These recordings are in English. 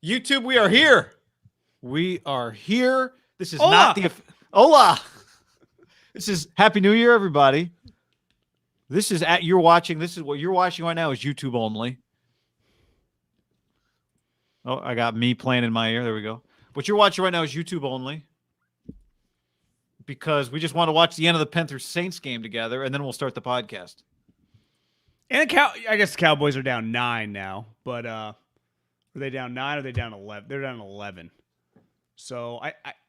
YouTube, we are here. We are here. This is Hola. not the Hola. This is Happy New Year, everybody. This is what you're watching right now is YouTube only. Oh, I got me playing in my ear. There we go. What you're watching right now is YouTube only. Because we just want to watch the end of the Panthers Saints game together, and then we'll start the podcast. And I guess the Cowboys are down 9 now, but are they down 9 or are they down 11? They're down 11. So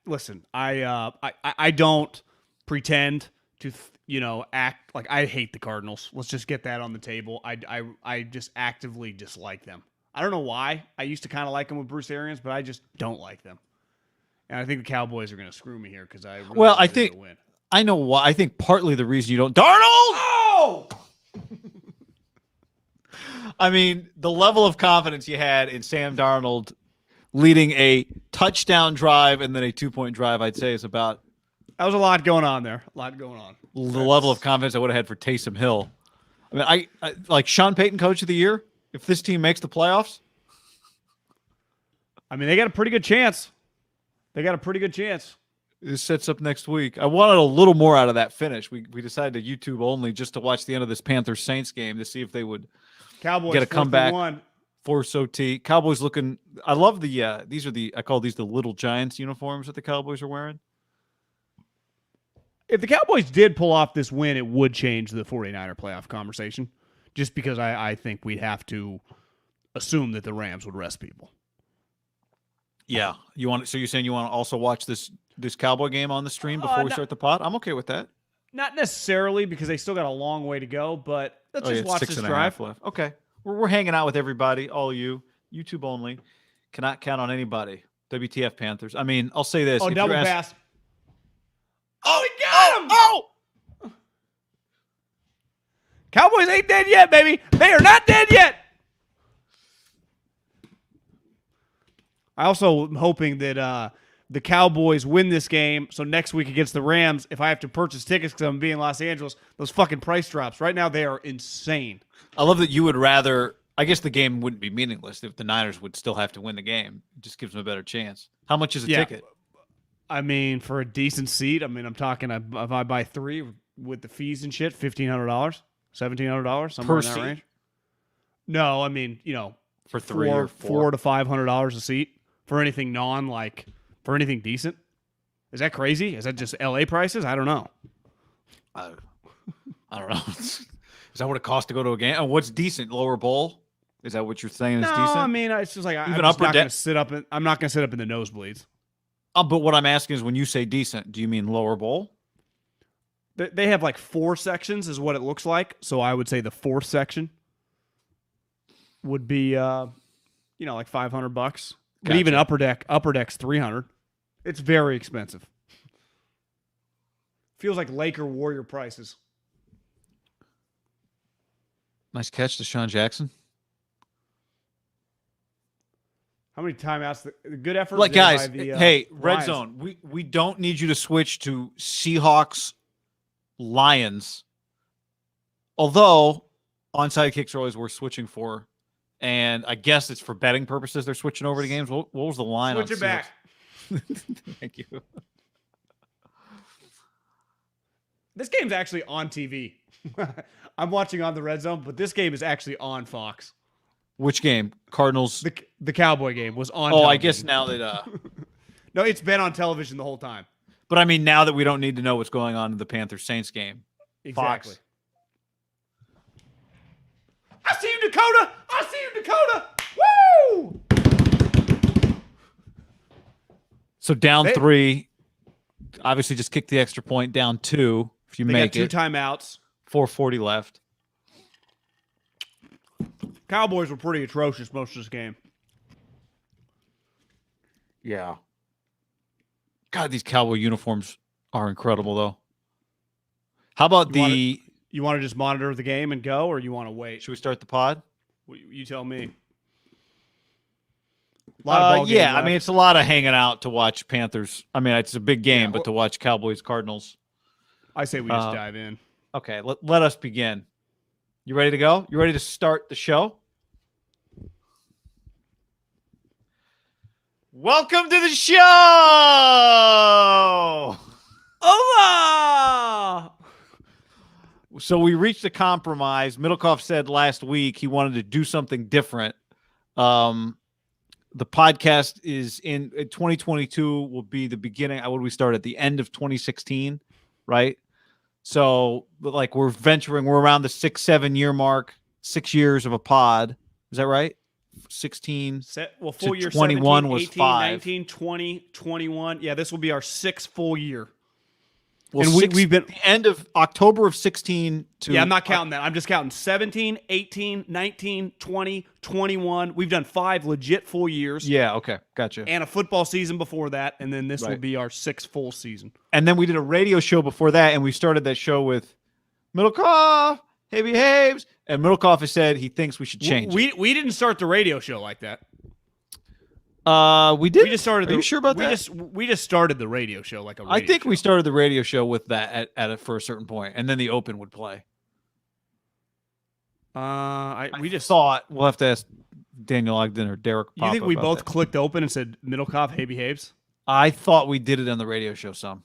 listen. I don't pretend to act like I hate the Cardinals. Let's just get that on the table. I just actively dislike them. I don't know why. I used to kind of like them with Bruce Arians, but I just don't like them. And I think the Cowboys are going to screw me here because I really I think to win. I know why. I think partly the reason you don't Darnold. Oh. I mean, the level of confidence you had in Sam Darnold leading a touchdown drive and then a 2-point drive, I'd say is about. That was a lot going on there. A lot going on. The level of confidence I would have had for Taysom Hill. I mean, I like Sean Payton, Coach of the Year. If this team makes the playoffs, I mean, they got a pretty good chance. This sets up next week. I wanted a little more out of that finish. We decided to YouTube only just to watch the end of this Panthers Saints game to see if they would Cowboys get a comeback. Force OT. Cowboys looking. I love the. I call these the Little Giants uniforms that the Cowboys are wearing. If the Cowboys did pull off this win, it would change the 49er playoff conversation. Just because I think we'd have to assume that the Rams would rest people. Yeah, so you're saying you want to also watch this Cowboy game on the stream before we start the pod? I'm okay with that. Not necessarily because they still got a long way to go, but let's just watch this drive. Left. Okay, we're hanging out with everybody, all you, YouTube only. Cannot count on anybody. WTF Panthers. I mean, I'll say this. Oh, double pass. Oh, he got him! Oh! Cowboys ain't dead yet, baby. They are not dead yet. I also am hoping that the Cowboys win this game, so next week against the Rams, if I have to purchase tickets because I'm being in Los Angeles, those fucking price drops. Right now, they are insane. I love that you would rather – I guess the game wouldn't be meaningless if the Niners would still have to win the game. It just gives them a better chance. How much is a ticket? I mean, for a decent seat, I'm talking if I buy 3 with the fees and shit, $1,500, $1,700, somewhere in that range. No, I mean, for 3 or 4 $400 to $500 a seat for anything for anything decent. Is that crazy? Is that just LA prices? I don't know. I don't know. Is that what it costs to go to a game? What's decent? Lower bowl? Is that what you're saying is decent? No, I mean, it's just like I'm not going to sit up in the nosebleeds. But what I'm asking is when you say decent, do you mean lower bowl? They have like 4 sections is what it looks like. So I would say the 4th section would be, like $500. Gotcha. But even upper deck's $300. It's very expensive. Feels like Laker Warrior prices. Nice catch, Deshaun Jackson. How many timeouts? Good effort. Like, guys, hey, Red Lions. Zone, we don't need you to switch to Seahawks, Lions. Although, onside kicks are always worth switching for. And I guess it's for betting purposes they're switching over to games. What was the line on Switch it Seahawks? back. Thank you. This game's actually on TV. I'm watching on the Red Zone, but this game is actually on Fox. Which game? Cardinals? The Cowboy game was on television. television. I guess now that... No, it's been on television the whole time. But I mean, now that we don't need to know what's going on in the Panthers-Saints game. Exactly. Fox. I see you, Dakota! Woo! So down 3. Obviously, just kick the extra point. Down 2 if you make it. They got 2 timeouts. 4:40 left. Cowboys were pretty atrocious most of this game. Yeah. God, these Cowboy uniforms are incredible, though. How about you want to just monitor the game and go, or you want to wait? Should we start the pod? You tell me. Yeah, I mean, it's a lot of hanging out to watch Panthers. I mean, it's a big game, but to watch Cowboys, Cardinals. I say we just dive in. Okay, let us begin. You ready to go? You ready to start the show? Welcome to the show. Hola! So we reached a compromise. Middlecoff said last week he wanted to do something different. The podcast is in 2022 will be the beginning. What do we start at the end of 2016, right? So like we're around the 6-7 year mark, 6 years of a pod. Is that right? 16 Well, to full year 21 17, was 18, 5. 19, 20, 21. Yeah, this will be our 6th full year. Well, And we've been the end of October of 16 to I'm not counting that. I'm just counting 17, 18, 19, 20, 21. We've done 5 legit full years. Yeah, okay. Gotcha. And a football season before that, and then this will Right. be our 6th full season. And then we did a radio show before that, and we started that show with Middlecoff, Hey Behaves, and Middlecoff has said he thinks we should change it. We didn't start the radio show like that. We did. We just started. Are you sure about that? We just started the radio show like a. I think we started the radio show with that for a certain point, and then the open would play. We just thought we'll have to ask Daniel Ogden or Derek. You think Papa we about both that. clicked open and said Middlecoff, Hey Behaves? I thought we did it on the radio show some.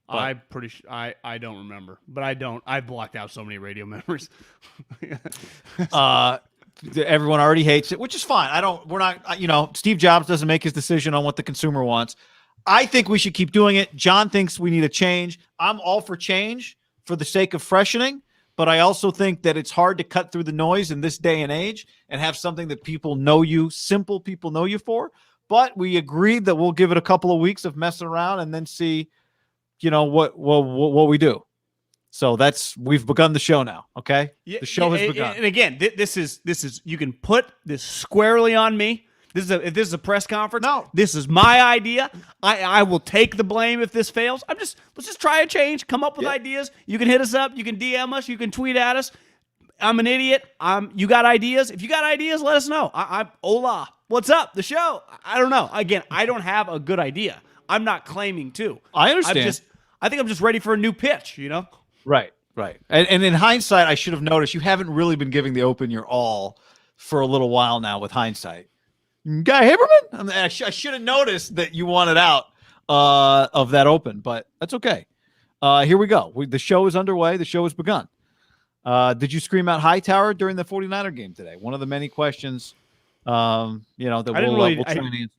But- I'm pretty sure. I don't remember, but I don't. I've blocked out so many radio memories. Everyone already hates it, which is fine. We're not, Steve Jobs doesn't make his decision on what the consumer wants. I think we should keep doing it. John thinks we need a change. I'm all for change for the sake of freshening, but I also think that it's hard to cut through the noise in this day and age and have something that simple people know you for. But we agreed that we'll give it a couple of weeks of messing around and then see, what we do. So we've begun the show now. Okay. Yeah, the show has begun. And again, this is you can put this squarely on me. If this is a press conference, No. this is my idea. I will take the blame if this fails. Let's just try a change. Come up with ideas. You can hit us up. You can DM us. You can tweet at us. I'm an idiot. You got ideas? If you got ideas, let us know. I'm hola. What's up? The show. I don't know. Again, I don't have a good idea. I'm not claiming to. I understand. I think I'm just ready for a new pitch. Right. And in hindsight, I should have noticed you haven't really been giving the open your all for a little while now with hindsight. Guy Haberman? I should have noticed that you wanted out of that open, but that's okay. Here we go. The show is underway. The show has begun. Did you scream out Hightower during the 49er game today? One of the many questions, that we'll try and answer.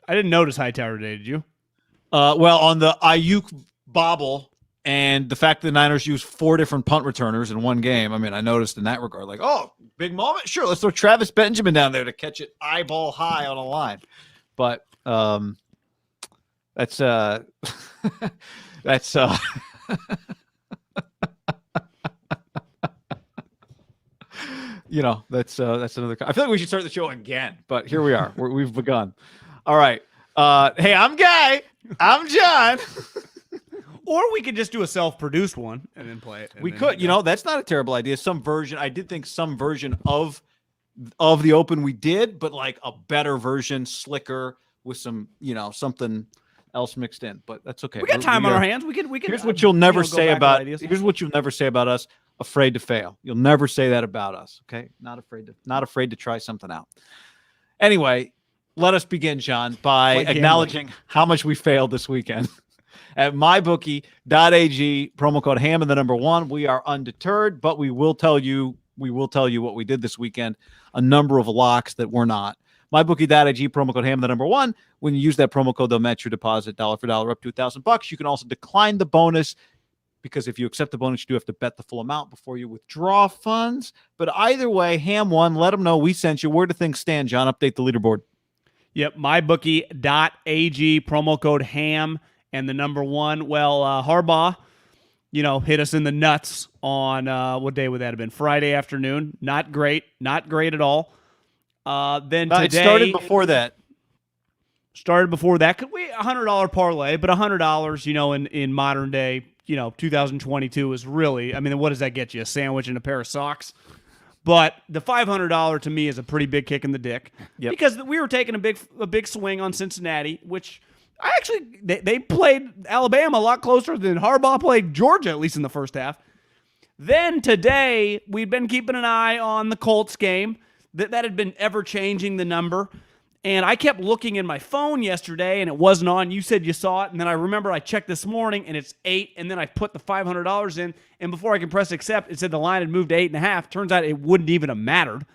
I didn't notice Hightower today. Did you? Well, on the Ayuk bobble and the fact that the Niners used 4 different punt returners in one game, I noticed in that regard, like, oh, big moment. Sure, let's throw Travis Benjamin down there to catch it eyeball high on a line. But that's that's that's another. I feel like we should start the show again, but here we are. We've begun. All right. Hey, I'm Guy. I'm John. Or we could just do a self-produced one and then play it. We could. That's not a terrible idea. Some version. I did think some version of the open we did, but like a better version, slicker with some, something else mixed in. But that's okay. We got time on our hands. We can. Here's what you'll never say about. ideas. Here's what you'll never say about us. Afraid to fail. You'll never say that about us. Okay. Not afraid to try something out. Anyway, let us begin, John, by acknowledging how much we failed this weekend. At mybookie.ag, promo code HAM and the number 1. We are undeterred, but we will tell you what we did this weekend. A number of locks that were not. MyBookie.ag, promo code HAM and the number 1. When you use that promo code, they'll match your deposit dollar for dollar up to $1,000. You can also decline the bonus because if you accept the bonus, you do have to bet the full amount before you withdraw funds. But either way, Ham won. Let them know we sent you. Where do things stand, John? Update the leaderboard. Yep, mybookie.ag, promo code HAM and the number 1. Well, Harbaugh, hit us in the nuts on, what day would that have been? Friday afternoon. Not great at all. Then today. It started before that. Could we $100 parlay, but $100, in modern day, 2022 is really, what does that get you? A sandwich and a pair of socks? But the $500 to me is a pretty big kick in the dick because we were taking a big swing on Cincinnati, which they played Alabama a lot closer than Harbaugh played Georgia, at least in the first half. Then today, we'd been keeping an eye on the Colts game. That had been ever changing the number. And I kept looking in my phone yesterday, and it wasn't on. You said you saw it, and then I remember I checked this morning, and it's 8, and then I put the $500 in, and before I can press accept, it said the line had moved to 8.5. Turns out it wouldn't even have mattered.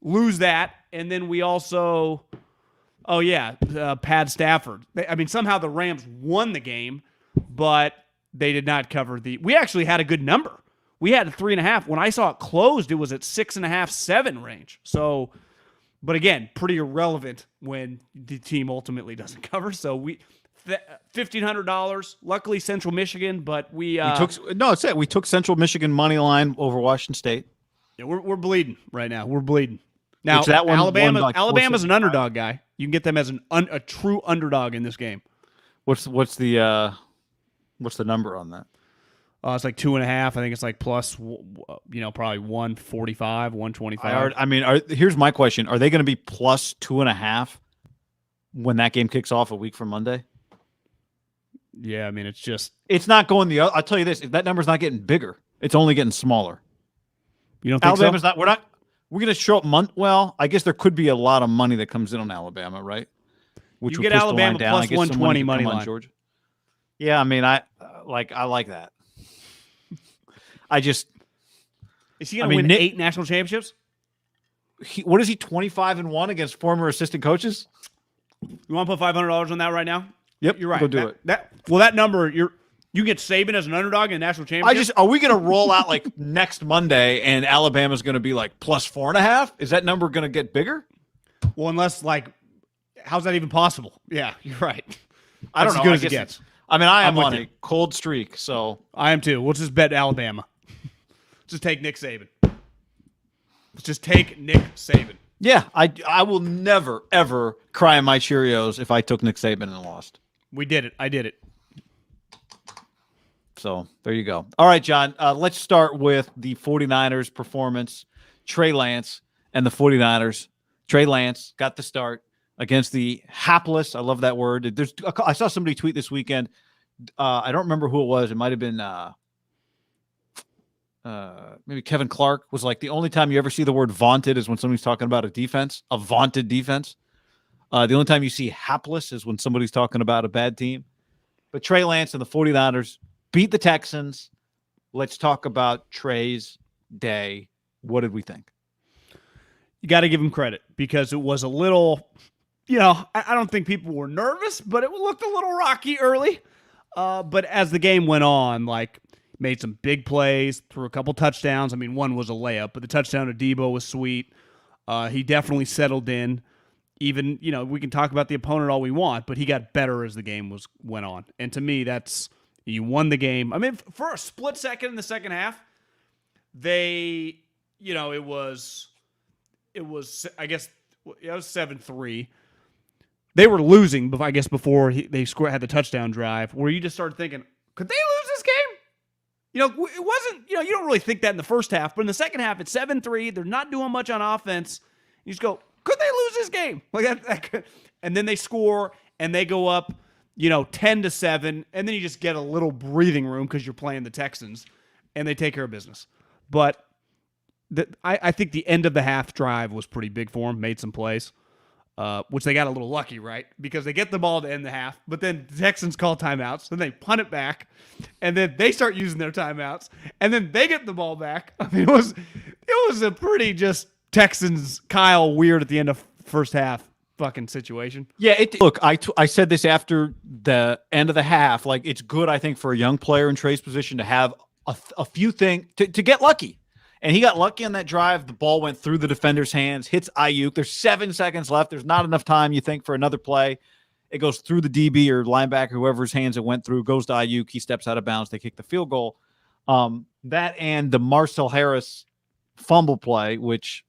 Lose that, and then we also, pad Stafford. Somehow the Rams won the game, but they did not cover we actually had a good number. We had a 3.5. When I saw it closed, it was at 6.5, 7 range. So, but again, pretty irrelevant when the team ultimately doesn't cover. So we $1,500. Luckily, Central Michigan, but we took Central Michigan money line over Washington State. Yeah, we're bleeding right now. We're bleeding. Now that one, Alabama's an underdog guy. You can get them as a true underdog in this game. What's the number on that? It's like 2.5. I think it's like plus, probably 145, 125. Here's my question: are they going to be plus 2.5 when that game kicks off a week from Monday? Yeah, it's not going the other. I'll tell you this: if that number's not getting bigger, it's only getting smaller. You don't think Alabama's so? We're going to show up Well, I guess there could be a lot of money that comes in on Alabama, right? Which you get Alabama plus 120 money line. Georgia. Yeah, I like that. Is he going to win 8 national championships? What is he, 25-1 against former assistant coaches? You want to put $500 on that right now? Yep, you're right. Go do it. That number, you get Saban as an underdog in the national championship. Are we going to roll out like next Monday and Alabama's going to be like plus 4.5? Is that number going to get bigger? Well, unless how's that even possible? Yeah, you're right. I don't know. As good as it gets. I am on a cold streak, so I am too. We'll just bet Alabama. Just take Nick Saban. Let's just take Nick Saban. Yeah, I will never, ever cry in my Cheerios if I took Nick Saban and lost. We did it. I did it. So there you go. All right, John, let's start with the 49ers performance. Trey Lance and the 49ers. Trey Lance got the start against the hapless. I love that word. I saw somebody tweet this weekend. I don't remember who it was. It might have been maybe Kevin Clark was like, the only time you ever see the word vaunted is when somebody's talking about a vaunted defense. The only time you see hapless is when somebody's talking about a bad team. But Trey Lance and the 49ers beat the Texans. Let's talk about Trey's day. What did we think? You got to give him credit because it was a little, I don't think people were nervous, but it looked a little rocky early. But as the game went on, made some big plays, threw a couple touchdowns. One was a layup, but the touchdown to Debo was sweet. He definitely settled in. Even, we can talk about the opponent all we want, but he got better as the game went on. And to me, you won the game. For a split second in the second half, it was 7-3. They were losing, but I guess before they had the touchdown drive, where you just started thinking, could they lose this game? It wasn't, you don't really think that in the first half, but in the second half, it's 7-3. They're not doing much on offense. You just go, could they lose this game? And then they score, and they go up, 10-7, and then you just get a little breathing room because you're playing the Texans, and they take care of business. But I think the end of the half drive was pretty big for them, made some plays, which they got a little lucky, right? Because they get the ball to end the half, but then the Texans call timeouts, then they punt it back, and then they start using their timeouts, and then they get the ball back. It was a pretty just Texans Kyle weird at the end of first half fucking situation. Yeah, look, I said this after the end of the half. It's good, I think, for a young player in Trey's position to have a few things to get lucky. And he got lucky on that drive. The ball went through the defender's hands, hits Ayuk. There's 7 seconds left. There's not enough time, you think, for another play. It goes through the DB or linebacker, whoever's hands it went through, goes to Ayuk. He steps out of bounds. They kick the field goal. That and the Marcel Harris fumble play, which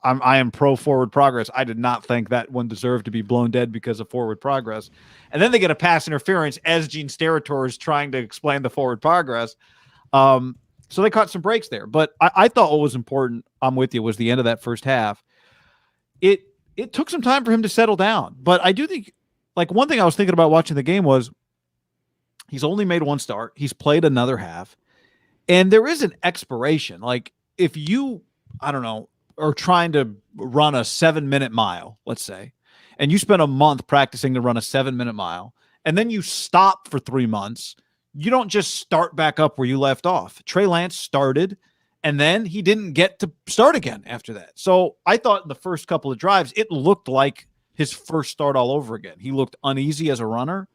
I am pro forward progress. I did not think that one deserved to be blown dead because of forward progress. And then they get a pass interference as Gene Steratore is trying to explain the forward progress. So they caught some breaks there. But I thought what was important, I'm with you, was the end of that first half. It took some time for him to settle down. But I do think, one thing I was thinking about watching the game was he's only made one start. He's played another half. And there is an expiration. If you, I don't know, are trying to run a 7-minute mile, let's say, and you spend a month practicing to run a 7-minute mile, and then you stop for 3 months, you don't just start back up where you left off. Trey Lance started, and then he didn't get to start again after that. So I thought in the first couple of drives, it looked like his first start all over again. He looked uneasy as a runner.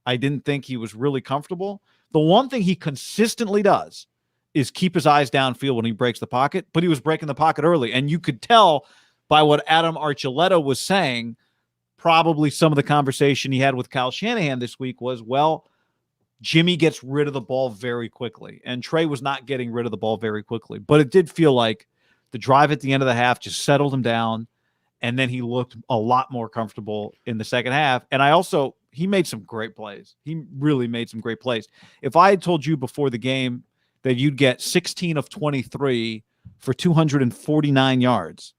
I didn't think he was really comfortable. The one thing he consistently does is keep his eyes downfield when he breaks the pocket, but he was breaking the pocket early. And you could tell by what Adam Archuleta was saying, probably some of the conversation he had with Kyle Shanahan this week was, well, Jimmy gets rid of the ball very quickly. And Trey was not getting rid of the ball very quickly. But it did feel like the drive at the end of the half just settled him down. And then he looked a lot more comfortable in the second half. And he made some great plays. He really made some great plays. If I had told you before the game that you'd get 16 of 23 for 249 yards,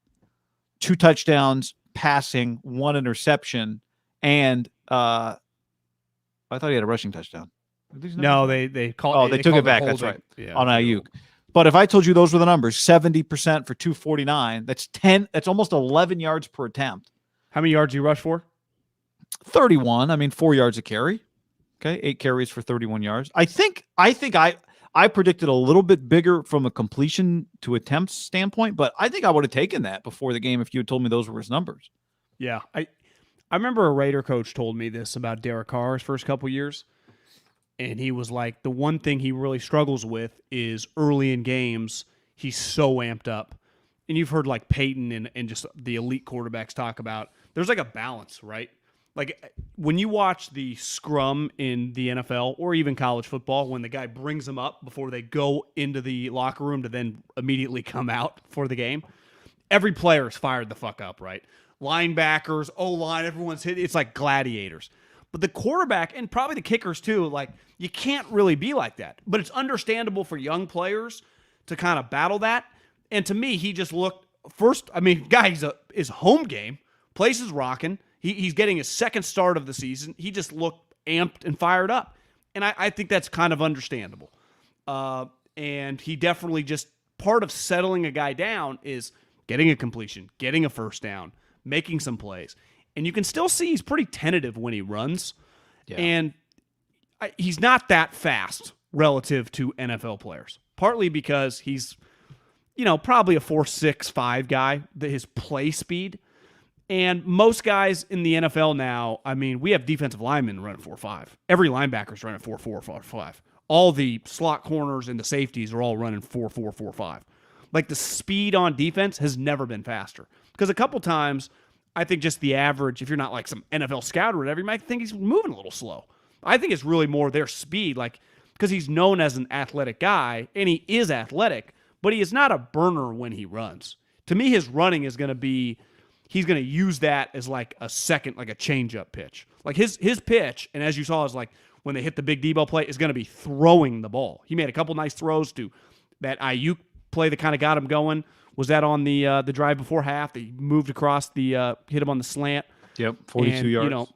2 touchdowns, passing, 1 interception, and I thought he had a rushing touchdown. No, they called. Oh, they took it back. That's right. Yeah, on Ayuk. But if I told you those were the numbers, 70% for 249, that's almost 11 yards per attempt. How many yards you rush for? 31. I mean, 4 yards a carry. Okay, 8 carries for 31 yards. I think I predicted a little bit bigger from a completion to attempts standpoint, but I think I would have taken that before the game if you had told me those were his numbers. Yeah, I remember a Raider coach told me this about Derek Carr's first couple years, and he was like, the one thing he really struggles with is early in games, he's so amped up. And you've heard like Peyton and just the elite quarterbacks talk about, there's like a balance, right? Like when you watch the scrum in the NFL or even college football, when the guy brings them up before they go into the locker room to then immediately come out for the game, every player is fired the fuck up, right? Linebackers, O-line, everyone's hit. It's like gladiators. But the quarterback, and probably the kickers too, like you can't really be like that. But it's understandable for young players to kind of battle that. And to me, he just looked first. I mean, guy, his home game, place is rocking. He's getting his second start of the season. He just looked amped and fired up. And I think that's kind of understandable. And he definitely just, part of settling a guy down is getting a completion, getting a first down, making some plays. And you can still see he's pretty tentative when he runs. Yeah. And he's not that fast relative to NFL players. Partly because he's, probably a 4.65 guy, his play speed. And most guys in the NFL now, I mean, we have defensive linemen running 4.5. Every linebacker's running 4.4, 4.5. All the slot corners and the safeties are all running 4.4, 4.5. Like the speed on defense has never been faster. Because a couple times, I think just the average, if you're not like some NFL scout or whatever, you might think he's moving a little slow. I think it's really more their speed, like because he's known as an athletic guy, and he is athletic, but he is not a burner when he runs. To me, his running is going to be, he's going to use that as like a second, like a change-up pitch. Like his pitch, and as you saw, is like when they hit the big Debo play, is going to be throwing the ball. He made a couple nice throws to that Ayuk play that kind of got him going. Was that on the drive before half? They moved across the hit him on the slant. Yep, 42 yards.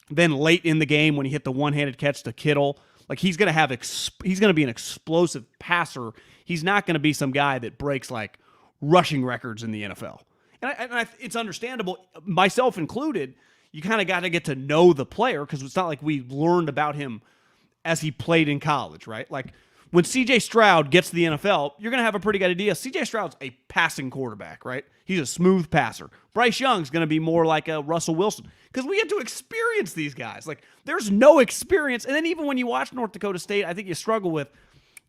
Then late in the game when he hit the one-handed catch to Kittle, like he's going to be an explosive passer. He's not going to be some guy that breaks like rushing records in the NFL. And it's understandable, myself included. You kind of got to get to know the player because it's not like we learned about him as he played in college, right? Like when C.J. Stroud gets to the NFL, you're going to have a pretty good idea. C.J. Stroud's a passing quarterback, right? He's a smooth passer. Bryce Young's going to be more like a Russell Wilson because we get to experience these guys. Like there's no experience. And then even when you watch North Dakota State, I think you struggle with,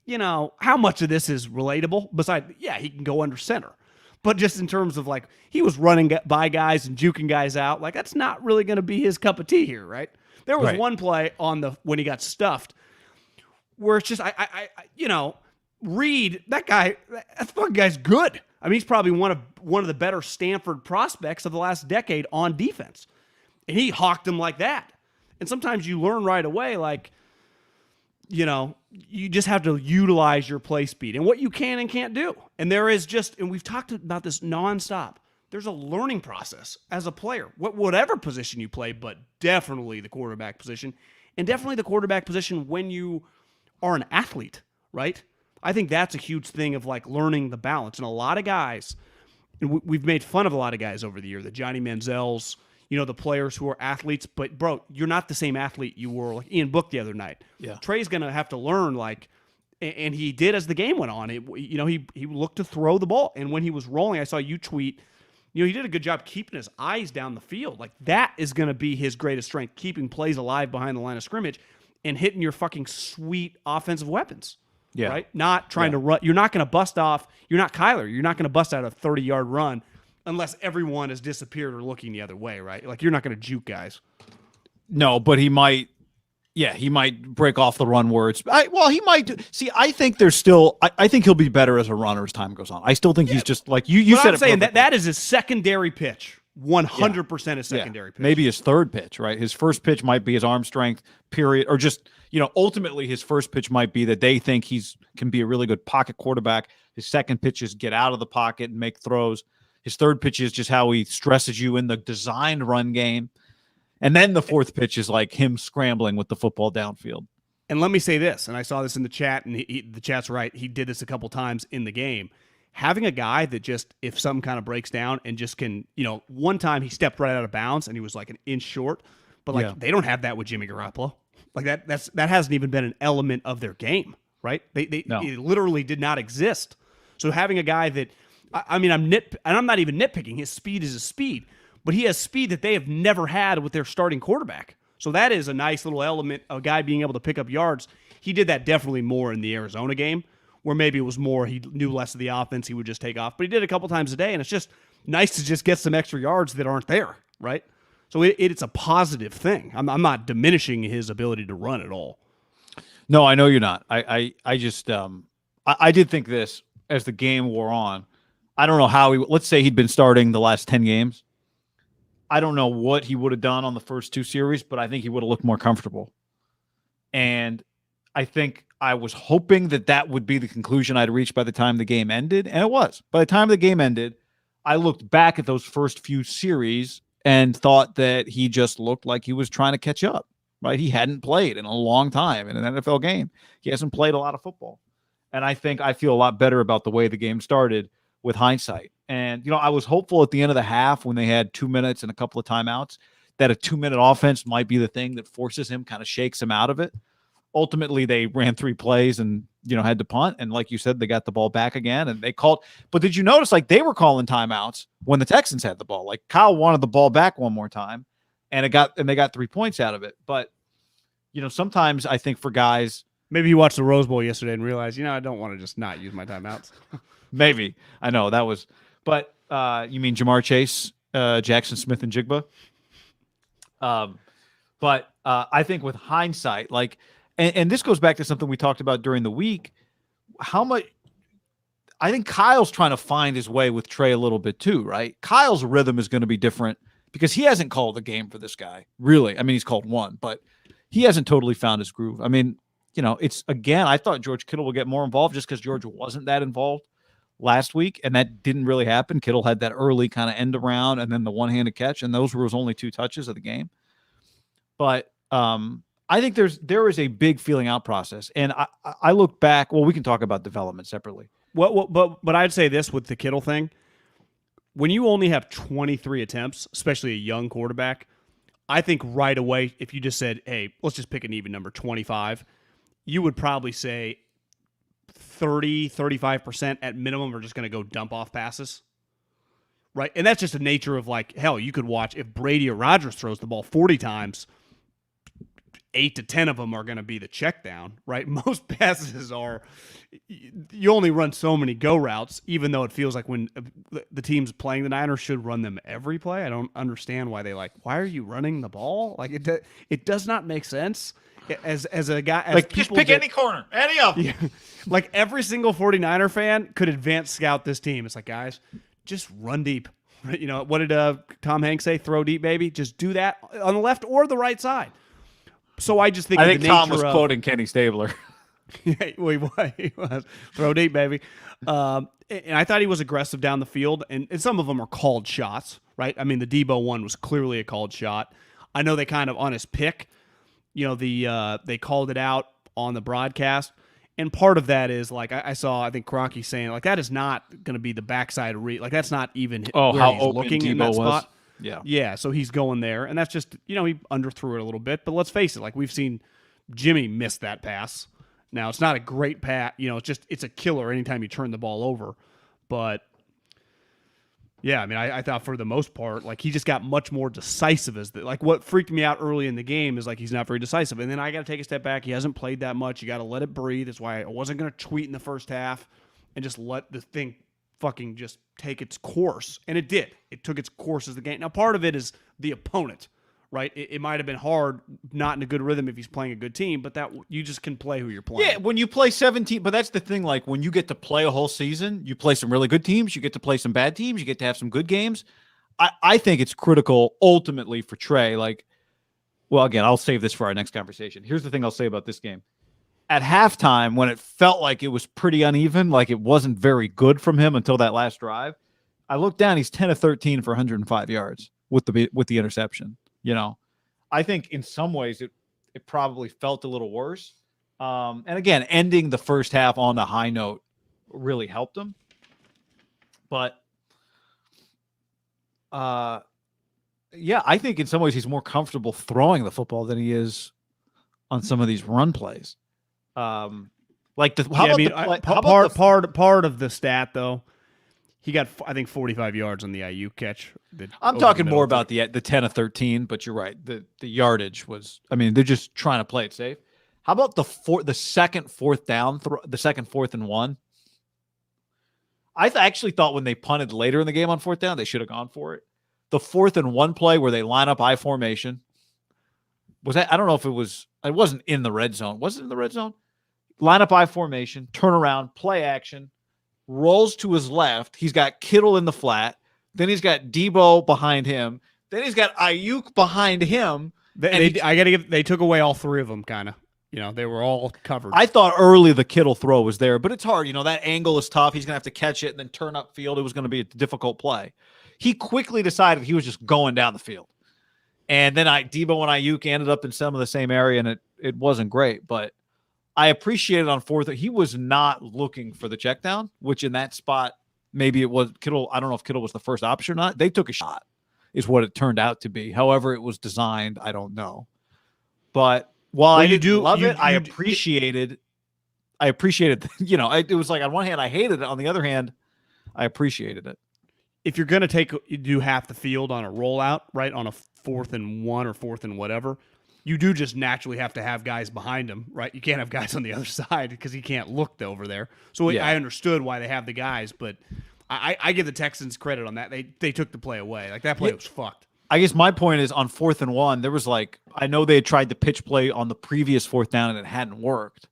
how much of this is relatable? Besides, yeah, he can go under center. But just in terms of like, he was running by guys and juking guys out. Like that's not really going to be his cup of tea here, right? There was one play when he got stuffed where it's just, Reed, that fucking guy's good. I mean, he's probably one of the better Stanford prospects of the last decade on defense. And he hawked him like that. And sometimes you learn right away, like, you just have to utilize your play speed and what you can and can't do. And there is and we've talked about this nonstop. There's a learning process as a player, whatever position you play, but definitely the quarterback position, and definitely the quarterback position when you are an athlete, right? I think that's a huge thing of like learning the balance. And a lot of guys, and we've made fun of a lot of guys over the year, the Johnny Manziels, the players who are athletes, but bro, you're not the same athlete you were, like Ian Book the other night. Yeah. Trey's going to have to learn, and he did as the game went on. He looked to throw the ball, and when he was rolling, I saw you tweet, he did a good job keeping his eyes down the field. Like, that is going to be his greatest strength, keeping plays alive behind the line of scrimmage and hitting your fucking sweet offensive weapons. Yeah. Right? Not trying to run. You're not going to bust off. You're not Kyler. You're not going to bust out a 30-yard run unless everyone has disappeared or looking the other way, right? Like, you're not going to juke guys. No, but he might. Yeah, he might break off the run words. He might. See, I think there's still. I think he'll be better as a runner as time goes on. I still think he's just like you said. I'm saying that is his secondary pitch. 100% his secondary pitch. Maybe his third pitch, right? His first pitch might be his arm strength, period, or just ultimately his first pitch might be that they think can be a really good pocket quarterback. His second pitch is get out of the pocket and make throws. His third pitch is just how he stresses you in the designed run game. And then the fourth pitch is like him scrambling with the football downfield. And let me say this, and I saw this in the chat, and the chat's right. He did this a couple times in the game. Having a guy that just, if something kind of breaks down and just can, one time he stepped right out of bounds and he was like an inch short, but they don't have that with Jimmy Garoppolo. Like that hasn't even been an element of their game, right? It literally did not exist. So having a guy that, I'm not even nitpicking. His speed is his speed, but he has speed that they have never had with their starting quarterback. So that is a nice little element of a guy being able to pick up yards. He did that definitely more in the Arizona game, where maybe it was more he knew less of the offense, he would just take off. But he did it a couple times a day, and it's just nice to just get some extra yards that aren't there, right? So it's a positive thing. I'm not diminishing his ability to run at all. No, I know you're not. I just I did think this as the game wore on. I don't know how let's say he'd been starting the last 10 games. I don't know what he would have done on the first two series, but I think he would have looked more comfortable. And I think I was hoping that would be the conclusion I'd reach by the time the game ended, and it was. By the time the game ended, I looked back at those first few series and thought that he just looked like he was trying to catch up, right? He hadn't played in a long time in an NFL game. He hasn't played a lot of football. And I think I feel a lot better about the way the game started with hindsight. And, I was hopeful at the end of the half when they had 2 minutes and a couple of timeouts that a 2-minute offense might be the thing that forces him, kind of shakes him out of it. Ultimately, they ran 3 plays and, had to punt. And like you said, they got the ball back again and they called. But did you notice, they were calling timeouts when the Texans had the ball? Like, Kyle wanted the ball back one more time and they got 3 points out of it. But, sometimes I think for guys. Maybe you watched the Rose Bowl yesterday and realized, I don't want to just not use my timeouts. Maybe. I know that was. But you mean Jamar Chase, Jackson Smith, and Jigba? But I think with hindsight, and this goes back to something we talked about during the week, how much I think Kyle's trying to find his way with Trey a little bit too, right? Kyle's rhythm is going to be different because he hasn't called a game for this guy, really. I mean, he's called one, but he hasn't totally found his groove. I mean, it's, again, I thought George Kittle would get more involved just because George wasn't that involved last week, and that didn't really happen. Kittle had that early kind of end around and then the one-handed catch, and those were his only 2 touches of the game. But I think there is a big feeling out process, and I look back. Well, we can talk about development separately. But I'd say this with the Kittle thing: when you only have 23 attempts, especially a young quarterback, I think right away, if you just said, "Hey, let's just pick an even number, 25," you would probably say 35% at minimum are just going to go dump off passes. Right? And that's just the nature of, hell, you could watch if Brady or Rodgers throws the ball 40 times, 8 to 10 of them are going to be the check down, right? Most passes are, you only run so many go routes, even though it feels like when the teams playing the Niners should run them every play. I don't understand why why are you running the ball? It does not make sense. As a guy, as just pick any corner, any of them. Yeah, every single 49er fan could advance scout this team. It's guys, just run deep. What did Tom Hanks say? Throw deep, baby. Just do that on the left or the right side. So I just think Tom was quoting Kenny Stabler. Yeah, he was. Throw deep, baby. And I thought he was aggressive down the field, and some of them are called shots, right? I mean, the Debo one was clearly a called shot. I know they kind of, on his pick, they called it out on the broadcast, And part of that is like I saw, I think Kroenke saying like that is not going to be the backside read. Like that's not even where how he's open looking in Debo that was. spot. Yeah. Yeah, so he's going there, and that's just he underthrew it a little bit. But let's face it, like we've seen Jimmy miss that pass. Now it's not a great pass, it's a killer anytime you turn the ball over. But yeah, I mean, I thought for the most part, like he just got much more decisive like what freaked me out early in the game is like he's not very decisive. And then I got to take a step back. He hasn't played that much. You got to let it breathe. That's why I wasn't going to tweet in the first half and just let the thing fucking just take its course. And it did. It took its course as the game. Now, part of it is the opponent, right? It might have been hard, not in a good rhythm if he's playing a good team, but that you just can play who you're playing. Yeah, when you play 17, but that's the thing. Like when you get to play a whole season, you play some really good teams, you get to play some bad teams, you get to have some good games. I think it's critical ultimately for Trey. Like, well, again, I'll save this for our next conversation. Here's the thing I'll say about this game. At halftime, when it felt like it was pretty uneven, like it wasn't very good from him until that last drive, I looked down. He's 10 of 13 for 105 yards with the interception. I think in some ways it probably felt a little worse. And again, ending the first half on a high note really helped him. But yeah, I think in some ways he's more comfortable throwing the football than he is on some of these run plays. Part of the stat though, he got I think 45 yards on the IU catch. I'm talking more about the 10 of 13, but you're right. The yardage was. I mean, they're just trying to play it safe. How about the second fourth down, the second 4th and 1? I actually thought when they punted later in the game on 4th down, they should have gone for it. The 4th and 1 play where they line up I formation was that. I don't know if it was. It wasn't in the red zone. Was it in the red zone? Line up I formation, turn around, play action, rolls to his left. He's got Kittle in the flat. Then he's got Debo behind him. Then he's got Ayuk behind him. They took away all three of them, kind of. They were all covered. I thought early the Kittle throw was there, but it's hard. That angle is tough. He's going to have to catch it and then turn upfield. It was going to be a difficult play. He quickly decided he was just going down the field. And then Debo and Ayuk ended up in some of the same area, and it wasn't great. But I appreciated on 4th. He was not looking for the check down, which in that spot, maybe it was Kittle. I don't know if Kittle was the first option or not. They took a shot is what it turned out to be. However it was designed, I don't know. But while I didn't love it, I appreciated, it was like on one hand, I hated it. On the other hand, I appreciated it. If you're going to do half the field on a rollout, right, on a 4th and 1 or 4th and whatever, you do just naturally have to have guys behind him, right? You can't have guys on the other side because he can't look over there. So yeah. I understood why they have the guys, but I give the Texans credit on that. They took the play away. Like that play was fucked. I guess my point is on 4th and 1, there was I know they had tried the pitch play on the previous 4th down and it hadn't worked.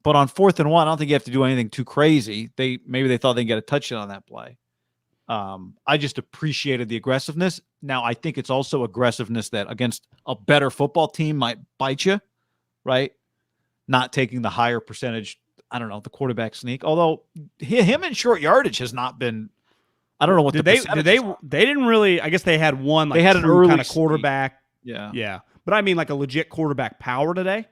But on 4th and 1, I don't think you have to do anything too crazy. Maybe they thought they'd get a touchdown on that play. I just appreciated the aggressiveness. Now, I think it's also aggressiveness that against a better football team might bite you, right? Not taking the higher percentage, I don't know, the quarterback sneak. Although him in short yardage has not been, I don't know what they didn't really, I guess they had one they had an early kind of quarterback. Yeah. Yeah. But I mean like a legit quarterback power today.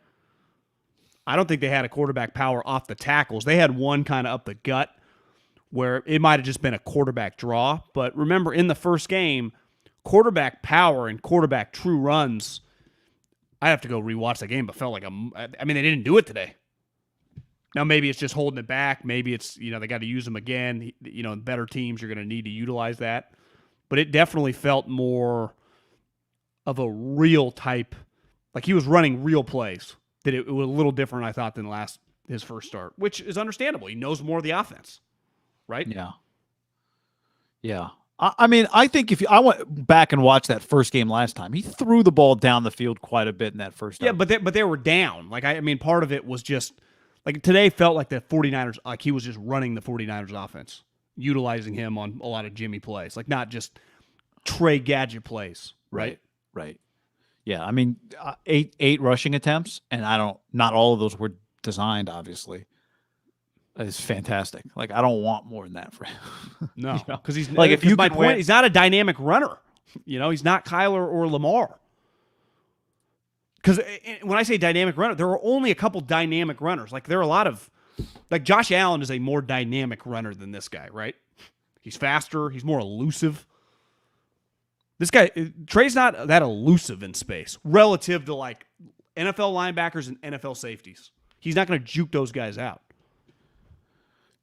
I don't think they had a quarterback power off the tackles. They had one kind of up the gut where it might have just been a quarterback draw. But remember, in the first game, quarterback power and quarterback true runs, I have to go rewatch the game, but felt like they didn't do it today. Now, maybe it's just holding it back. Maybe it's, they got to use them again. Better teams, you're going to need to utilize that. But it definitely felt more of a real type, like he was running real plays. That it was a little different, I thought, than his first start, which is understandable. He knows more of the offense. Right? Yeah. Yeah. I think I went back and watched that first game last time, he threw the ball down the field quite a bit in that first time. Yeah, but they were down. Like, part of it was just, like, today felt like the 49ers, like he was just running the 49ers offense, utilizing him on a lot of Jimmy plays, like not just Trey gadget plays. Right. Yeah. 8 rushing attempts, and not all of those were designed, obviously. It's fantastic. Like, I don't want more than that for him. No, because he's like, he's not a dynamic runner. He's not Kyler or Lamar. because when I say dynamic runner, there are only a couple dynamic runners. Like there are a lot of, like Josh Allen is a more dynamic runner than this guy, right? He's faster. He's more elusive. This guy, Trey's not that elusive in space relative to like NFL linebackers and NFL safeties. He's not going to juke those guys out.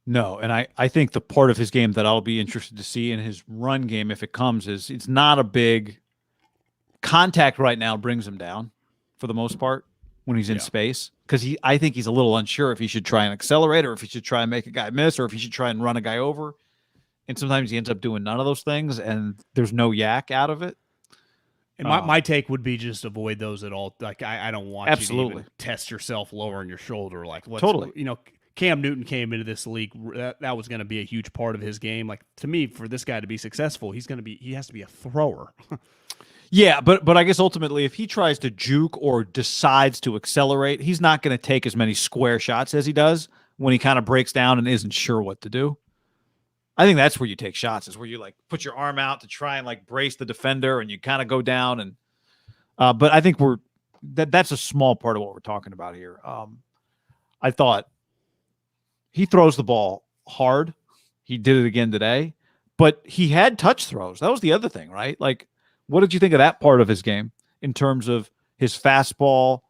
No, and I think the part of his game that I'll be interested to see in his run game, if it comes, is it's not a big contact right now brings him down for the most part when he's in space, because I think he's a little unsure if he should try and accelerate or if he should try and make a guy miss or if he should try and run a guy over. And sometimes he ends up doing none of those things, and there's no yak out of it. And my take would be just avoid those at all. Like I don't want you to even test yourself lowering your shoulder. Like totally, Cam Newton came into this league. That was going to be a huge part of his game. Like to me, for this guy to be successful, he has to be a thrower. Yeah, but I guess ultimately, if he tries to juke or decides to accelerate, he's not going to take as many square shots as he does when he kind of breaks down and isn't sure what to do. I think that's where you take shots, is where you like put your arm out to try and like brace the defender and you kind of go down. And but I think that's a small part of what we're talking about here. I thought he throws the ball hard. He did it again today, but he had touch throws. That was the other thing, right? Like, what did you think of that part of his game in terms of his fastball,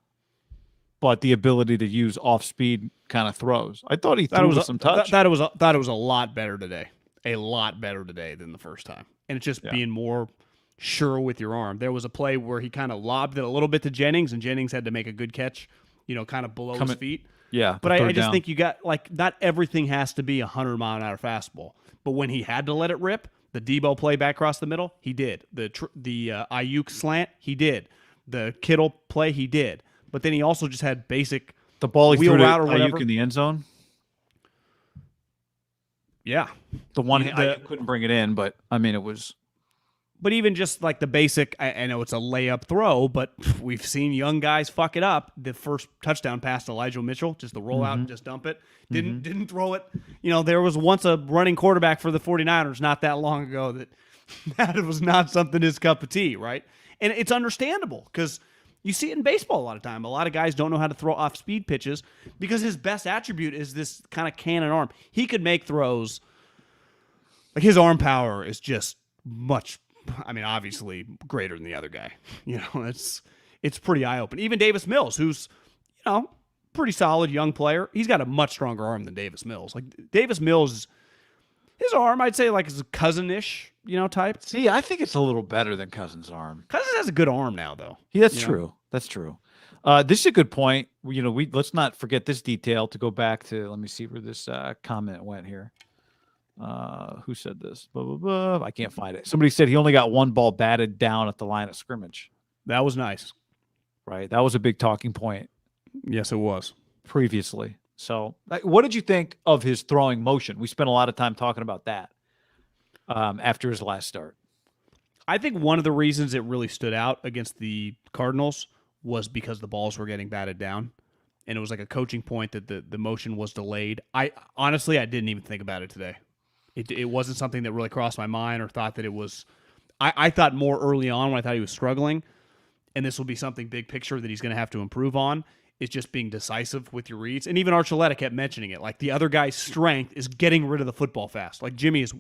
but the ability to use off-speed kind of throws? I thought he threw with some touch. Thought it was a lot better today. A lot better today than the first time. And it's just being more sure with your arm. There was a play where he kind of lobbed it a little bit to Jennings, and Jennings had to make a good catch, kind of below his feet. Yeah. But I just think you got, like, not everything has to be a 100-mile-an-hour fastball. But when he had to let it rip, the Debo play back across the middle, he did. The Ayuk slant, he did. The Kittle play, he did. But then he also just had basic the ball he wheel threw route to or whatever. Ayuk in the end zone. Yeah. The one Ayuk couldn't bring it in, but I mean it was. But even just like the basic, I know it's a layup throw, but we've seen young guys fuck it up. The first touchdown pass to Elijah Mitchell, just the rollout and just dump it. Didn't throw it. There was once a running quarterback for the 49ers not that long ago that was not something his cup of tea, right? And it's understandable because you see it in baseball a lot of time. A lot of guys don't know how to throw off-speed pitches because his best attribute is this kind of cannon arm. He could make throws. Like his arm power is just much, obviously greater than the other guy. It's pretty eye-opening. Even Davis Mills, who's, pretty solid young player, he's got a much stronger arm than Davis Mills. Like Davis Mills, his arm, I'd say like is a cousin-ish, type. See, I think it's a little better than Cousins' arm. Cousins has a good arm now, though. Yeah, that's true. That's true. This is a good point. Let's not forget this detail to go back to. Let me see where this comment went here. Who said this? Blah, blah, blah. I can't find it. Somebody said he only got one ball batted down at the line of scrimmage. That was nice. Right. That was a big talking point. Yes, it was. Previously. So what did you think of his throwing motion? We spent a lot of time talking about that after his last start. I think one of the reasons it really stood out against the Cardinals was because the balls were getting batted down. And it was like a coaching point that the motion was delayed. I didn't even think about it today. It wasn't something that really crossed my mind or thought that it was. I thought more early on when I thought he was struggling, and this will be something big picture that he's going to have to improve on, is just being decisive with your reads. And even Archuleta kept mentioning it. Like the other guy's strength is getting rid of the football fast. Like Jimmy is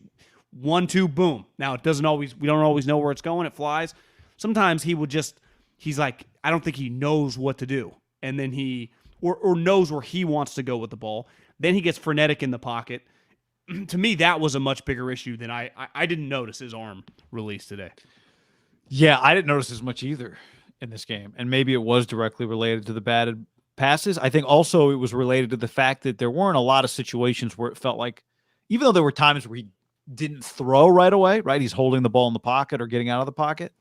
1-2, boom. Now we don't always know where it's going. It flies. Sometimes he's like, I don't think he knows what to do. And then or knows where he wants to go with the ball. Then he gets frenetic in the pocket. To me, that was a much bigger issue than I didn't notice his arm release today. Yeah, I didn't notice as much either in this game. And maybe it was directly related to the batted passes. I think also it was related to the fact that there weren't a lot of situations where it felt like, even though there were times where he didn't throw right away, right? He's holding the ball in the pocket or getting out of the pocket.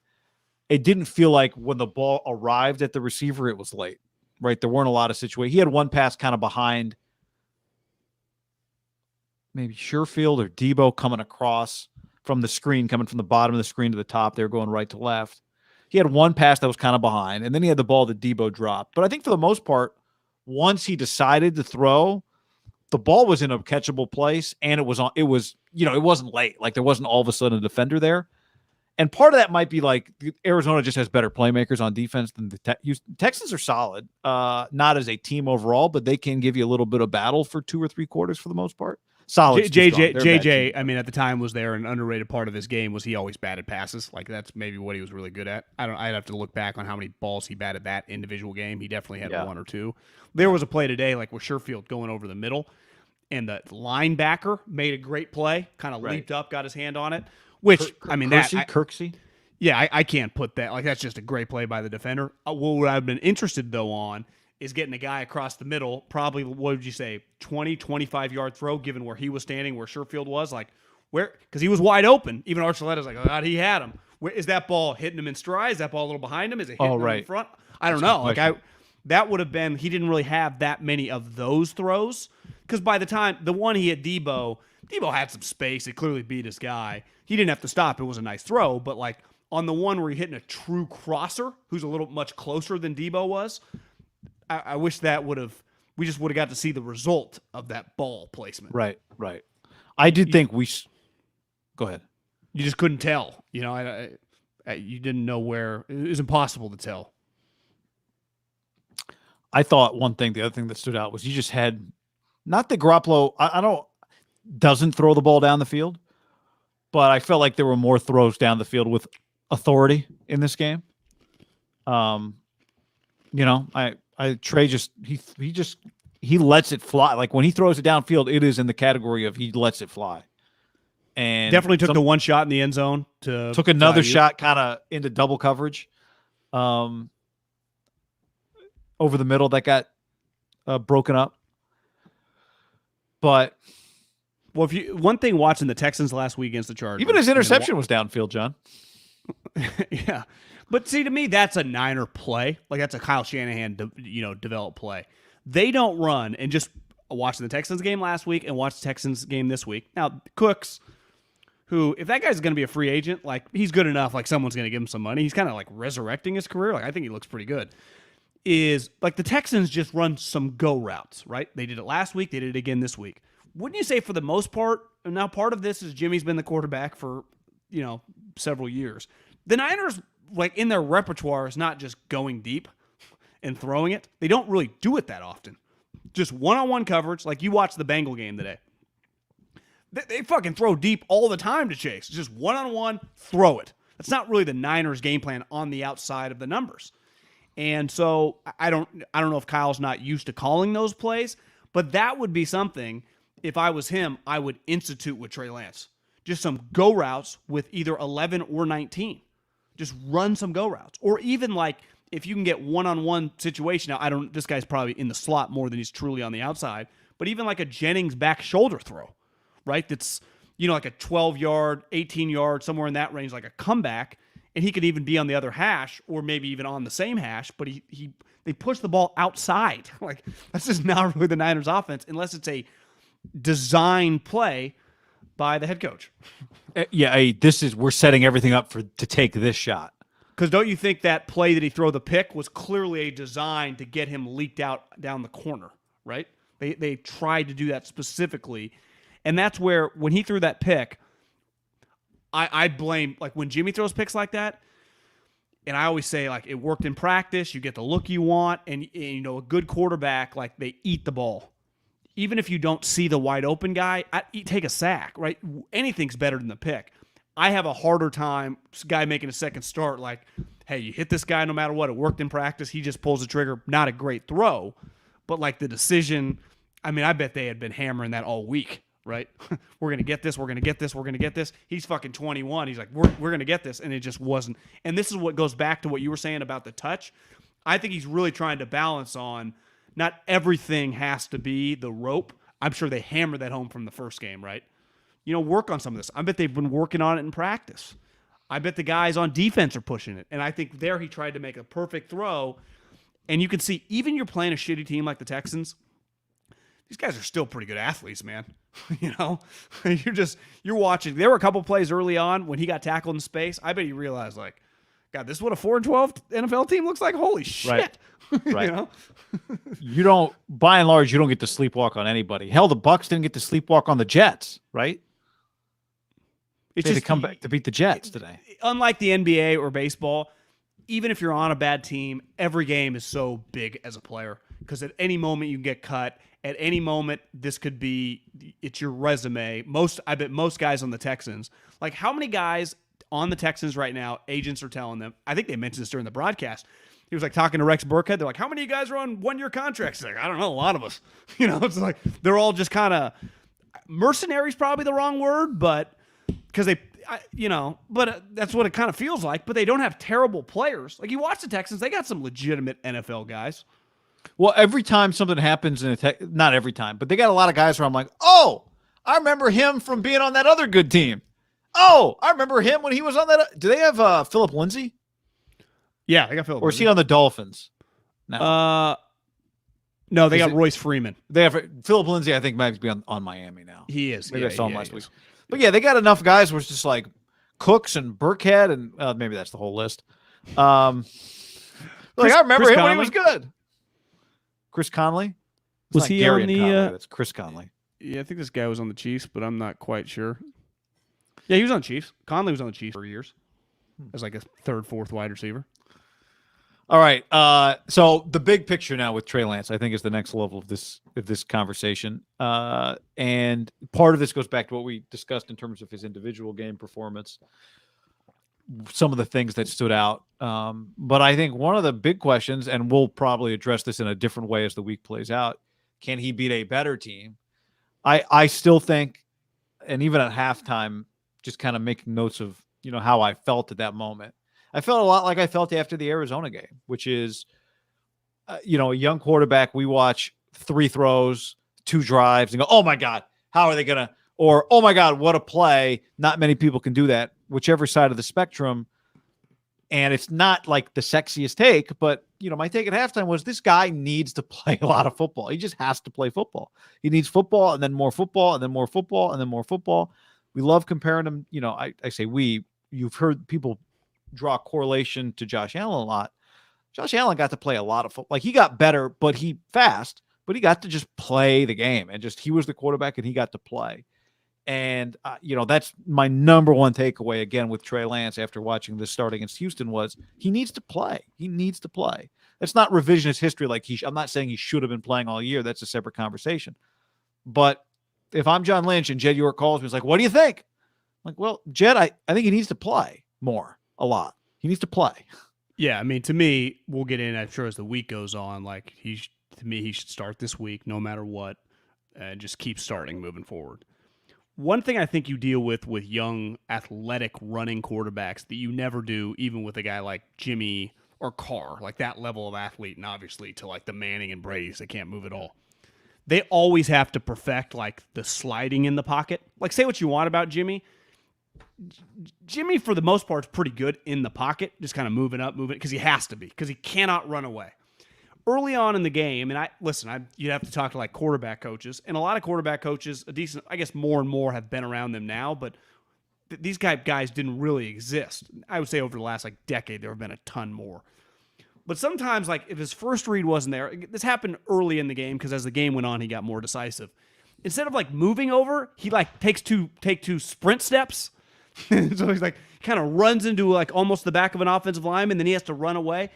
It didn't feel like when the ball arrived at the receiver, it was late. Right, there weren't a lot of situations. He had one pass kind of behind maybe Sherfield or Debo coming across from the screen, coming from the bottom of the screen to the top. They were going right to left. He had one pass that was kind of behind, and then he had the ball that Debo dropped. But I think for the most part, once he decided to throw, the ball was in a catchable place, and it wasn't late. Like there wasn't all of a sudden a defender there. And part of that might be like Arizona just has better playmakers on defense than the Texans are solid, not as a team overall, but they can give you a little bit of battle for 2 or 3 quarters for the most part. Solid. JJ, I mean, at the time was there. An underrated part of his game was he always batted passes. Like that's maybe what he was really good at. I'd have to look back on how many balls he batted that individual game. He definitely had 1 or 2. There was a play today, like with Sherfield going over the middle, and the linebacker made a great play, kind of leaped up, got his hand on it. Which I mean, Kirksey. Yeah, I can't put that. Like that's just a great play by the defender. What I've been interested though on is getting a guy across the middle, probably, what would you say, 20, 25-yard throw, given where he was standing, where Sherfield was, like, where, because he was wide open. Even Archuleta's like, oh, God, he had him. Where, is that ball hitting him in stride? Is that ball a little behind him? Is it hitting him in front? I don't know. Like, that would have been, he didn't really have that many of those throws, because by the time, the one he had Debo had some space. It clearly beat his guy. He didn't have to stop. It was a nice throw, but, like, on the one where he hitting a true crosser, who's a little much closer than Debo was, I wish that we just would have got to see the result of that ball placement. Right. I did think go ahead. You just couldn't tell. You know, you didn't know where. It was impossible to tell. I thought the other thing that stood out was you just had, not that Garoppolo, doesn't throw the ball down the field, but I felt like there were more throws down the field with authority in this game. Trey he lets it fly. Like when he throws it downfield, it is in the category of he lets it fly. And definitely took the one shot in the end zone took another shot kind of into double coverage, over the middle that got broken up. But one thing watching the Texans last week against the Chargers, even his interception was downfield, John. Yeah. But see, to me, that's a Niner play. Like that's a Kyle Shanahan, developed play. They don't run, and just watching the Texans game last week and watch the Texans game this week. Now, Cooks, who, if that guy's going to be a free agent, like he's good enough, like someone's going to give him some money. He's kind of like resurrecting his career. Like I think he looks pretty good. Is like the Texans just run some go routes, right? They did it last week. They did it again this week. Wouldn't you say for the most part, and now part of this is Jimmy's been the quarterback for, several years. The Niners, like in their repertoire, is not just going deep and throwing it. They don't really do it that often. Just one-on-one coverage, like you watched the Bengal game today. They fucking throw deep all the time to Chase. Just one-on-one, throw it. That's not really the Niners' game plan on the outside of the numbers. And so I don't know if Kyle's not used to calling those plays, but that would be something, if I was him, I would institute with Trey Lance. Just some go routes with either 11 or 19. Just run some go routes. Or even like if you can get one-on-one situation. Now, this guy's probably in the slot more than he's truly on the outside, but even like a Jennings back shoulder throw, right? That's, like a 12-yard, 18-yard, somewhere in that range, like a comeback, and he could even be on the other hash or maybe even on the same hash, but they push the ball outside. Like that's just not really the Niners offense unless it's a design play by the head coach. Yeah, we're setting everything up to take this shot. Because don't you think that play that he threw the pick was clearly a design to get him leaked out down the corner, right? They tried to do that specifically. And that's where, when he threw that pick, I blame, like when Jimmy throws picks like that, and I always say, like, it worked in practice, you get the look you want, and a good quarterback, like, they eat the ball. Even if you don't see the wide open guy, take a sack, right? Anything's better than the pick. I have a harder time, guy making a second start, like, hey, you hit this guy no matter what. It worked in practice. He just pulls the trigger. Not a great throw. But, like, the decision, I mean, I bet they had been hammering that all week, right? We're going to get this. We're going to get this. We're going to get this. He's fucking 21. He's like, we're going to get this. And it just wasn't. And this is what goes back to what you were saying about the touch. I think he's really trying to balance on not everything has to be the rope. I'm sure they hammered that home from the first game, right? Work on some of this. I bet they've been working on it in practice. I bet the guys on defense are pushing it. And I think there he tried to make a perfect throw. And you can see, even you're playing a shitty team like the Texans, these guys are still pretty good athletes, man. You're watching. There were a couple plays early on when he got tackled in space. I bet he realized, like, God, this is what a 4-12 NFL team looks like? Holy shit. Right. You don't, by and large, you don't get to sleepwalk on anybody. Hell, the Bucs didn't get to sleepwalk on the Jets, right? It's They had just to come back to beat the Jets today. unlike the NBA or baseball. Even if you're on a bad team, every game is so big as a player because at any moment you can get cut. At any moment, this could be it's your resume. I bet most guys on the Texans, like how many guys on the Texans right now, agents are telling them. I think they mentioned this during the broadcast. He was like talking to Rex Burkhead. They're like, "How many of you guys are on 1-year contracts?" He's like, "I don't know, a lot of us." It's like they're all just kind of mercenaries. Probably the wrong word, but because but that's what it kind of feels like. But they don't have terrible players. Like you watch the Texans, they got some legitimate NFL guys. Well, every time something happens in not every time, but they got a lot of guys where I'm like, oh, I remember him from being on that other good team. Oh, I remember him when he was on that. Do they have Philip Lindsay? Yeah, they got Philip. Or is he on the Dolphins? No, they got Royce Freeman. They have Philip Lindsay. I think might be on Miami now. He is. Maybe I saw him last week. But yeah, they got enough guys where it's just like Cooks and Burkhead, and maybe that's the whole list. I remember him when he was good. Chris Conley? Was he on the? That's Chris Conley. Yeah, I think this guy was on the Chiefs, but I'm not quite sure. Yeah, he was on the Chiefs. Conley was on the Chiefs for years as like a third, fourth wide receiver. All right. So the big picture now with Trey Lance, I think, is the next level of this conversation. And part of this goes back to what we discussed in terms of his individual game performance, some of the things that stood out. But I think one of the big questions, and we'll probably address this in a different way as the week plays out, can he beat a better team? I still think, and even at halftime, just kind of making notes of, how I felt at that moment. I felt a lot like I felt after the Arizona game, which is, a young quarterback. We watch 3 throws, 2 drives and go, oh my God, how are they going to, or, oh my God, what a play. Not many people can do that, whichever side of the spectrum. And it's not like the sexiest take, but my take at halftime was this guy needs to play a lot of football. He just has to play football. He needs football and then more football and then more football and then more football. We love comparing him. I say you've heard people draw correlation to Josh Allen a lot. Josh Allen got to play a lot of football. Like he got better, but he got to just play the game and he was the quarterback and he got to play. And, that's my number one takeaway again with Trey Lance after watching this start against Houston was he needs to play. He needs to play. It's not revisionist history. I'm not saying he should have been playing all year. That's a separate conversation. But if I'm John Lynch and Jed York calls me, he's like, what do you think? I'm like, well, Jed, I think he needs to play more, a lot. He needs to play. Yeah. I mean, to me, we'll get in, I'm sure, as the week goes on. Like he should start this week no matter what and just keep starting moving forward. One thing I think you deal with young, athletic, running quarterbacks that you never do, even with a guy like Jimmy or Carr, like that level of athlete, and obviously to like the Manning and Brady's, they can't move at all. They always have to perfect like the sliding in the pocket. Like say what you want about Jimmy. Jimmy, for the most part, is pretty good in the pocket, just kind of moving because he has to be, because he cannot run away. Early on in the game, and you'd have to talk to like quarterback coaches, and a lot of quarterback coaches, I guess more and more have been around them now, but these guys didn't really exist. I would say over the last like decade, there have been a ton more. But sometimes, like if his first read wasn't there, this happened early in the game because as the game went on, he got more decisive. Instead of like moving over, he like takes two sprint steps. So he's like kind of runs into like almost the back of an offensive lineman, then he has to run away.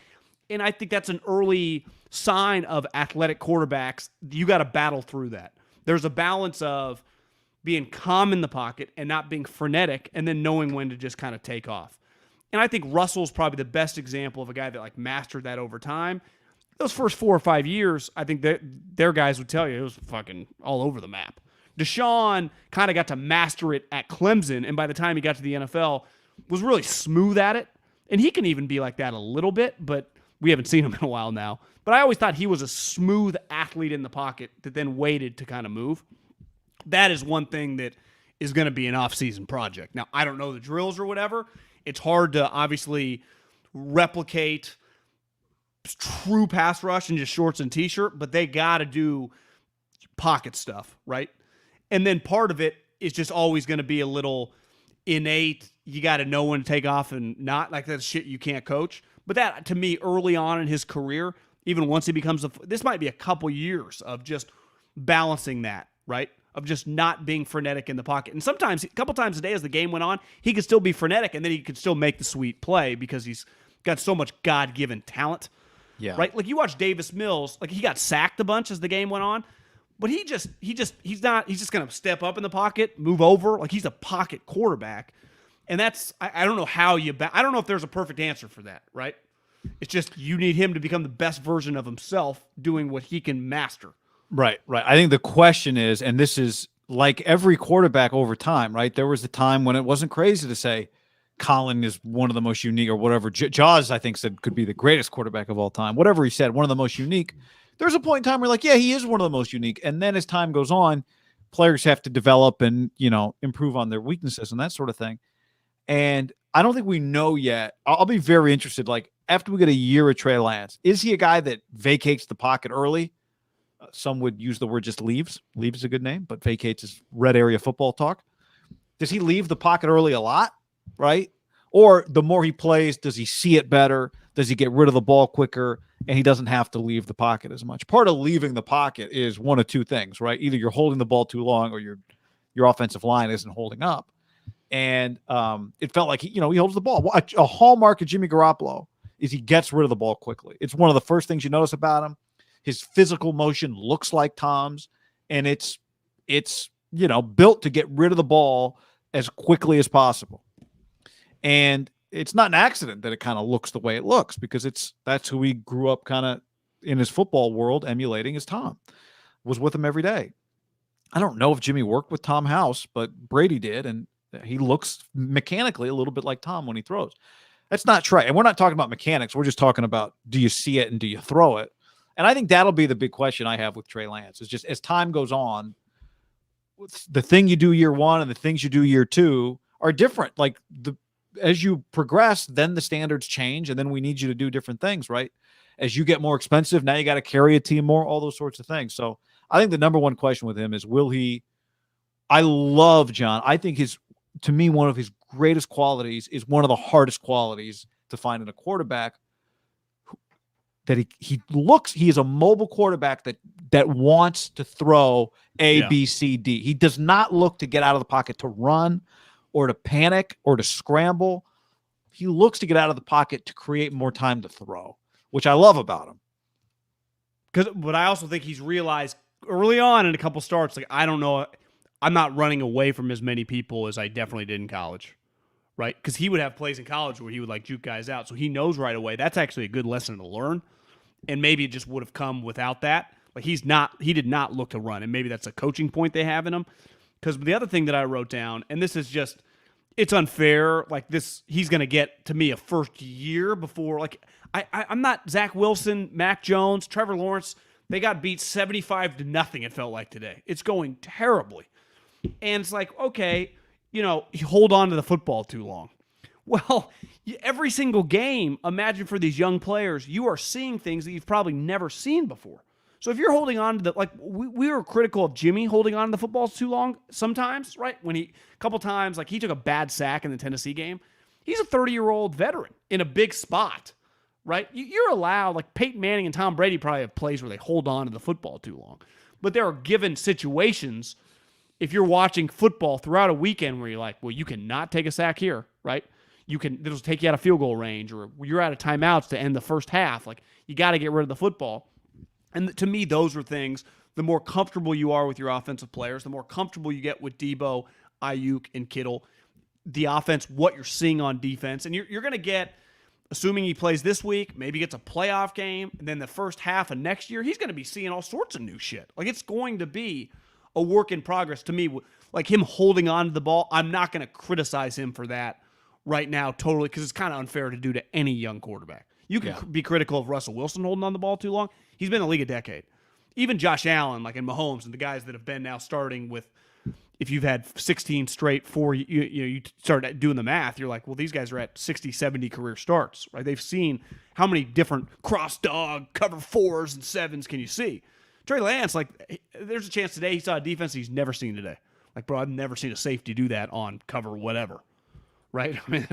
And I think that's an early sign of athletic quarterbacks. You got to battle through that. There's a balance of being calm in the pocket and not being frenetic and then knowing when to just kind of take off. And I think Russell's probably the best example of a guy that like mastered that over time. Those first 4 or 5 years, I think their guys would tell you it was fucking all over the map. Deshaun kind of got to master it at Clemson, and by the time he got to the NFL, was really smooth at it. And he can even be like that a little bit, but we haven't seen him in a while now. But I always thought he was a smooth athlete in the pocket that then waited to kind of move. That is one thing that is going to be an off-season project. Now, I don't know the drills or whatever. It's hard to obviously replicate true pass rush in just shorts and T-shirt, but they got to do pocket stuff, right? And then part of it is just always going to be a little innate. You got to know when to take off and not. Like that's shit you can't coach. But that, to me, early on in his career, even once he becomes this might be a couple years of just balancing that, right? of just not being frenetic in the pocket. And sometimes, a couple times a day as the game went on, he could still be frenetic, and then he could still make the sweet play because he's got so much God-given talent. Yeah. Right? Like you watch Davis Mills, like he got sacked a bunch as the game went on, but he's just going to step up in the pocket, move over, like he's a pocket quarterback. And that's I don't know how I don't know if there's a perfect answer for that, right? It's just you need him to become the best version of himself doing what he can master. Right. I think the question is, and this is like every quarterback over time, right? There was a time when it wasn't crazy to say Colin is one of the most unique or whatever. Jaws, I think, said could be the greatest quarterback of all time. Whatever he said, one of the most unique. There's a point in time where like, yeah, he is one of the most unique. And then as time goes on, players have to develop and, improve on their weaknesses and that sort of thing. And I don't think we know yet. I'll be very interested. Like after we get a year of Trey Lance, is he a guy that vacates the pocket early? Some would use the word just leaves. Leaves is a good name, but vacates is red area football talk. Does he leave the pocket early a lot? Right? Or the more he plays, does he see it better? Does he get rid of the ball quicker? And he doesn't have to leave the pocket as much. Part of leaving the pocket is one of two things, right? Either you're holding the ball too long or your offensive line isn't holding up. And it felt like he holds the ball. A hallmark of Jimmy Garoppolo is he gets rid of the ball quickly. It's one of the first things you notice about him. His physical motion looks like Tom's, and it's built to get rid of the ball as quickly as possible. And it's not an accident that it kind of looks the way it looks because that's who he grew up kind of in his football world emulating as Tom. Was with him every day. I don't know if Jimmy worked with Tom House, but Brady did, and he looks mechanically a little bit like Tom when he throws. That's not Trey. And we're not talking about mechanics. We're just talking about do you see it and do you throw it? And I think that'll be the big question I have with Trey Lance is just as time goes on, the thing you do year one and the things you do year two are different. Like as you progress, then the standards change, and then we need you to do different things, right? As you get more expensive, now you got to carry a team more, all those sorts of things. So I think the number one question with him is, will he – I love John. I think to me, one of his greatest qualities is one of the hardest qualities to find in a quarterback that he is a mobile quarterback that wants to throw A, B, C, D. He does not look to get out of the pocket to run or to panic or to scramble. He looks to get out of the pocket to create more time to throw, which I love about him. But I also think he's realized early on in a couple starts, like, I don't know, I'm not running away from as many people as I definitely did in college, right? Because he would have plays in college where he would juke guys out. So he knows right away. That's actually a good lesson to learn. And maybe it just would have come without that. Like he did not look to run. And maybe that's a coaching point they have in him. Because the other thing that I wrote down, and this is just, it's unfair. Like this, he's going to get, to me, a first year before. I'm not Zach Wilson, Mac Jones, Trevor Lawrence. They got beat 75-0, it felt like today. It's going terribly. And it's like, okay, you hold on to the football too long. Well, every single game, imagine for these young players, you are seeing things that you've probably never seen before. So if you're holding on to we were critical of Jimmy holding on to the footballs too long sometimes, right? When a couple times, he took a bad sack in the Tennessee game. He's a 30-year-old veteran in a big spot, right? You're allowed, Peyton Manning and Tom Brady probably have plays where they hold on to the football too long. But there are given situations, if you're watching football throughout a weekend where you're like, well, you cannot take a sack here, right? It'll take you out of field goal range, or you're out of timeouts to end the first half. You got to get rid of the football. And to me, those are things, the more comfortable you are with your offensive players, the more comfortable you get with Debo, Ayuk, and Kittle, the offense, what you're seeing on defense. And you're going to get, assuming he plays this week, maybe gets a playoff game, and then the first half of next year, he's going to be seeing all sorts of new shit. It's going to be a work in progress to me. Him holding on to the ball, I'm not going to criticize him for that right now totally, because it's kind of unfair to do to any young quarterback. You can be critical of Russell Wilson holding on the ball too long. He's been in the league a decade. Even Josh Allen, and Mahomes, and the guys that have been now starting with, if you've had 16 straight, you start doing the math, you're like, well, these guys are at 60, 70 career starts, right? They've seen how many different cross dog, cover 4s and 7s can you see? Trey Lance, there's a chance today he saw a defense he's never seen today. Bro, I've never seen a safety do that on cover whatever. Right? I mean,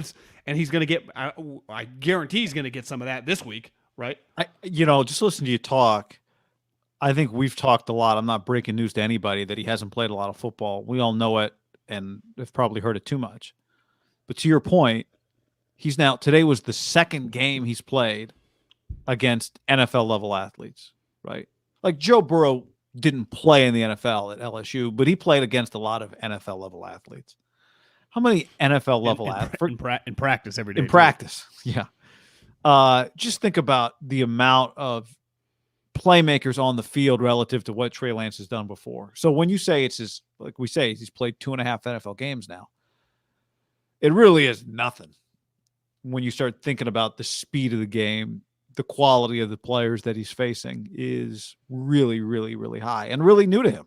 and he's going to get, I guarantee he's going to get some of that this week, right? Just listen to you talk. I think we've talked a lot. I'm not breaking news to anybody that he hasn't played a lot of football. We all know it and have probably heard it too much. But to your point, today was the second game he's played against NFL level athletes, right? Like Joe Burrow didn't play in the NFL at LSU, but he played against a lot of NFL level athletes. How many NFL level athletes in practice every day? In practice, yeah. Just think about the amount of playmakers on the field relative to what Trey Lance has done before. So when you say he's played 2.5 NFL games now, it really is nothing when you start thinking about the speed of the game. The quality of the players that he's facing is really, really, really high and really new to him.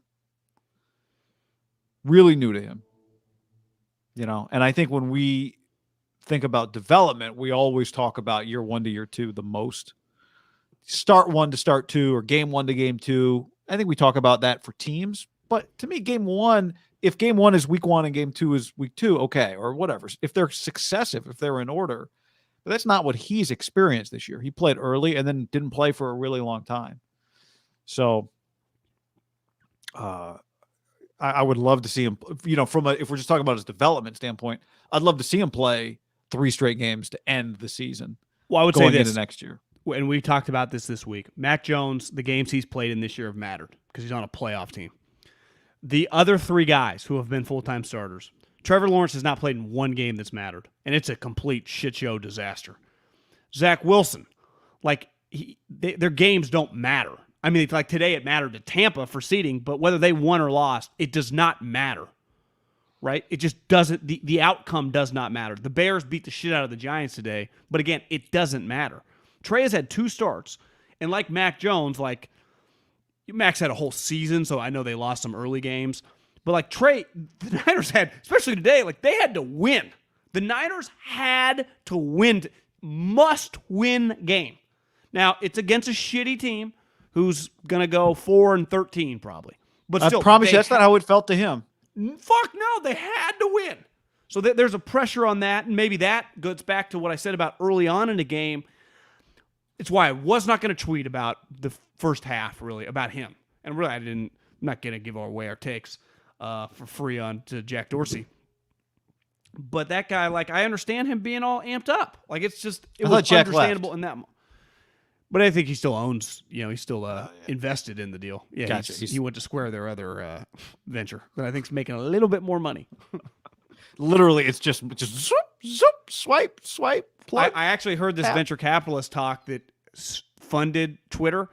Really new to him. And I think when we think about development, we always talk about year 1 to year 2 the most. Start 1 to start 2 or game 1 to game 2. I think we talk about that for teams. But to me, game 1, if game 1 is week 1 and game 2 is week 2, okay, or whatever. If they're successive, if they're in order. But that's not what he's experienced this year. He played early and then didn't play for a really long time. So I would love to see him, if we're just talking about his development standpoint, I'd love to see him play 3 straight games to end the season. Well, I would going say this into next year. And we talked about this week. Mac Jones, the games he's played in this year have mattered because he's on a playoff team. The other 3 guys who have been full-time starters, Trevor Lawrence has not played in 1 game that's mattered, and it's a complete shit show disaster. Zach Wilson, their games don't matter. I mean, like today it mattered to Tampa for seeding, but whether they won or lost, it does not matter, right? It just doesn't. The outcome does not matter. The Bears beat the shit out of the Giants today, but again, it doesn't matter. Trey has had 2 starts, and like Mac Jones, Mac's had a whole season, so I know they lost some early games. But like Trey, the Niners had, especially today, they had to win. The Niners had to win, must-win game. Now, it's against a shitty team who's going to go 4-13 probably. But still, I promise you that's not how it felt to him. Fuck no, they had to win. So there's a pressure on that, and maybe that goes back to what I said about early on in the game. It's why I was not going to tweet about the first half, really, about him. And really, I'm not going to give away our takes for free to Jack Dorsey. But that guy, I understand him being all amped up. It was understandable in that. But I think he still owns, he's still invested in the deal. Yeah, gotcha. He went to Square, their other venture, that I think is making a little bit more money. Literally, it's just zoop, zoop, swipe, plug. I actually heard this venture capitalist talk that funded Twitter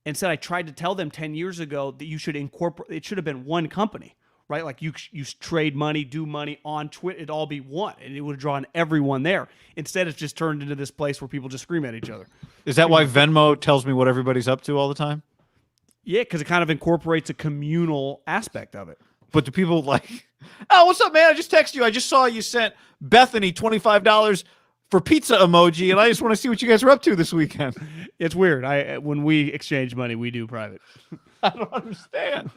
and said, I tried to tell them 10 years ago that you should incorporate, it should have been one company, right? You trade money, do money on Twitter, it'd all be one, and it would have drawn everyone there. Instead, it's just turned into this place where people just scream at each other. Is that why Venmo tells me what everybody's up to all the time? Yeah, because it kind of incorporates a communal aspect of it. But do people oh, what's up, man? I just texted you. I just saw you sent Bethany $25 for pizza emoji, and I just want to see what you guys are up to this weekend. It's weird. When we exchange money, we do private. I don't understand.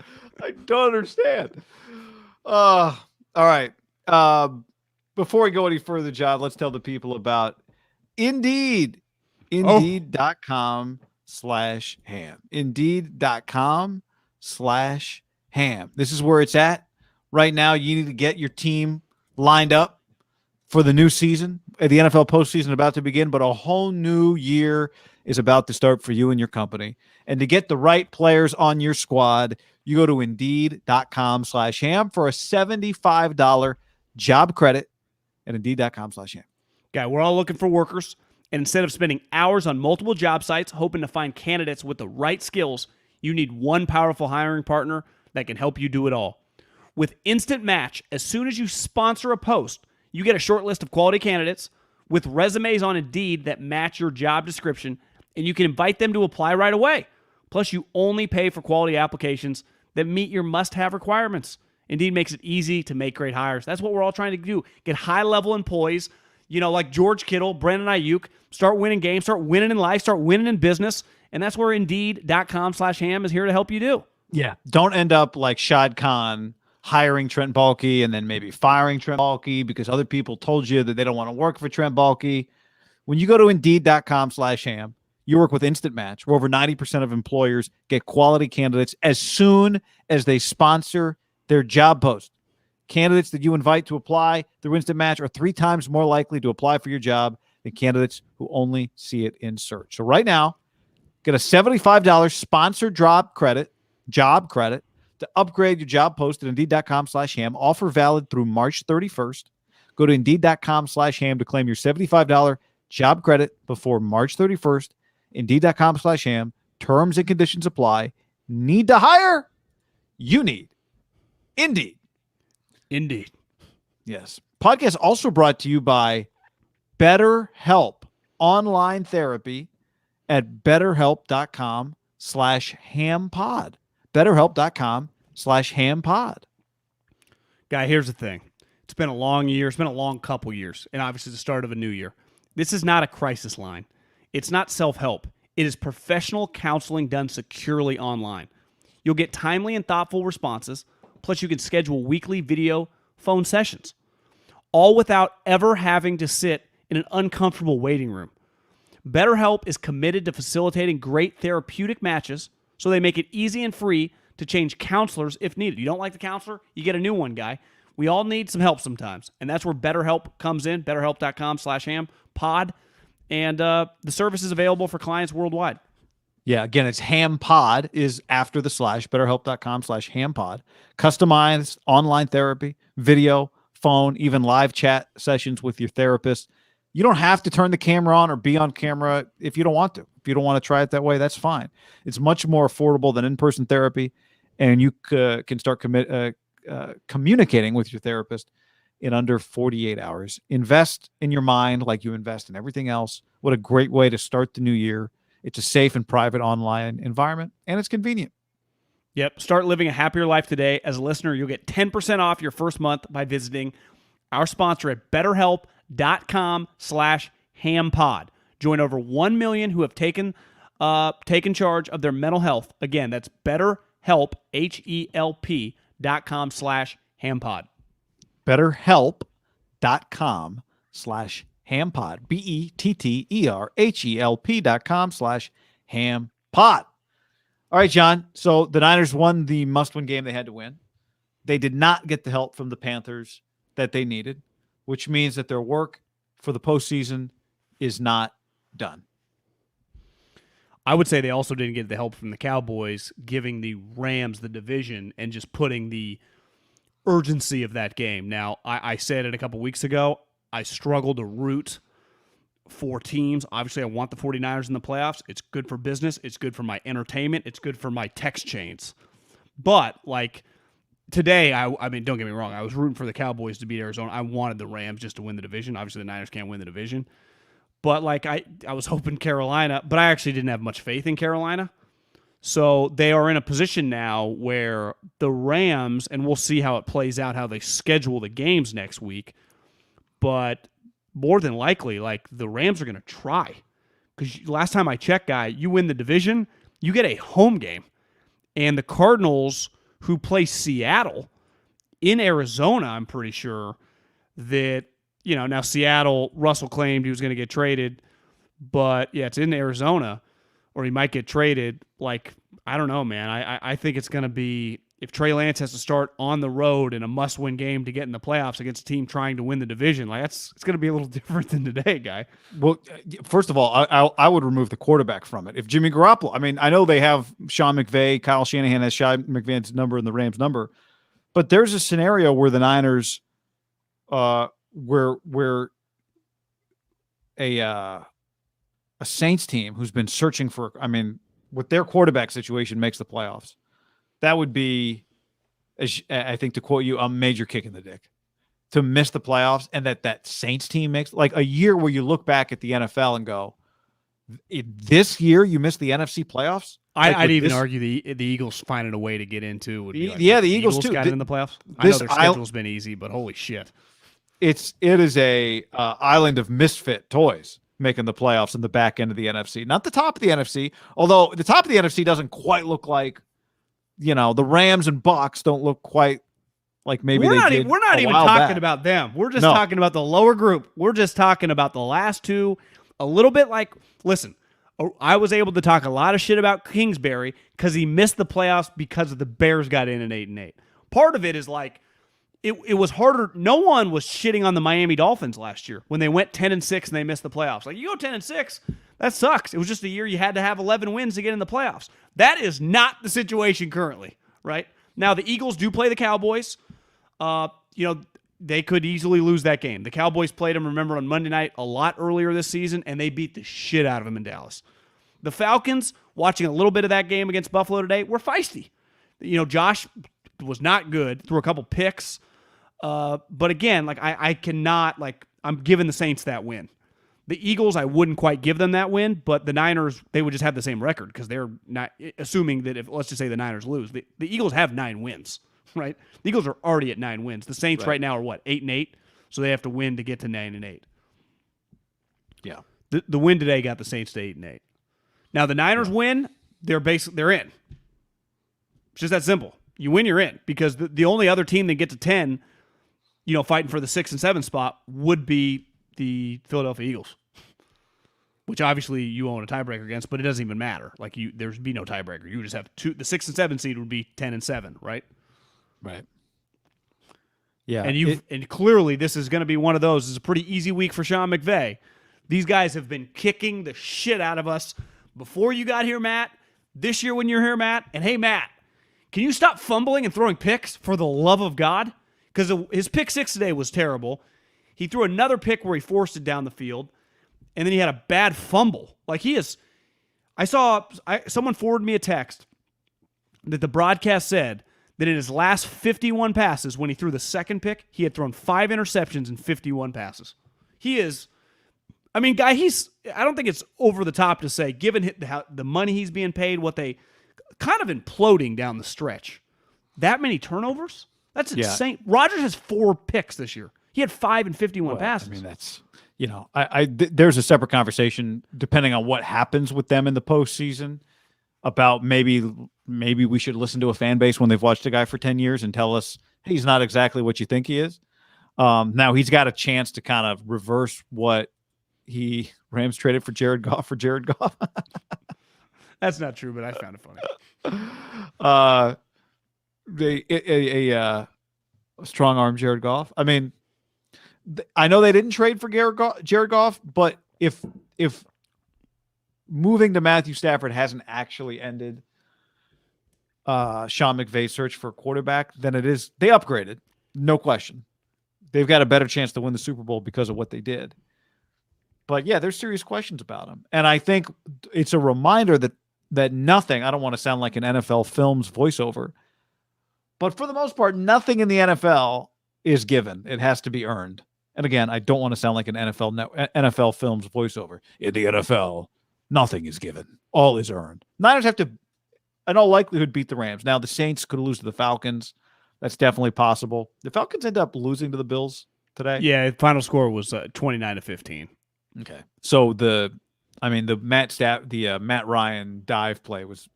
All right. Before we go any further, John, let's tell the people about Indeed. Indeed.com/ham. Indeed.com/ham. This is where it's at. Right now, you need to get your team lined up for the new season. The NFL postseason is about to begin, but a whole new year is about to start for you and your company. And to get the right players on your squad, you go to Indeed.com/ham for a $75 job credit at Indeed.com/ham. Guy, we're all looking for workers. And instead of spending hours on multiple job sites hoping to find candidates with the right skills, you need one powerful hiring partner that can help you do it all. With Instant Match, as soon as you sponsor a post, you get a short list of quality candidates with resumes on Indeed that match your job description, and you can invite them to apply right away. Plus, you only pay for quality applications that meet your must-have requirements. Indeed makes it easy to make great hires. That's what we're all trying to do. Get high-level employees, like George Kittle, Brandon Ayuk, start winning games, start winning in life, start winning in business, and that's where Indeed.com/ham is here to help you do. Yeah, don't end up like Shad Khan hiring Trent Baalke and then maybe firing Trent Baalke because other people told you that they don't want to work for Trent Baalke. When you go to Indeed.com/ham, You work with Instant Match, where over 90% of employers get quality candidates as soon as they sponsor their job post. Candidates that you invite to apply through Instant Match are 3 times more likely to apply for your job than candidates who only see it in search. So right now, get a $75 sponsored job credit to upgrade your job post at Indeed.com/ham. Offer valid through March 31st. Go to Indeed.com/ham to claim your $75 job credit before March 31st. Indeed.com/ham. Terms and conditions apply. Need to hire? You need Indeed. Indeed. Yes. Podcast also brought to you by BetterHelp Online Therapy at BetterHelp.com/hampod. BetterHelp.com/hampod. Guy, here's the thing. It's been a long year. It's been a long couple years, and obviously the start of a new year. This is not a crisis line. It's not self-help. It is professional counseling done securely online. You'll get timely and thoughtful responses, plus you can schedule weekly video phone sessions, all without ever having to sit in an uncomfortable waiting room. BetterHelp is committed to facilitating great therapeutic matches, so they make it easy and free to change counselors if needed. You don't like the counselor? You get a new one, guy. We all need some help sometimes, and that's where BetterHelp comes in, betterhelp.com/hampod, and the service is available for clients worldwide. Yeah, again, it's HamPod is after the / betterhelp.com/hampod. Customized online therapy, video, phone, even live chat sessions with your therapist. You don't have to turn the camera on or be on camera if you don't want to. If you don't want to try it that way, that's fine. It's much more affordable than in-person therapy, and you can start communicating with your therapist in under 48 hours. Invest in your mind like you invest in everything else. What a great way to start the new year. It's a safe and private online environment, and it's convenient. Yep. Start living a happier life today. As a listener, you'll get 10% off your first month by visiting our sponsor at betterhelp.com/hampod. Join over 1 million who have taken charge of their mental health. Again, that's BetterHelp, HELP.com/hampod. BetterHelp.com/hampod. BetterHelp.com/hampod. All right, John. So the Niners won the must-win game they had to win. They did not get the help from the Panthers that they needed, which means that their work for the postseason is not done. I would say they also didn't get the help from the Cowboys, giving the Rams the division and just putting the urgency of that game. Now, I said it a couple weeks ago. I struggle to root for teams. Obviously, I want the 49ers in the playoffs. It's good for business. It's good for my entertainment. It's good for my text chains. But, like, today, I mean, don't get me wrong. I was rooting for the Cowboys to beat Arizona. I wanted the Rams just to win the division. Obviously, the Niners can't win the division. But, like, I was hoping Carolina, but I actually didn't have much faith in Carolina. So they are in a position now where the Rams, and we'll see how it plays out, how they schedule the games next week, but more than likely, like, the Rams are going to try. Because last time I checked, guy, you win the division, you get a home game. And the Cardinals, who play Seattle in Arizona, I'm pretty sure that, you know, now Seattle, Russell claimed he was going to get traded, but yeah, it's in Arizona, or he might get traded. Like, I don't know, man. I think it's going to be, if Trey Lance has to start on the road in a must-win game to get in the playoffs against a team trying to win the division, like, it's going to be a little different than today, guy. Well, first of all, I would remove the quarterback from it. If Jimmy Garoppolo, I mean, I know they have Sean McVay, Kyle Shanahan has Sean McVay's number and the Rams' number, but there's a scenario where the Niners, where a Saints team who's been searching for, I mean, with their quarterback situation makes the playoffs. That would be, I think, to quote you, a major kick in the dick to miss the playoffs, and that Saints team makes, like, a year where you look back at the NFL and go, this year you missed the NFC playoffs. Like, I'd even argue the Eagles finding a way to get into would be like, yeah, the Eagles too got in the playoffs. I know their schedule's been easy, but holy shit, it is a island of misfit toys making the playoffs in the back end of the NFC, not the top of the NFC. Although the top of the NFC doesn't quite look like, you know, the Rams and Bucs don't look quite like maybe we're they did. We're not even talking about them. We're just talking about the lower group. We're just talking about the last two. A little bit like, listen, I was able to talk a lot of shit about Kingsbury because he missed the playoffs because the Bears got in at 8-8. Part of it is like it was harder. No one was shitting on the Miami Dolphins last year when they went 10-6 and they missed the playoffs. Like, you go 10-6, that sucks. It was just a year you had to have 11 wins to get in the playoffs. That is not the situation currently, right? Now, the Eagles do play the Cowboys. They could easily lose that game. The Cowboys played them, remember, on Monday night a lot earlier this season, and they beat the shit out of them in Dallas. The Falcons, watching a little bit of that game against Buffalo today, were feisty. Josh was not good, threw a couple picks. But again, like I cannot, like, I'm giving the Saints that win. The Eagles, I wouldn't quite give them that win, but the Niners, they would just have the same record because they're not, assuming that if, let's just say the Niners lose, the Eagles have 9 wins, right? The Eagles are already at 9 wins. The Saints right now are what, 8-8? So they have to win to get to 9-8. Yeah. The win today got the Saints to 8-8. Now the Niners win, they're in. It's just that simple. You win, you're in, because the only other team that get to 10, fighting for the 6 and 7 spot would be the Philadelphia Eagles, which obviously you own a tiebreaker against, but it doesn't even matter. Like, there's be no tiebreaker. You just have the 6 and 7 seed would be 10 and 7, right? Right. Yeah. And clearly this is going to be one of those. It's a pretty easy week for Sean McVay. These guys have been kicking the shit out of us before you got here, Matt. This year when you're here, Matt. And hey, Matt, can you stop fumbling and throwing picks for the love of God? Because his pick 6 today was terrible. He threw another pick where he forced it down the field, and then he had a bad fumble. Like, someone forwarded me a text that the broadcast said that in his last 51 passes, when he threw the second pick, he had thrown 5 interceptions in 51 passes. I don't think it's over the top to say, given the money he's being paid, what they kind of imploding down the stretch. That many turnovers? That's insane. Rodgers has 4 picks this year. He had 5 and 51 passes. I mean, that's, there's a separate conversation depending on what happens with them in the postseason about maybe we should listen to a fan base when they've watched a guy for 10 years and tell us, hey, he's not exactly what you think he is. Now he's got a chance to kind of reverse what Rams traded for Jared Goff. That's not true, but I found it funny. A strong arm Jared Goff. I mean, I know they didn't trade for Jared Goff, but if moving to Matthew Stafford hasn't actually ended Sean McVay's search for a quarterback, then they upgraded, no question. They've got a better chance to win the Super Bowl because of what they did. But yeah, there's serious questions about him, and I think it's a reminder that nothing. I don't want to sound like an NFL Films voiceover, but for the most part, nothing in the NFL is given. It has to be earned. And again, I don't want to sound like an NFL Films voiceover. In the NFL, nothing is given. All is earned. Niners have to, in all likelihood, beat the Rams. Now, the Saints could lose to the Falcons. That's definitely possible. The Falcons end up losing to the Bills today. Yeah, the final score was 29-15. Okay. So the Matt Ryan dive play was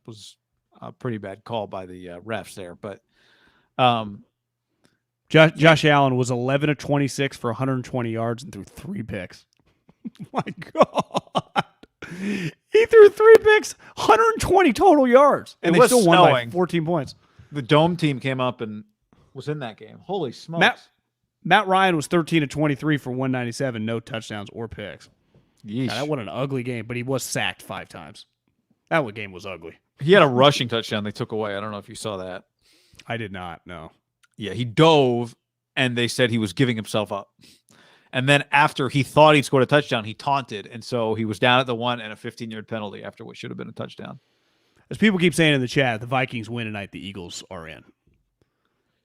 a pretty bad call by the refs there, but Josh Allen was 11 of 26 for 120 yards and threw 3 picks. My God. He threw 3 picks, 120 total yards. And they still won by 14 points. The Dome team came up and was in that game. Holy smokes. Matt Ryan was 13 of 23 for 197, no touchdowns or picks. Yeesh. God, that wasn't an ugly game, but he was sacked 5 times. That game was ugly. He had a rushing touchdown they took away. I don't know if you saw that. I did not, no. Yeah, he dove, and they said he was giving himself up. And then after he thought he'd scored a touchdown, he taunted, and so he was down at the 1 and a 15-yard penalty after what should have been a touchdown. As people keep saying in the chat, the Vikings win tonight, the Eagles are in.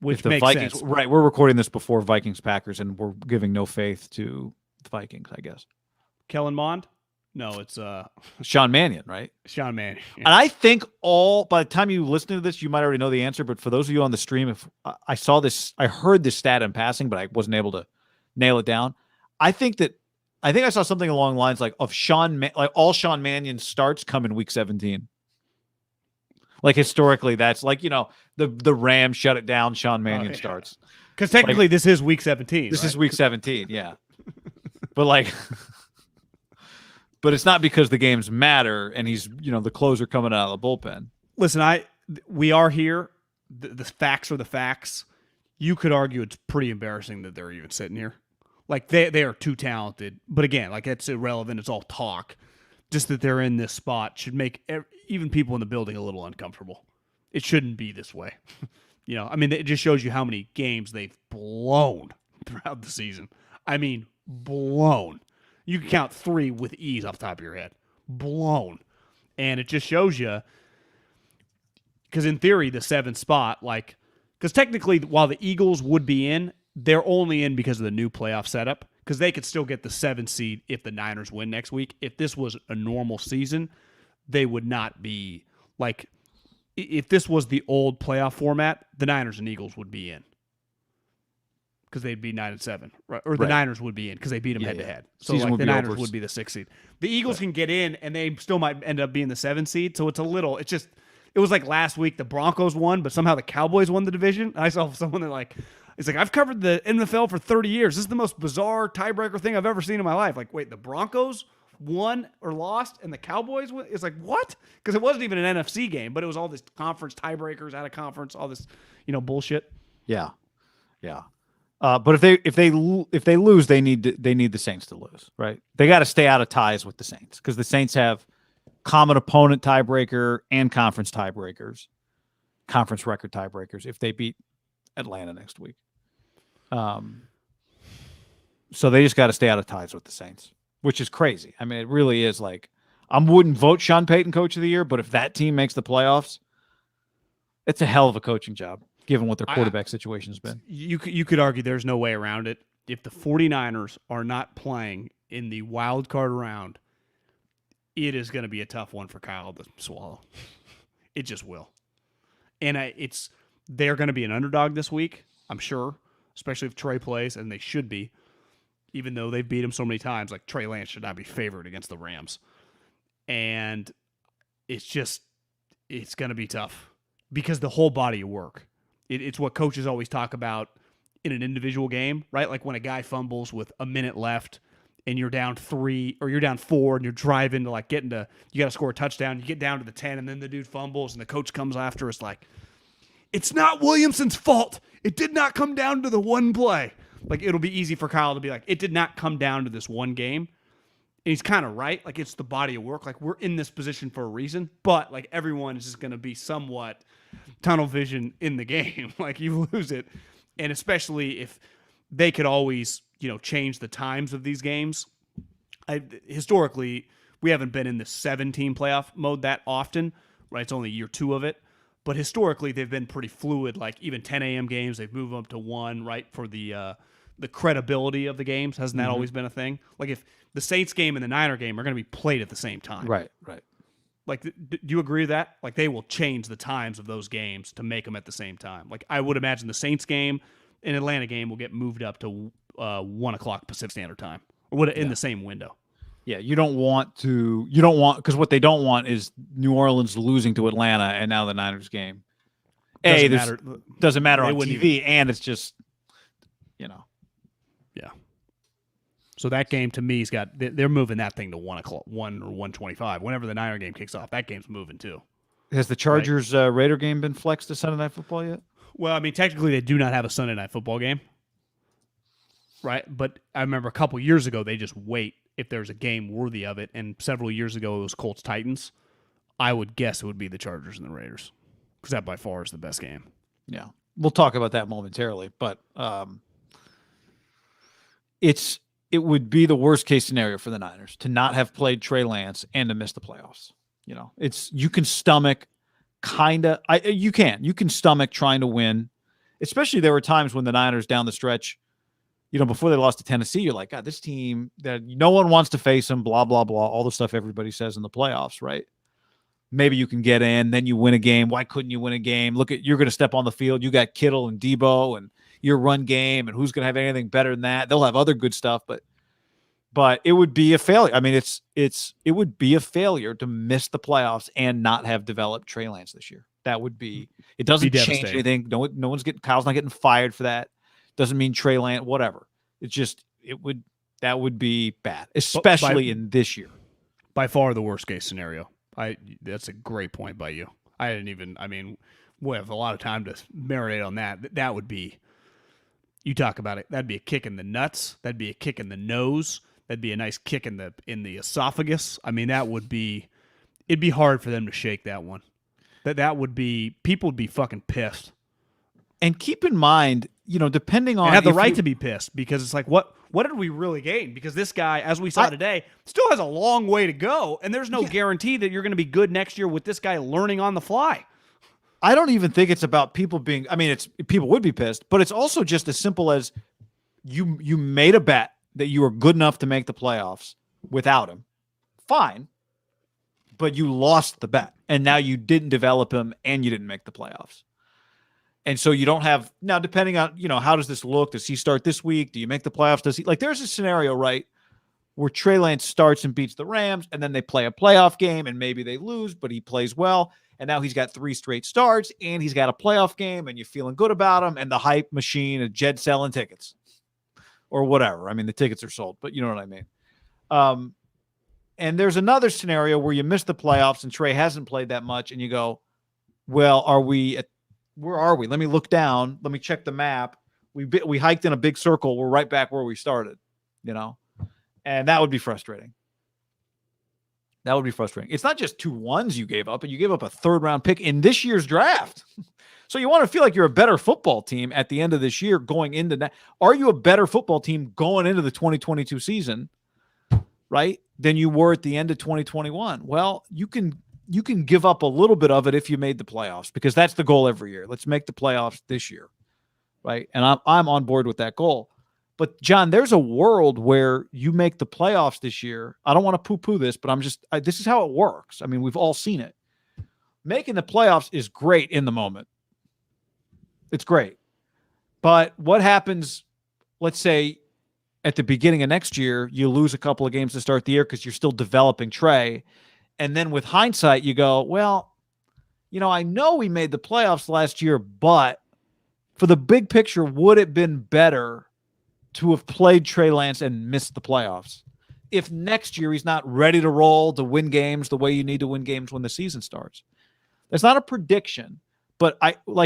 Which makes Vikings, sense. Right, we're recording this before Vikings-Packers, and we're giving no faith to the Vikings, I guess. Kellen Mond? No, it's Sean Mannion, right? Sean Mannion. Yeah. And I think by the time you listen to this, you might already know the answer. But for those of you on the stream, if I heard this stat in passing, but I wasn't able to nail it down. I think I saw something along the lines like of all Sean Mannion starts come in week 17. Like historically, that's like, the Rams shut it down. Sean Mannion starts. Because technically this is week 17. This is week 17. Yeah. But but it's not because the games matter and he's, the closer coming out of the bullpen. Listen, we are here. The facts are the facts. You could argue it's pretty embarrassing that they're even sitting here. Like, they are too talented. But again, like, it's irrelevant. It's all talk. Just that they're in this spot should make even people in the building a little uncomfortable. It shouldn't be this way. It just shows you how many games they've blown throughout the season. I mean, blown. You can count 3 with ease off the top of your head. Blown. And it just shows you, because in theory, the 7th spot, because technically, while the Eagles would be in, they're only in because of the new playoff setup, because they could still get the 7th seed if the Niners win next week. If this was a normal season, they would not be, if this was the old playoff format, the Niners and Eagles would be in. Because they'd be 9-7, right? Or the Niners would be in because they beat them head-to-head. So the Niners would be the 6th seed. The Eagles can get in, and they still might end up being the 7th seed. So it was like last week the Broncos won, but somehow the Cowboys won the division. I saw someone that it's like, I've covered the NFL for 30 years. This is the most bizarre tiebreaker thing I've ever seen in my life. Like, wait, the Broncos won or lost, and the Cowboys won? It's like, what? Because it wasn't even an NFC game, but it was all this conference tiebreakers out of conference, all this, bullshit. Yeah, yeah. But if they lose, they need the Saints to lose, right? They got to stay out of ties with the Saints because the Saints have common opponent tiebreaker and conference tiebreakers, conference record tiebreakers if they beat Atlanta next week. So they just got to stay out of ties with the Saints, which is crazy. I mean, it really is. I wouldn't vote Sean Payton Coach of the Year, but if that team makes the playoffs, it's a hell of a coaching job, given what their quarterback situation has been. You could argue there's no way around it. If the 49ers are not playing in the wild card round, it is going to be a tough one for Kyle to swallow. It just will. And they're going to be an underdog this week, I'm sure, especially if Trey plays, and they should be, even though they've beat him so many times. Like, Trey Lance should not be favored against the Rams. And it's going to be tough because the whole body of work. It's what coaches always talk about in an individual game, right? Like when a guy fumbles with a minute left and you're down 3 or you're down 4 and you're driving to you got to score a touchdown. You get down to the 10 and then the dude fumbles and the coach comes after us it's not Williamson's fault. It did not come down to the one play. It'll be easy for Kyle to be it did not come down to this one game. And he's kind of right. It's the body of work. We're in this position for a reason, but everyone is just going to be somewhat tunnel vision in the game. You lose it. And especially if they could always, change the times of these games. Historically, we haven't been in the 7-team playoff mode that often, right? It's only year 2 of it. But historically, they've been pretty fluid. Even 10 a.m. games, they've moved up to 1, right, for the credibility of the games. Hasn't that always been a thing? If the Saints game and the Niner game are going to be played at the same time. Right. Do you agree with that? They will change the times of those games to make them at the same time. I would imagine the Saints game and Atlanta game will get moved up to 1 o'clock Pacific Standard Time or in the same window. Yeah, because what they don't want is New Orleans losing to Atlanta and now the Niners game. Doesn't matter on TV, and it's just, Yeah. So that game to me they're moving that thing to 1 o'clock, 1 or 1:25. Whenever the Niner game kicks off, that game's moving too. Has the Chargers Raider game been flexed to Sunday Night Football yet? Well, technically they do not have a Sunday Night Football game, right? But I remember a couple years ago they just wait if there's a game worthy of it, and several years ago it was Colts Titans. I would guess it would be the Chargers and the Raiders because that by far is the best game. Yeah, we'll talk about that momentarily, but it would be the worst case scenario for the Niners to not have played Trey Lance and to miss the playoffs. You can stomach you can stomach trying to win, especially there were times when the Niners down the stretch, before they lost to Tennessee, you're like, God, this team that no one wants to face them, blah, blah, blah, all the stuff everybody says in the playoffs, right? Maybe you can get in, then you win a game. Why couldn't you win a game? You're going to step on the field. You got Kittle and Debo and your run game, and who's going to have anything better than that? They'll have other good stuff, but it would be a failure. I mean, it would be a failure to miss the playoffs and not have developed Trey Lance this year. That would be. It doesn't change anything. No one's Kyle's not getting fired for that. Doesn't mean Trey Lance, whatever. That would be bad, especially in this year. by far the worst case scenario. That's a great point by you. We have a lot of time to marinate on that. That would be, you talk about it, that'd be a kick in the nuts. That'd be a kick in the nose. That'd be a nice kick in the esophagus. I mean, it'd be hard for them to shake that one. People would be fucking pissed. And keep in mind, depending on, and have the right to be pissed, because it's like, what did we really gain? Because this guy, as we saw today, still has a long way to go, and there's no guarantee that you're going to be good next year with this guy learning on the fly. I don't even think it's about people being. I mean, people would be pissed, but it's also just as simple as you made a bet that you were good enough to make the playoffs without him. Fine, but you lost the bet, and now you didn't develop him, and you didn't make the playoffs. And so you don't have now, depending on, how does this look? Does he start this week? Do you make the playoffs? There's a scenario, right, where Trey Lance starts and beats the Rams, and then they play a playoff game, and maybe they lose, but he plays well. And now he's got 3 straight starts, and he's got a playoff game, and you're feeling good about him, and the hype machine is Jed selling tickets or whatever. I mean, the tickets are sold, but you know what I mean? And there's another scenario where you miss the playoffs and Trey hasn't played that much, and you go, well, where are we? Let me look down. Let me check the map. We hiked in a big circle. We're right back where we started, and that would be frustrating. That would be frustrating. It's not just 2 1s you gave up, but you gave up a 3rd-round pick in this year's draft. So you want to feel like you're a better football team at the end of this year going into that. Are you a better football team going into the 2022 season, right, than you were at the end of 2021? Well, you can give up a little bit of it if you made the playoffs, because that's the goal every year. Let's make the playoffs this year, right? And I'm on board with that goal. But, John, there's a world where you make the playoffs this year. I don't want to poo-poo this, but this is how it works. I mean, we've all seen it. Making the playoffs is great in the moment. It's great. But what happens, let's say, at the beginning of next year, you lose a couple of games to start the year because you're still developing Trey. And then with hindsight, you go, well, I know we made the playoffs last year, but for the big picture, would it have been better to have played Trey Lance and missed the playoffs if next year he's not ready to roll to win games the way you need to win games when the season starts? That's not a prediction, but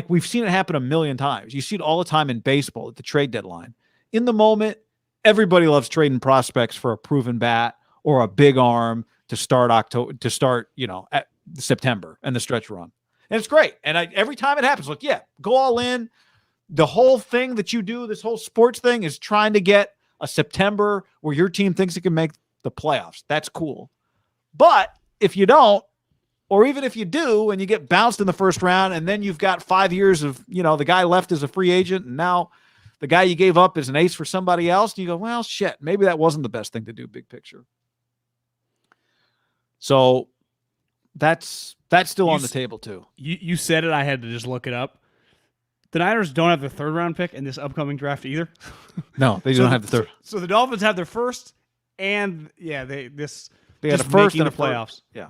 we've seen it happen a million times. You see it all the time in baseball at the trade deadline. In the moment, everybody loves trading prospects for a proven bat or a big arm to start at September and the stretch run. And it's great. And every time it happens, go all in. The whole thing that you do, this whole sports thing, is trying to get a September where your team thinks it can make the playoffs. That's cool. But if you don't, or even if you do and you get bounced in the first round, and then you've got 5 years of, the guy left as a free agent, and now the guy you gave up is an ace for somebody else, and you go, well, shit, maybe that wasn't the best thing to do, big picture. So that's still on the table too. You said it. I had to just look it up. The Niners don't have their 3rd-round pick in this upcoming draft either. No, they don't have the third. So the Dolphins have their first, and they had a first and the playoffs. Yeah,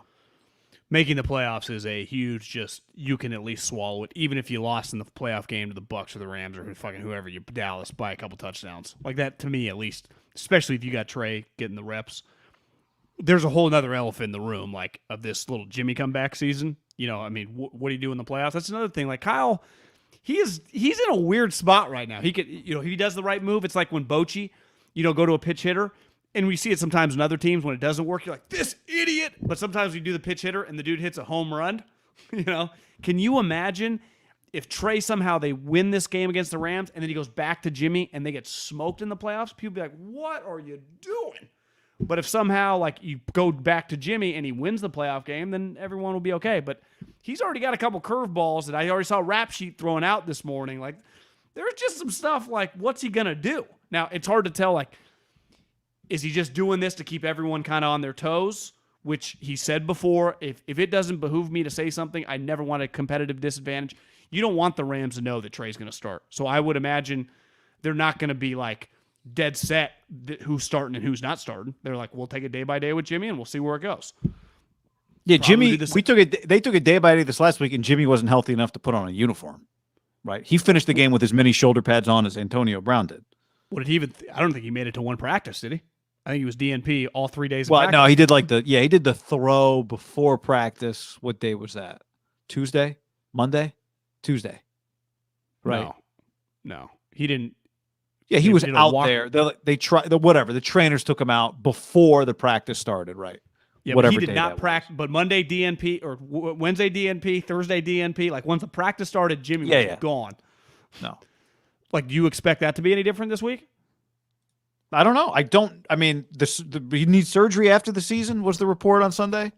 making the playoffs is a huge. You can at least swallow it, even if you lost in the playoff game to the Bucs or the Rams or whoever, you Dallas by a couple touchdowns like that. To me, at least, especially if you got Trey getting the reps. There's a whole other elephant in the room, of this little Jimmy comeback season. What do you do in the playoffs? That's another thing. Kyle, he's in a weird spot right now. He could, he does the right move. It's like when Bochy, go to a pitch hitter, and we see it sometimes in other teams when it doesn't work. You're like, this idiot. But sometimes you do the pitch hitter and the dude hits a home run. Can you imagine if Trey somehow they win this game against the Rams and then he goes back to Jimmy and they get smoked in the playoffs? People be like, what are you doing? But if somehow you go back to Jimmy and he wins the playoff game, then everyone will be okay. But he's already got a couple curveballs that I already saw Rap Sheet throwing out this morning. There's just some stuff what's he going to do? Now, it's hard to tell, is he just doing this to keep everyone kind of on their toes? Which he said before, if it doesn't behoove me to say something, I never want a competitive disadvantage. You don't want the Rams to know that Trey's going to start. So I would imagine they're not going to be dead set who's starting and who's not starting. They're we'll take it day by day with Jimmy and we'll see where it goes. Yeah, Jimmy, they took it day by day this last week, and Jimmy wasn't healthy enough to put on a uniform, right? He finished the game with as many shoulder pads on as Antonio Brown did. I don't think he made it to one practice, did he? I think he was DNP all 3 days. Well, no, he did he did the throw before practice. What day was that? Tuesday? Monday? Tuesday. Right. No, he didn't. Yeah, he was out there. They tried whatever. The trainers took him out before the practice started, right? Yeah, whatever but he did not practice. But Monday DNP or Wednesday DNP, Thursday DNP. Like once the practice started, Jimmy was gone. No. Like, do you expect that to be any different this week? I don't know. I mean, he needs surgery after the season was the report on Sunday.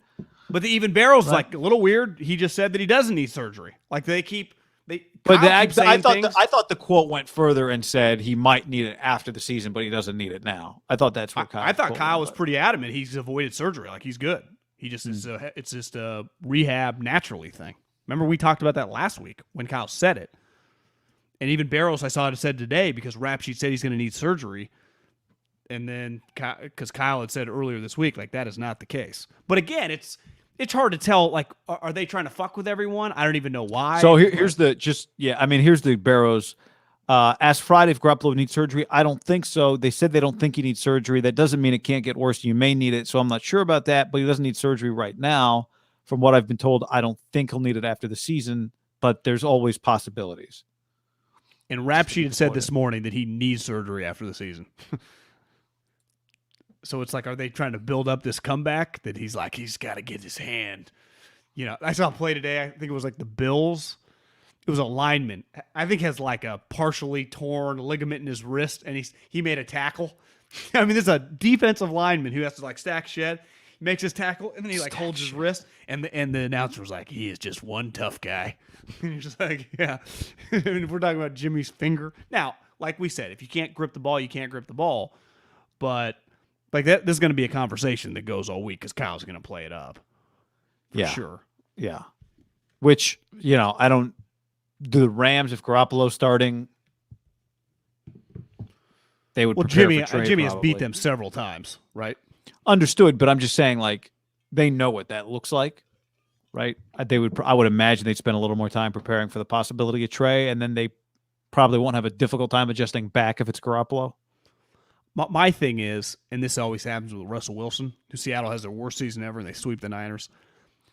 But even Barrow's like a little weird. He just said that he doesn't need surgery. Like I thought the quote went further and said he might need it after the season, but he doesn't need it now. I thought that's what Kyle. I thought Kyle was pretty adamant. He's avoided surgery. Like he's good. He just is. It's just a rehab naturally thing. Remember we talked about that last week when Kyle said it. And even Barrows, I saw it said today because Rap Sheet said he's going to need surgery. And then because Kyle had said earlier this week, like that is not the case. But again, it's hard to tell. Like, are they trying to fuck with everyone? I don't even know why. So here's the Barrows. Asked Friday if Garoppolo needs surgery. I don't think so. They said they don't think he needs surgery. That doesn't mean it can't get worse. You may need it. So I'm not sure about that, but he doesn't need surgery right now. From what I've been told, I don't think he'll need it after the season, but there's always possibilities. And Rap Sheet had said this morning that he needs surgery after the season. So it's like, are they trying to build up this comeback that he's got to get his hand? You know, I saw a play today. I think it was like the Bills. It was a lineman. I think has like a partially torn ligament in his wrist, and he made a tackle. I mean, there's a defensive lineman who has to like stack shed. He makes his tackle, and then he like holds his wrist, and the announcer was like, he is just one tough guy. And you're just like, yeah. I mean, if we're talking about Jimmy's finger. Now, like we said, if you can't grip the ball, you can't grip the ball. But like that, this is going to be a conversation that goes all week because Kyle's going to play it up. For sure. Yeah. Which, I don't do the Rams if Garoppolo's starting. They would prepare for Trey, Jimmy has beat them several times, right? Understood, but I'm just saying, like, they know what that looks like, right? I would imagine they'd spend a little more time preparing for the possibility of Trey, and then they probably won't have a difficult time adjusting back if it's Garoppolo. My thing is, and this always happens with Russell Wilson, who Seattle has their worst season ever, and they sweep the Niners.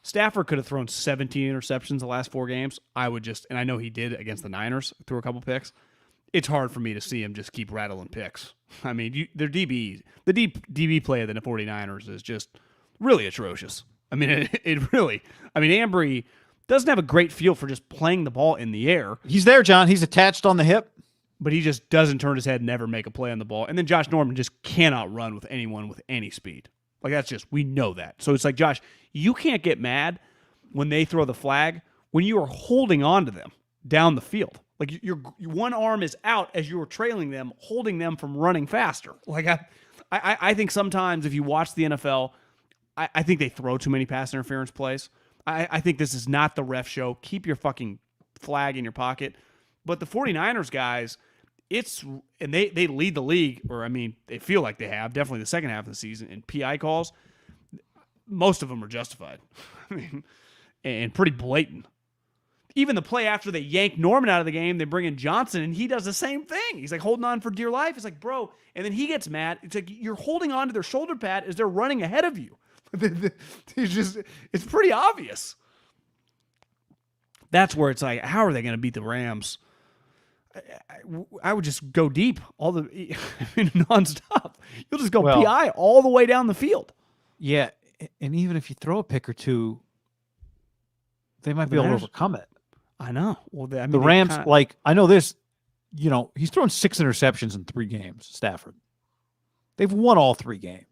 Stafford could have thrown 17 interceptions the last 4 games. And I know he did against the Niners, threw a couple picks. It's hard for me to see him just keep rattling picks. I mean, their DBs, the DB play of the 49ers is just really atrocious. I mean, Ambry doesn't have a great feel for just playing the ball in the air. He's there, John. He's attached on the hip. But he just doesn't turn his head and never make a play on the ball. And then Josh Norman just cannot run with anyone with any speed. Like, we know that. So it's like, Josh, you can't get mad when they throw the flag when you are holding on to them down the field. Like, your one arm is out as you are trailing them, holding them from running faster. Like, I think sometimes if you watch the NFL, I think they throw too many pass interference plays. I think this is not the ref show. Keep your fucking flag in your pocket. But the 49ers guys, they lead the league, or I mean, they feel like they have, definitely the second half of the season, in PI calls. Most of them are justified. I mean, and pretty blatant. Even the play after they yank Norman out of the game, they bring in Johnson, and he does the same thing. He's like holding on for dear life. It's like, bro, and then he gets mad. It's like you're holding on to their shoulder pad as they're running ahead of you. It's pretty obvious. That's where it's like, how are they going to beat the Rams? I would just go deep nonstop. You'll just go PI all the way down the field. Yeah, and even if you throw a pick or two, they might be able to overcome it. I know. Well, the Rams, I know this. He's thrown 6 interceptions in 3 games. Stafford. They've won all 3 games.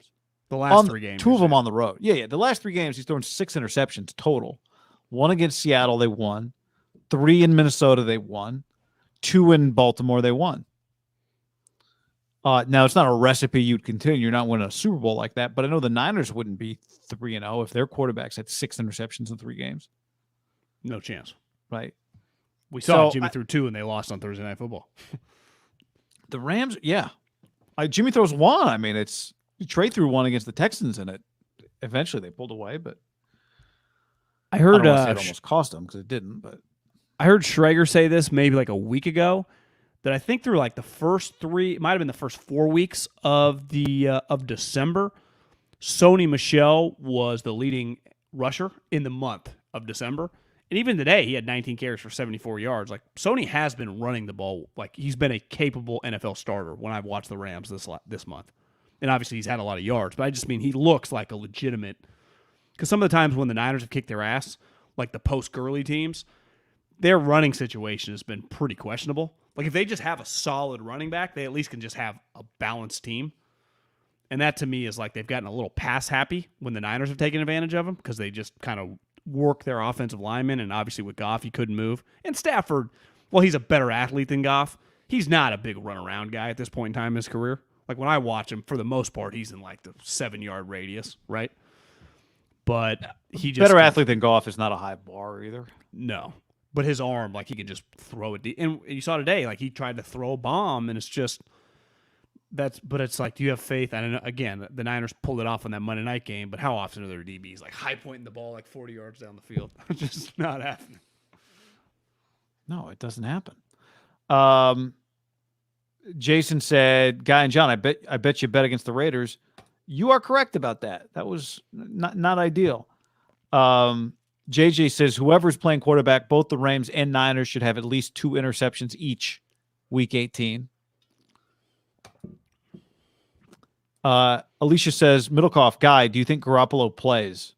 The last 3 games, 2 of them on the road. Yeah. The last 3 games, he's thrown 6 interceptions total. 1 against Seattle, they won. 3 in Minnesota, they won. 2 in Baltimore, they won. Now, it's not a recipe you'd continue. You're not winning a Super Bowl like that, but I know the Niners wouldn't be 3-0 if their quarterbacks had 6 interceptions in 3 games. No chance. Right. We saw Jimmy threw 2 and they lost on Thursday Night Football. The Rams, yeah. Jimmy throws 1. I mean, Trey threw 1 against the Texans, and eventually they pulled away, but I heard it almost cost them because it didn't. But I heard Schrager say this maybe like a week ago that I think through like the first 3, it might have been the first 4 weeks of December, Sony Michel was the leading rusher in the month of December. And even today, he had 19 carries for 74 yards. Like, Sony has been running the ball. Like, he's been a capable NFL starter when I've watched the Rams this month. And obviously, he's had a lot of yards. But I just mean he looks like a legitimate – because some of the times when the Niners have kicked their ass, like the post-Gurley teams, their running situation has been pretty questionable. Like, if they just have a solid running back, they at least can just have a balanced team. And that, to me, is like they've gotten a little pass-happy when the Niners have taken advantage of them because they just kind of work their offensive linemen. And obviously with Goff, he couldn't move. And Stafford, well, he's a better athlete than Goff. He's not a big run-around guy at this point in time in his career. Like, when I watch him, for the most part, he's in like the 7-yard radius, right? But he just better athlete than Goff is not a high bar either. No. But his arm, like, he can just throw it deep. And you saw today, like, he tried to throw a bomb, and it's just but it's like, do you have faith? I don't know. Again, the Niners pulled it off on that Monday night game, but how often are their DBs like high pointing the ball like 40 yards down the field? It's just not happening. No, it doesn't happen. Jason said, Guy and John, I bet you bet against the Raiders. You are correct about that. That was not ideal. JJ says, whoever's playing quarterback, both the Rams and Niners should have at least 2 interceptions each week 18. Alicia says, Middlecoff, Guy, do you think Garoppolo plays?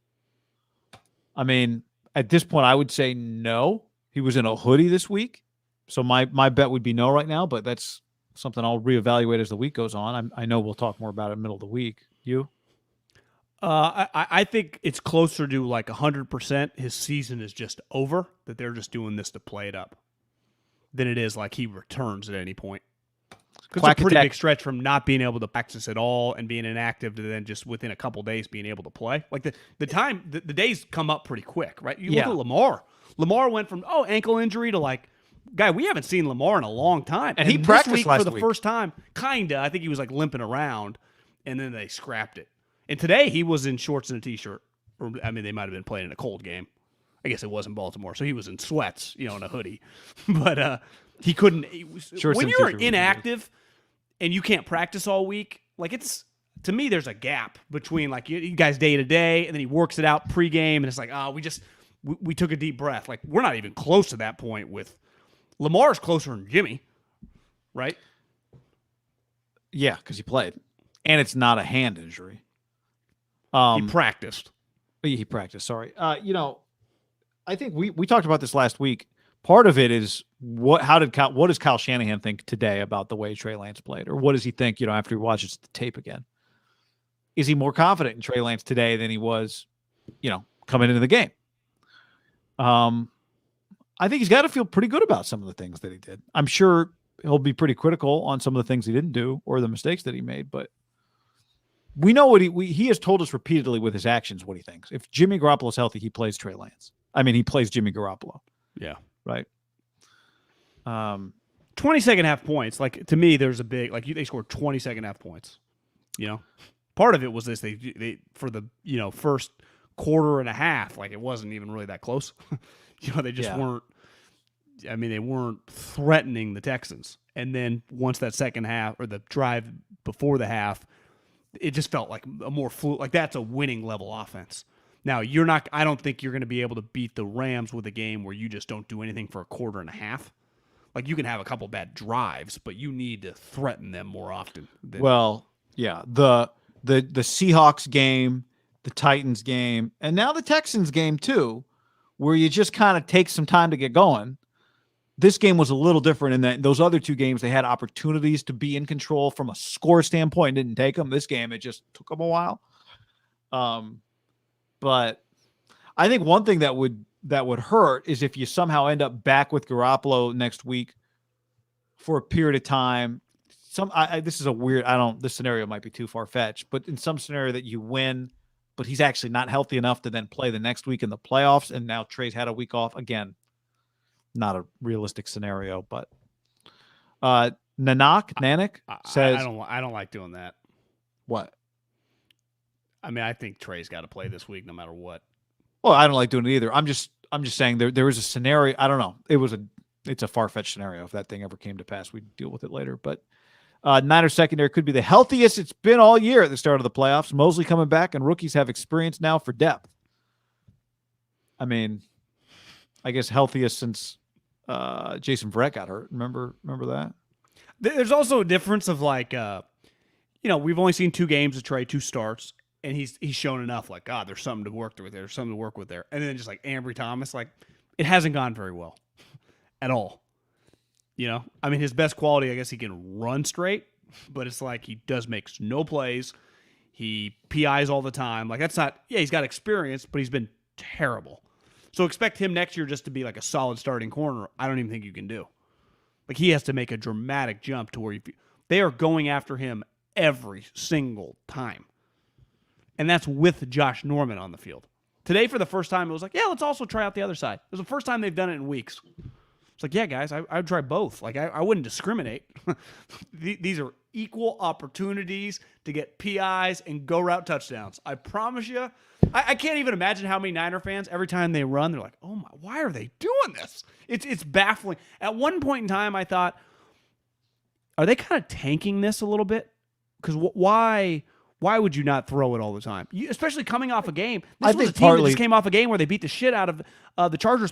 I mean, at this point, I would say no. He was in a hoodie this week. So my bet would be no right now, but that's something I'll reevaluate as the week goes on. I know we'll talk more about it in the middle of the week. You? I think it's closer to like 100% his season is just over, that they're just doing this to play it up, than it is like he returns at any point. Because it's a pretty big stretch from not being able to practice at all and being inactive to then just within a couple days being able to play. Like the days come up pretty quick, right? You look at Lamar. Lamar went from ankle injury to like, guy, we haven't seen Lamar in a long time. And he practiced this week last for the first time, kinda. I think he was like limping around, and then they scrapped it. And today he was in shorts and a t-shirt. Or, I mean, they might have been playing in a cold game. I guess it was in Baltimore, so he was in sweats, in a hoodie. But he couldn't. When you're inactive and you can't practice all week, like to me, there's a gap between like you guys day to day, and then he works it out pregame, and it's like, we took a deep breath. Like, we're not even close to that point with Lamar's closer than Jimmy, right? Yeah, because he played, and it's not a hand injury. He practiced. He practiced. Sorry. I think we talked about this last week. Part of it is what does Kyle Shanahan think today about the way Trey Lance played, or what does he think? After he watches the tape again, is he more confident in Trey Lance today than he was, coming into the game? I think he's got to feel pretty good about some of the things that he did. I'm sure he'll be pretty critical on some of the things he didn't do or the mistakes that he made, but we know what he has told us repeatedly with his actions what he thinks. If Jimmy Garoppolo's healthy, he plays Trey Lance. I mean, he plays Jimmy Garoppolo. Yeah. Right. 20 second half points. Like, to me, there's a big, like, they scored 20 second half points. Part of it was this, they for the, first quarter and a half, like, it wasn't even really that close. They just weren't, they weren't threatening the Texans. And then once that second half, or the drive before the half, it just felt like a more like that's a winning level offense. Now, I don't think you're going to be able to beat the Rams with a game where you just don't do anything for a quarter and a half. Like, you can have a couple bad drives, but you need to threaten them more often. Well, yeah, the Seahawks game, the Titans game, and now the Texans game too, where you just kind of take some time to get going. This game was a little different in that those other two games, they had opportunities to be in control from a score standpoint, didn't take them. This game, it just took them a while. But I think one thing that would hurt is if you somehow end up back with Garoppolo next week for a period of time. This is a weird, this scenario might be too far-fetched, but in some scenario that you win, but he's actually not healthy enough to then play the next week in the playoffs, and now Trey's had a week off. Again, not a realistic scenario, but Nanak says, I don't like doing that. What? I think Trey's got to play this week no matter what. Well, I don't like doing it either. I'm just saying there was a scenario. I don't know. It was it's a far-fetched scenario. If that thing ever came to pass, we'd deal with it later. But Niners secondary could be the healthiest it's been all year at the start of the playoffs. Mosley coming back, and rookies have experience now for depth. I mean, I guess healthiest since Jason Verrett got hurt. Remember that? There's also a difference of like, we've only seen 2 games of Trey, 2 starts, and he's shown enough. Like, God, there's something to work with there. There's something to work with there. And then just like Ambry Thomas, like it hasn't gone very well at all. I mean, his best quality, I guess he can run straight, but it's like he makes no plays. He PIs all the time. Like that's not. Yeah, he's got experience, but he's been terrible. So expect him next year just to be like a solid starting corner. I don't even think you can do. Like he has to make a dramatic jump to where they are going after him every single time. And that's with Josh Norman on the field. Today, for the first time, it was like, yeah, let's also try out the other side. It was the first time they've done it in weeks. It's like, yeah, guys, I would try both. Like I wouldn't discriminate. These are equal opportunities to get PIs and go route touchdowns. I promise you. I can't even imagine how many Niner fans, every time they run, they're like, oh my, why are they doing this? It's baffling. At one point in time, I thought, are they kind of tanking this a little bit? Because why would you not throw it all the time? Especially coming off a game. This was a team that just came off a game where they beat the shit out of the Chargers.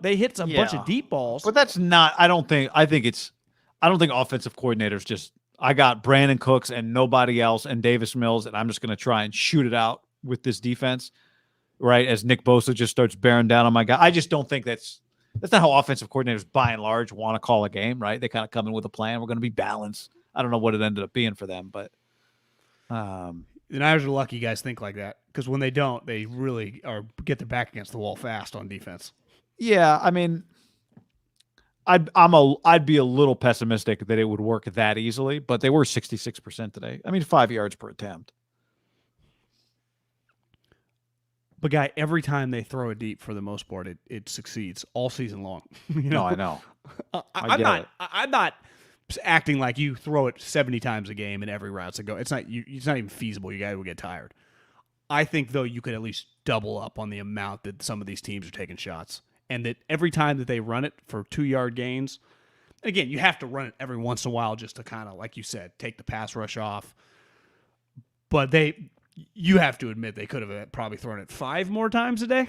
They hit a bunch of deep balls. But that's not, I don't think offensive coordinators just, I got Brandon Cooks and nobody else and Davis Mills, and I'm just going to try and shoot it out with this defense, right? As Nick Bosa just starts bearing down on my guy. I just don't think that's not how offensive coordinators, by and large, want to call a game, right? They kind of come in with a plan. We're going to be balanced. I don't know what it ended up being for them, but the Niners are lucky guys think like that, because when they don't, they really get their back against the wall fast on defense. Yeah, I mean, I'd be a little pessimistic that it would work that easily, but they were 66% today. I mean, 5 yards per attempt. But guy, every time they throw it deep, for the most part, it succeeds all season long. No, I know. I'm not acting like you throw it 70 times a game and every route's a go. It's not even feasible. You guys will get tired. I think though you could at least double up on the amount that some of these teams are taking shots, and that every time that they run it for 2-yard gains. Again, you have to run it every once in a while just to kind of, like you said, take the pass rush off. But you have to admit they could have probably thrown it 5 more times a day.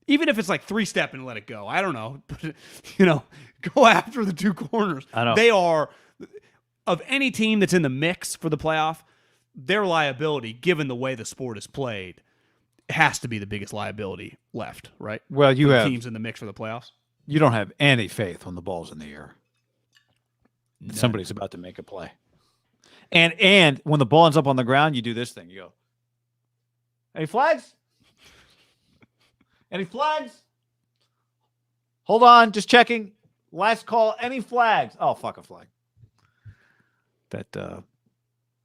Even if it's like 3-step and let it go. I don't know. But, go after the 2 corners. I know. They are, of any team that's in the mix for the playoff, their liability, given the way the sport is played, has to be the biggest liability left, right? Well, you have teams in the mix for the playoffs. You don't have any faith when the ball's in the air. None. Somebody's about to make a play. And when the ball ends up on the ground, you do this thing. You go, any flags? Any flags? Hold on, just checking. Last call. Any flags? Oh, fuck a flag. That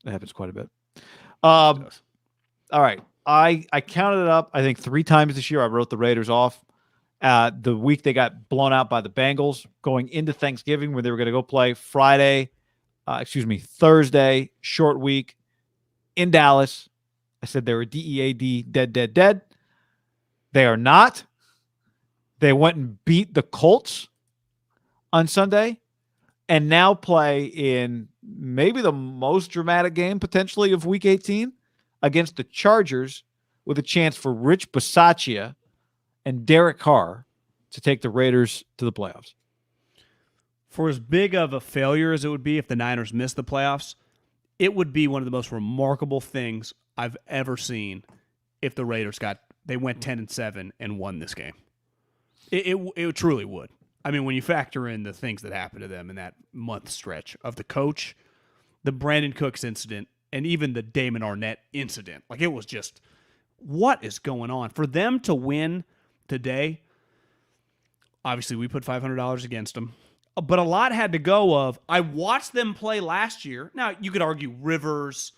happens quite a bit. All right. I counted it up, I think 3 times this year. I wrote the Raiders off. The week they got blown out by the Bengals going into Thanksgiving, where they were going to go play Thursday, short week in Dallas. I said they were DEAD, dead. They are not. They went and beat the Colts on Sunday and now play in maybe the most dramatic game potentially of Week 18 against the Chargers, with a chance for Rich Bisaccia and Derek Carr to take the Raiders to the playoffs. For as big of a failure as it would be if the Niners missed the playoffs, it would be one of the most remarkable things I've ever seen if the Raiders went 10-7 and won this game. It truly would. I mean, when you factor in the things that happened to them in that month stretch of the coach, the Brandon Cooks incident, and even the Damon Arnett incident, like it was just, what is going on? For them to win today, obviously we put $500 against them, but a lot had to go of, I watched them play last year. Now, you could argue Rivers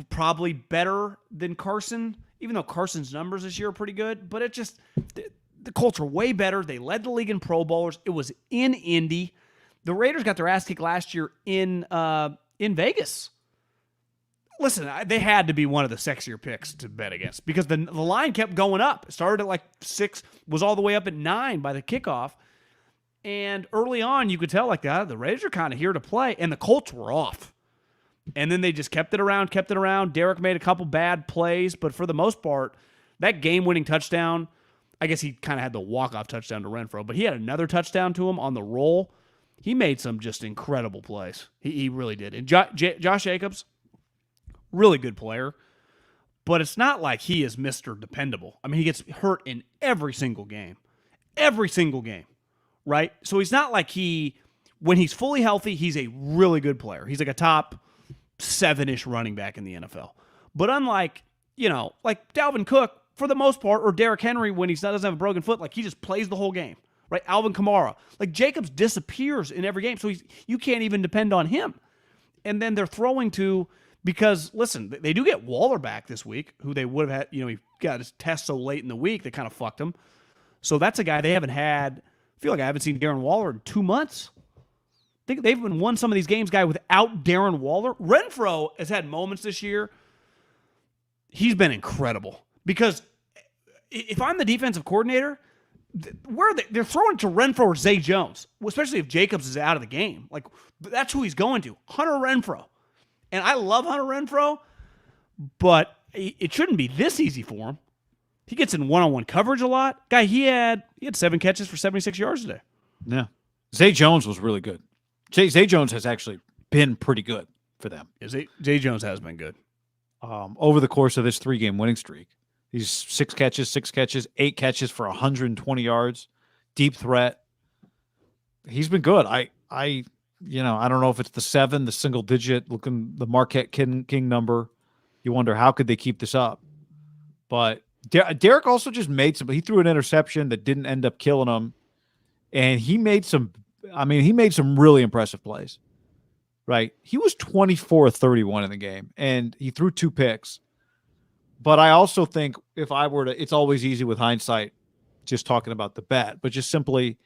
probably better than Carson, even though Carson's numbers this year are pretty good, but it just, the Colts are way better. They led the league in Pro Bowlers. It was in Indy. The Raiders got their ass kicked last year in Vegas. Listen, they had to be one of the sexier picks to bet against because the line kept going up. It started at like 6, was all the way up at 9 by the kickoff. And early on, you could tell like that the Raiders are kind of here to play, and the Colts were off. And then they just kept it around. Derek made a couple bad plays, but for the most part, that game-winning touchdown, I guess he kind of had the walk-off touchdown to Renfro, but he had another touchdown to him on the roll. He made some just incredible plays. He really did. And Josh Jacobs, really good player, but it's not like he is Mr. Dependable. I mean, he gets hurt in every single game. Every single game, right? So he's not like when he's fully healthy, he's a really good player. He's like a top 7-ish running back in the NFL. But unlike, like Dalvin Cook, for the most part, or Derrick Henry when he doesn't have a broken foot, like he just plays the whole game, right? Alvin Kamara. Like Jacobs disappears in every game, so you can't even depend on him. And then they're throwing to, because, listen, they do get Waller back this week, who they would have had, he got his test so late in the week, they kind of fucked him. So that's a guy they haven't had. I feel like I haven't seen Darren Waller in 2 months. I think they've been won some of these games, guy, without Darren Waller. Renfro has had moments this year. He's been incredible. Because if I'm the defensive coordinator, where are they? They're throwing to Renfro or Zay Jones, especially if Jacobs is out of the game. Like, that's who he's going to, Hunter Renfro. And I love Hunter Renfro, but it shouldn't be this easy for him. He gets in one-on-one coverage a lot. Guy, he had 7 catches for 76 yards today. Yeah. Zay Jones was really good. Zay Jones has actually been pretty good for them. Yeah, Zay Jones has been good. Over the course of this 3-game winning streak. He's 6 catches, 8 catches for 120 yards, deep threat. He's been good. I don't know if it's the 7, the single digit, looking the Marquette King number. You wonder how could they keep this up. But Derek also just he threw an interception that didn't end up killing him. And he made some really impressive plays. Right? He was 24-31 in the game, and he threw 2 picks. But I also think if I were to, it's always easy with hindsight, just talking about the bet, but just simply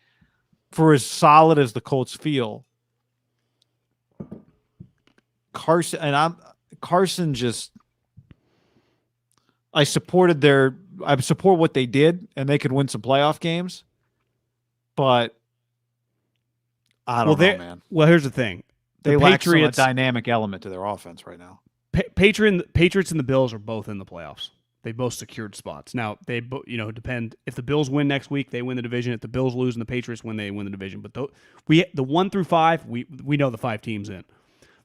for as solid as the Colts feel, Carson just, I support what they did, and they could win some playoff games, but I don't know, man. Well, here's the thing. They lack a dynamic element to their offense right now. Patriots and the Bills are both in the playoffs. They both secured spots. Now, they depend. If the Bills win next week, they win the division. If the Bills lose and the Patriots win, they win the division. But the 1 through 5, we know the 5 teams in.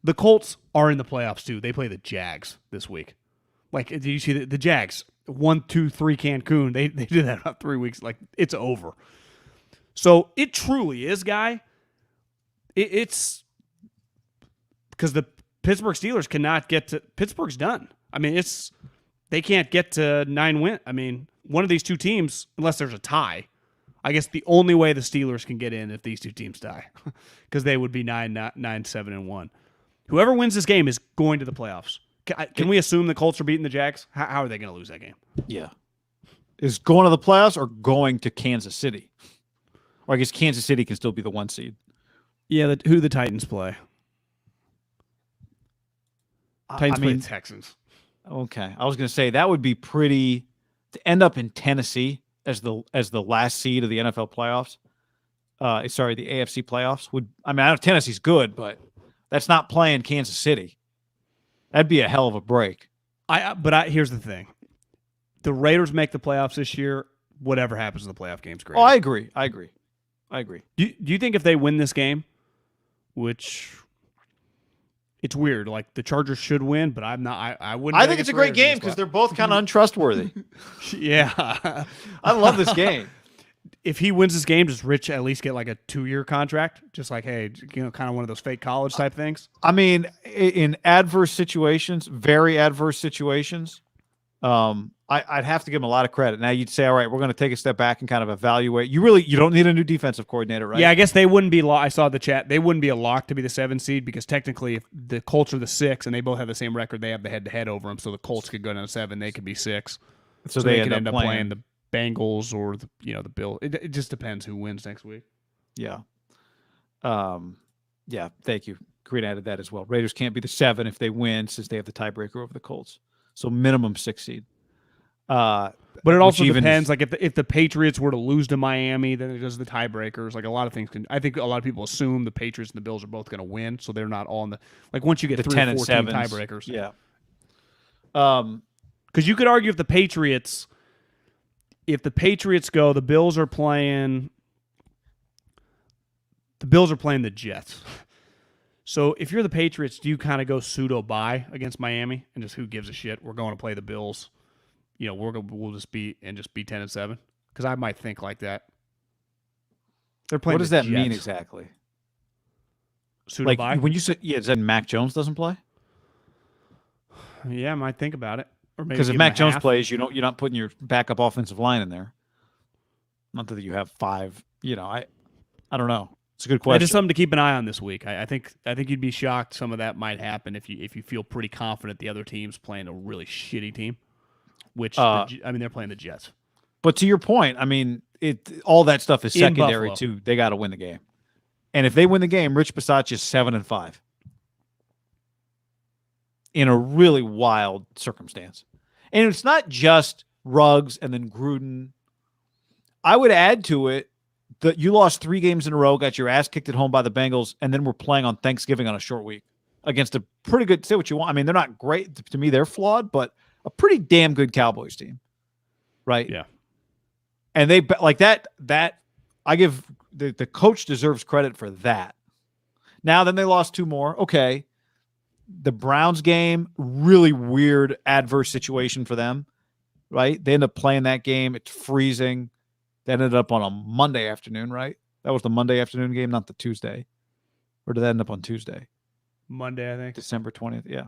The Colts are in the playoffs too. They play the Jags this week. Like, did you see the Jags 1-2-3 Cancun? They did that about 3 weeks. Like, it's over. So it truly is, guy. It's because the Pittsburgh Steelers cannot get to Pittsburgh's done. I mean, they can't get to 9 win. I mean, one of these 2 teams, unless there's a tie, I guess the only way the Steelers can get in if these 2 teams tie, because they would be 9-7-1. Whoever wins this game is going to the playoffs. Can we assume the Colts are beating the Jags? How are they going to lose that game? Yeah, is going to the playoffs or going to Kansas City? Or I guess Kansas City can still be the 1 seed. Yeah, who the Titans play? Titans play the Texans. Okay, I was going to say that would be pretty to end up in Tennessee as the last seed of the NFL playoffs. The AFC playoffs I know Tennessee's good, but that's not playing Kansas City. That'd be a hell of a break. Here's the thing: the Raiders make the playoffs this year. Whatever happens in the playoff game's great. Oh, I agree. Do you think if they win this game, which it's weird, like the Chargers should win, but I'm not. I wouldn't. I think it's a great game because they're both kind of untrustworthy. Yeah, I love this game. If he wins this game, does Rich at least get like a 2-year contract? Just like, hey, kind of one of those fake college type things. I mean, in adverse situations, very adverse situations, I'd have to give him a lot of credit. Now you'd say, all right, we're going to take a step back and kind of evaluate. You don't need a new defensive coordinator, right? Yeah, I guess they wouldn't be. I saw the chat. They wouldn't be a lock to be the 7 seed because technically, if the Colts are the 6 and they both have the same record, they have the head-to-head over them. So the Colts could go down to 7, they could be 6. So they could end up playing the Bengals or the Bills. It just depends who wins next week. Yeah. Yeah. Thank you. Green added that as well. Raiders can't be the 7 if they win since they have the tiebreaker over the Colts. So minimum 6 seed. Well, But it also even depends. Like if the Patriots were to lose to Miami, then it does the tiebreakers. Like a lot of things can. I think a lot of people assume the Patriots and the Bills are both going to win, so they're not all in the like. Once you get the 3 10 or and 4 team 7s. tiebreakers, Yeah. Because you could argue if the Patriots go, the Bills are playing. The Bills are playing the Jets. So if you're the Patriots, do you kind of go pseudo bye against Miami and just who gives a shit? We're going to play the Bills. You know, we'll just be 10 and 7 because I might think like that. They're playing. What does that mean exactly? Pseudo bye. When you say does that mean Mac Jones doesn't play? Yeah, I might think about it. Or maybe because if Mac Jones plays, you're not putting your backup offensive line in there. Not that you have 5. I don't know. It's a good question. It is something to keep an eye on this week. I think you'd be shocked some of that might happen if you feel pretty confident the other team's playing a really shitty team, which they're playing the Jets. But to your point, all that stuff is secondary too. They got to win the game, and if they win the game, Rich Bisaccia is 7-5 in a really wild circumstance, and it's not just Ruggs and then Gruden. I would add to it. You lost 3 games in a row, got your ass kicked at home by the Bengals, and then we're playing on Thanksgiving on a short week against a pretty good, say what you want. They're not great. To me, they're flawed, but a pretty damn good Cowboys team. Right? Yeah. And they, like that I give, the coach deserves credit for that. Now, then they lost 2 more. Okay. The Browns game, really weird, adverse situation for them. Right? They end up playing that game. It's freezing. That ended up on a Monday afternoon, right? That was the Monday afternoon game, not the Tuesday. Or did that end up on Tuesday? Monday, I think. December 20th, yeah.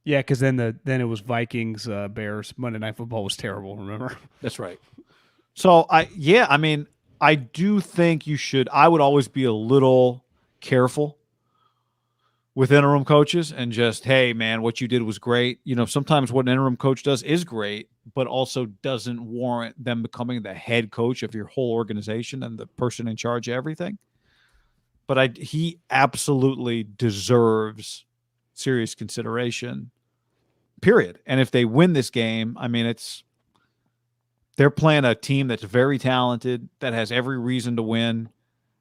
Yeah, because then it was Vikings, Bears. Monday Night Football was terrible, remember? That's right. So, I do think I would always be a little careful with interim coaches and just, hey, man, what you did was great. Sometimes what an interim coach does is great, but also doesn't warrant them becoming the head coach of your whole organization and the person in charge of everything. But he absolutely deserves serious consideration, period. And if they win this game, they're playing a team that's very talented, that has every reason to win,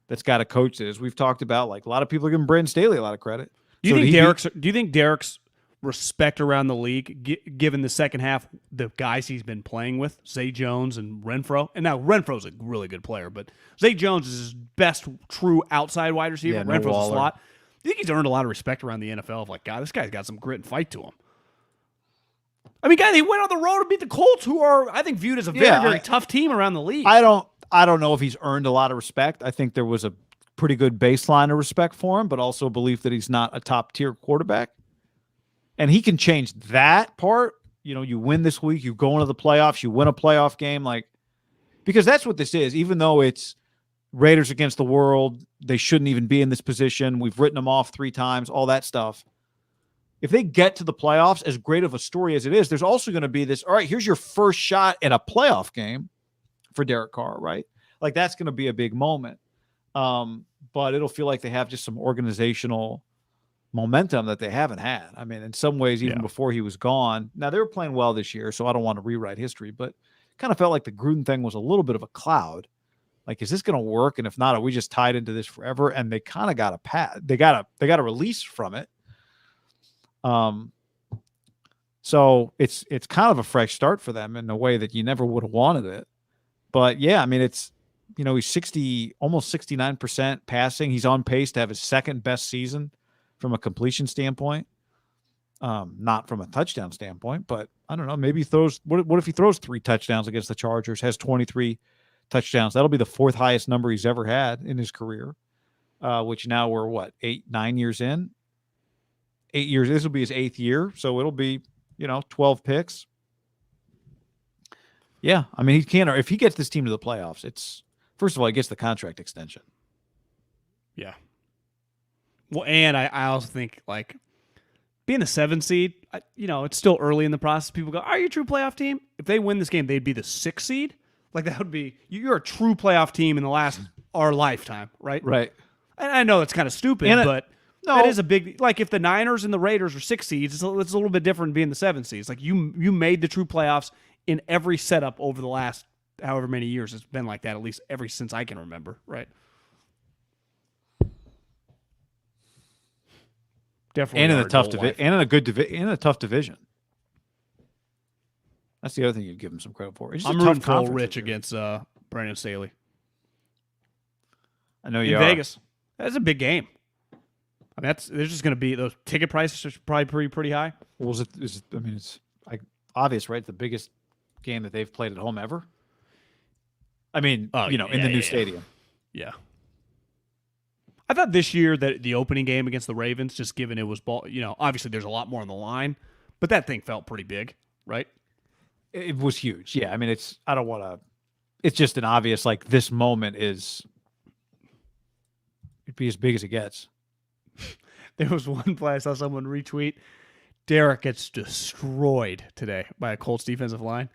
that's got a coach that, as we've talked about, like a lot of people are giving Brandon Staley a lot of credit. Do you think Derek's respect around the league, given the second half, the guys he's been playing with, Zay Jones and Renfro? And now Renfro's a really good player, but Zay Jones is his best true outside wide receiver. Yeah, Renfro's a slot. Do you think he's earned a lot of respect around the NFL of like, God, this guy's got some grit and fight to him? Guy, he went on the road to beat the Colts, who are, I think, viewed as a very, very tough team around the league. I don't know if he's earned a lot of respect. I think there was a pretty good baseline of respect for him, but also a belief that he's not a top-tier quarterback. And he can change that part. You win this week, you go into the playoffs, you win a playoff game, because that's what this is. Even though it's Raiders against the world, they shouldn't even be in this position. We've written them off 3 times, all that stuff. If they get to the playoffs, as great of a story as it is, there's also going to be this, all right, here's your first shot at a playoff game for Derek Carr, right? That's going to be a big moment. But it'll feel like they have just some organizational momentum that they haven't had. In some ways, even before he was gone. Now, they were playing well this year, so I don't want to rewrite history, but kind of felt like the Gruden thing was a little bit of a cloud. Is this going to work? And if not, are we just tied into this forever? And they kind of got they got a release from it. So it's kind of a fresh start for them in a way that you never would have wanted it. But yeah, it's, he's almost 69% passing. He's on pace to have his second best season from a completion standpoint. Not from a touchdown standpoint, but I don't know. Maybe he throws, what if he throws 3 touchdowns against the Chargers, has 23 touchdowns? That'll be the 4th highest number he's ever had in his career, which now we're 9 years in? 8 years. This will be his 8th year. So it'll be, 12 picks. Yeah. He can't, if he gets this team to the playoffs, it's, first of all, he gets the contract extension. Yeah. Well, and I also think being the 7 seed, it's still early in the process. People go, are you a true playoff team? If they win this game, they'd be the 6th seed. That would be, you're a true playoff team in our lifetime, right? Right. And I know it's kind of stupid, but that is a big, if the Niners and the Raiders are 6 seeds, it's a little bit different being the 7 seeds. You made the true playoffs in every setup over the last however many years. It's been like that, at least ever since I can remember, right? Definitely. And in a tough division, and in a good division, in a tough division. That's the other thing you'd give him some credit for. It's just I'm a tough rooting for conference Rich this year. against Brandon Staley I know in you are. Vegas. That's a big game. I mean, there's just going to be those ticket prices are probably pretty high. Well, I mean, it's like obvious, right? The biggest game that they've played at home ever. I mean, in the new stadium. Yeah. I thought this year that the opening game against the Ravens, just given it was ball, obviously there's a lot more on the line, but that thing felt pretty big, right? It was huge. Yeah. I mean, it's just an obvious, like, this moment it'd be as big as it gets. There was one play I saw someone retweet. Derek gets destroyed today by a Colts defensive line,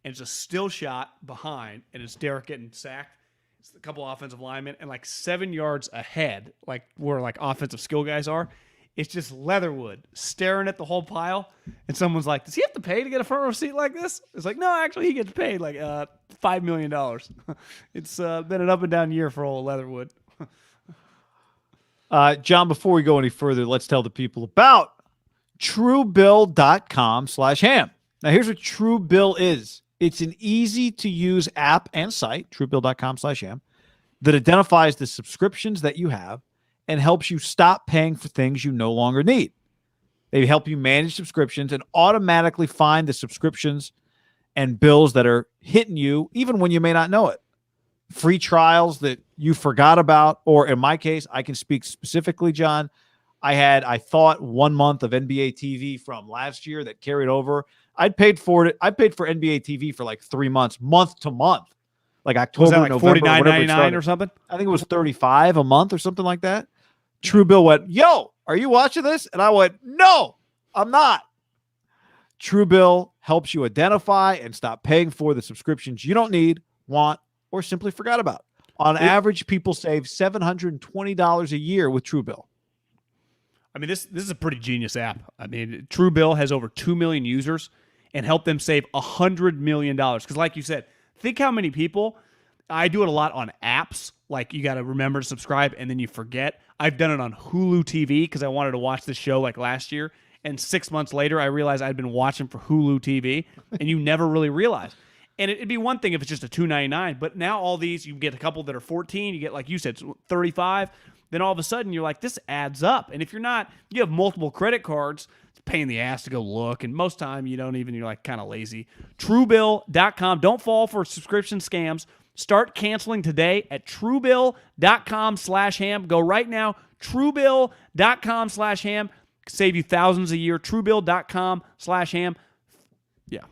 and it's a still shot behind, and it's Derek getting sacked. It's a couple offensive linemen, and like 7 yards ahead, like where like offensive skill guys are, it's just Leatherwood staring at the whole pile, and someone's like, "Does he have to pay to get a front row seat like this?" It's like, no, actually, he gets paid like $5 million. It's been an up and down year for old Leatherwood. John, before we go any further, let's tell the people about Truebill.com/ham. Now, here's what Truebill is. It's an easy-to-use app and site, Truebill.com/ham, that identifies the subscriptions that you have and helps you stop paying for things you no longer need. They help you manage subscriptions and automatically find the subscriptions and bills that are hitting you, even when you may not know it. Free trials that you forgot about, or in my case, I can speak specifically, John. I thought 1 month of NBA TV from last year that carried over. I paid for NBA TV for like 3 months, month to month, like October, Was that like November, $49.99 or something? I think it was $35 a month or something like that. Truebill went, "Yo, are you watching this?" And I went, "No, I'm not." Truebill helps you identify and stop paying for the subscriptions you don't need, want, or simply forgot about. On average, people save $720 a year with Truebill. I mean, this is a pretty genius app. I mean, Truebill has over 2 million users and helped them save $100 million. Because like you said, think how many people, I do it a lot on apps. Like you got to remember to subscribe and then you forget. I've done it on Hulu TV because I wanted to watch this show like last year. And 6 months later, I realized I'd been watching for Hulu TV and you never really realize. And it'd be one thing if it's just a $2.99, but now all these, you get a couple that are 14, you get, like you said, 35. Then all of a sudden you're like, this adds up. And if you're not, you have multiple credit cards, it's a pain in the ass to go look. And most time you don't even, you're like kind of lazy. Truebill.com. Don't fall for subscription scams. Start canceling today at Truebill.com/ham. Go right now. Truebill.com/ham. Save you thousands a year. Truebill.com/ham. Yeah.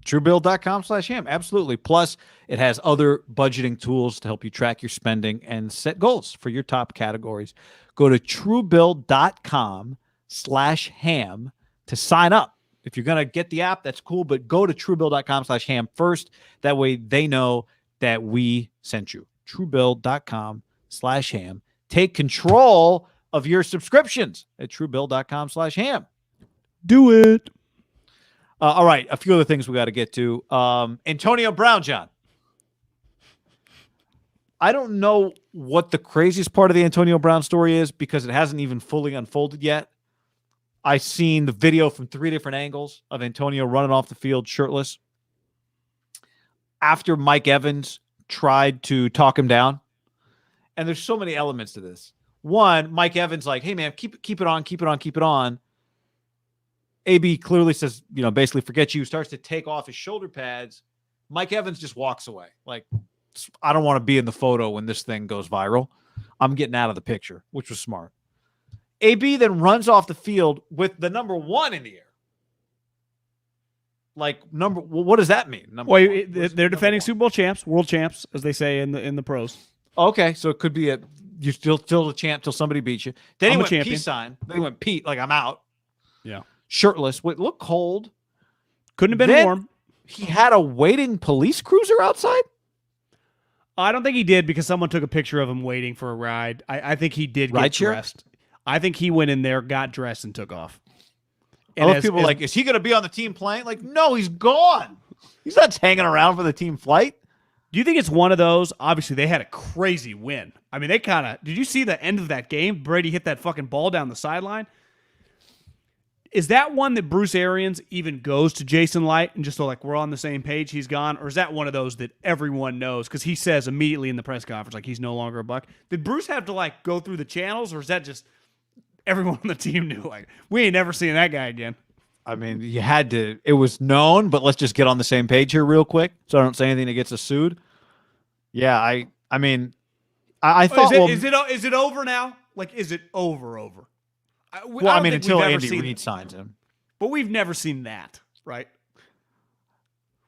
Truebill.com/ham. Absolutely. Plus, it has other budgeting tools to help you track your spending and set goals for your top categories. Go to Truebill.com/ham to sign up. If you're going to get the app, that's cool, but go to Truebill.com/ham first. That way they know that we sent you. Truebill.com/ham. Take control of your subscriptions at Truebill.com/ham. Do it. All right, a few other things we got to get to. Antonio Brown, John. I don't know what the craziest part of the Antonio Brown story is because it hasn't even fully unfolded yet. I've seen the video from 3 different angles of Antonio running off the field shirtless after Mike Evans tried to talk him down. And there's so many elements to this. One, Mike Evans like, "Hey, man, keep it on, keep it on, keep it on." AB clearly says, basically forget you, starts to take off his shoulder pads. Mike Evans just walks away. Like, I don't want to be in the photo when this thing goes viral. I'm getting out of the picture, which was smart. AB then runs off the field with the number 1 in the air. Like, what does that mean? They're defending Super Bowl champs, world champs, as they say in the pros. Okay, so it could be you're still a champ till somebody beats you. Then he went peace sign. Then he went Pete, like I'm out. Yeah. Shirtless. Wait, look cold. Couldn't have been warm. He had a waiting police cruiser outside? I don't think he did because someone took a picture of him waiting for a ride. I think he did get dressed. I think he went in there, got dressed, and took off. I love people like, is he going to be on the team plane? Like, no, he's gone. He's not hanging around for the team flight. Do you think it's one of those? Obviously, they had a crazy win. I mean, they kind of. Did you see the end of that game? Brady hit that fucking ball down the sideline. Is that one that Bruce Arians even goes to Jason Light and just so like we're on the same page, he's gone? Or is that one of those that everyone knows? Because he says immediately in the press conference, like he's no longer a Buck. Did Bruce have to like go through the channels, or is that just everyone on the team knew? Like, we ain't never seeing that guy again. I mean, you had to. It was known, but let's just get on the same page here real quick, so I don't say anything that gets us sued. Yeah, I mean, I thought. Is it over now? Like, is it over? I mean, until Andy Reid signs him. But we've never seen that, right?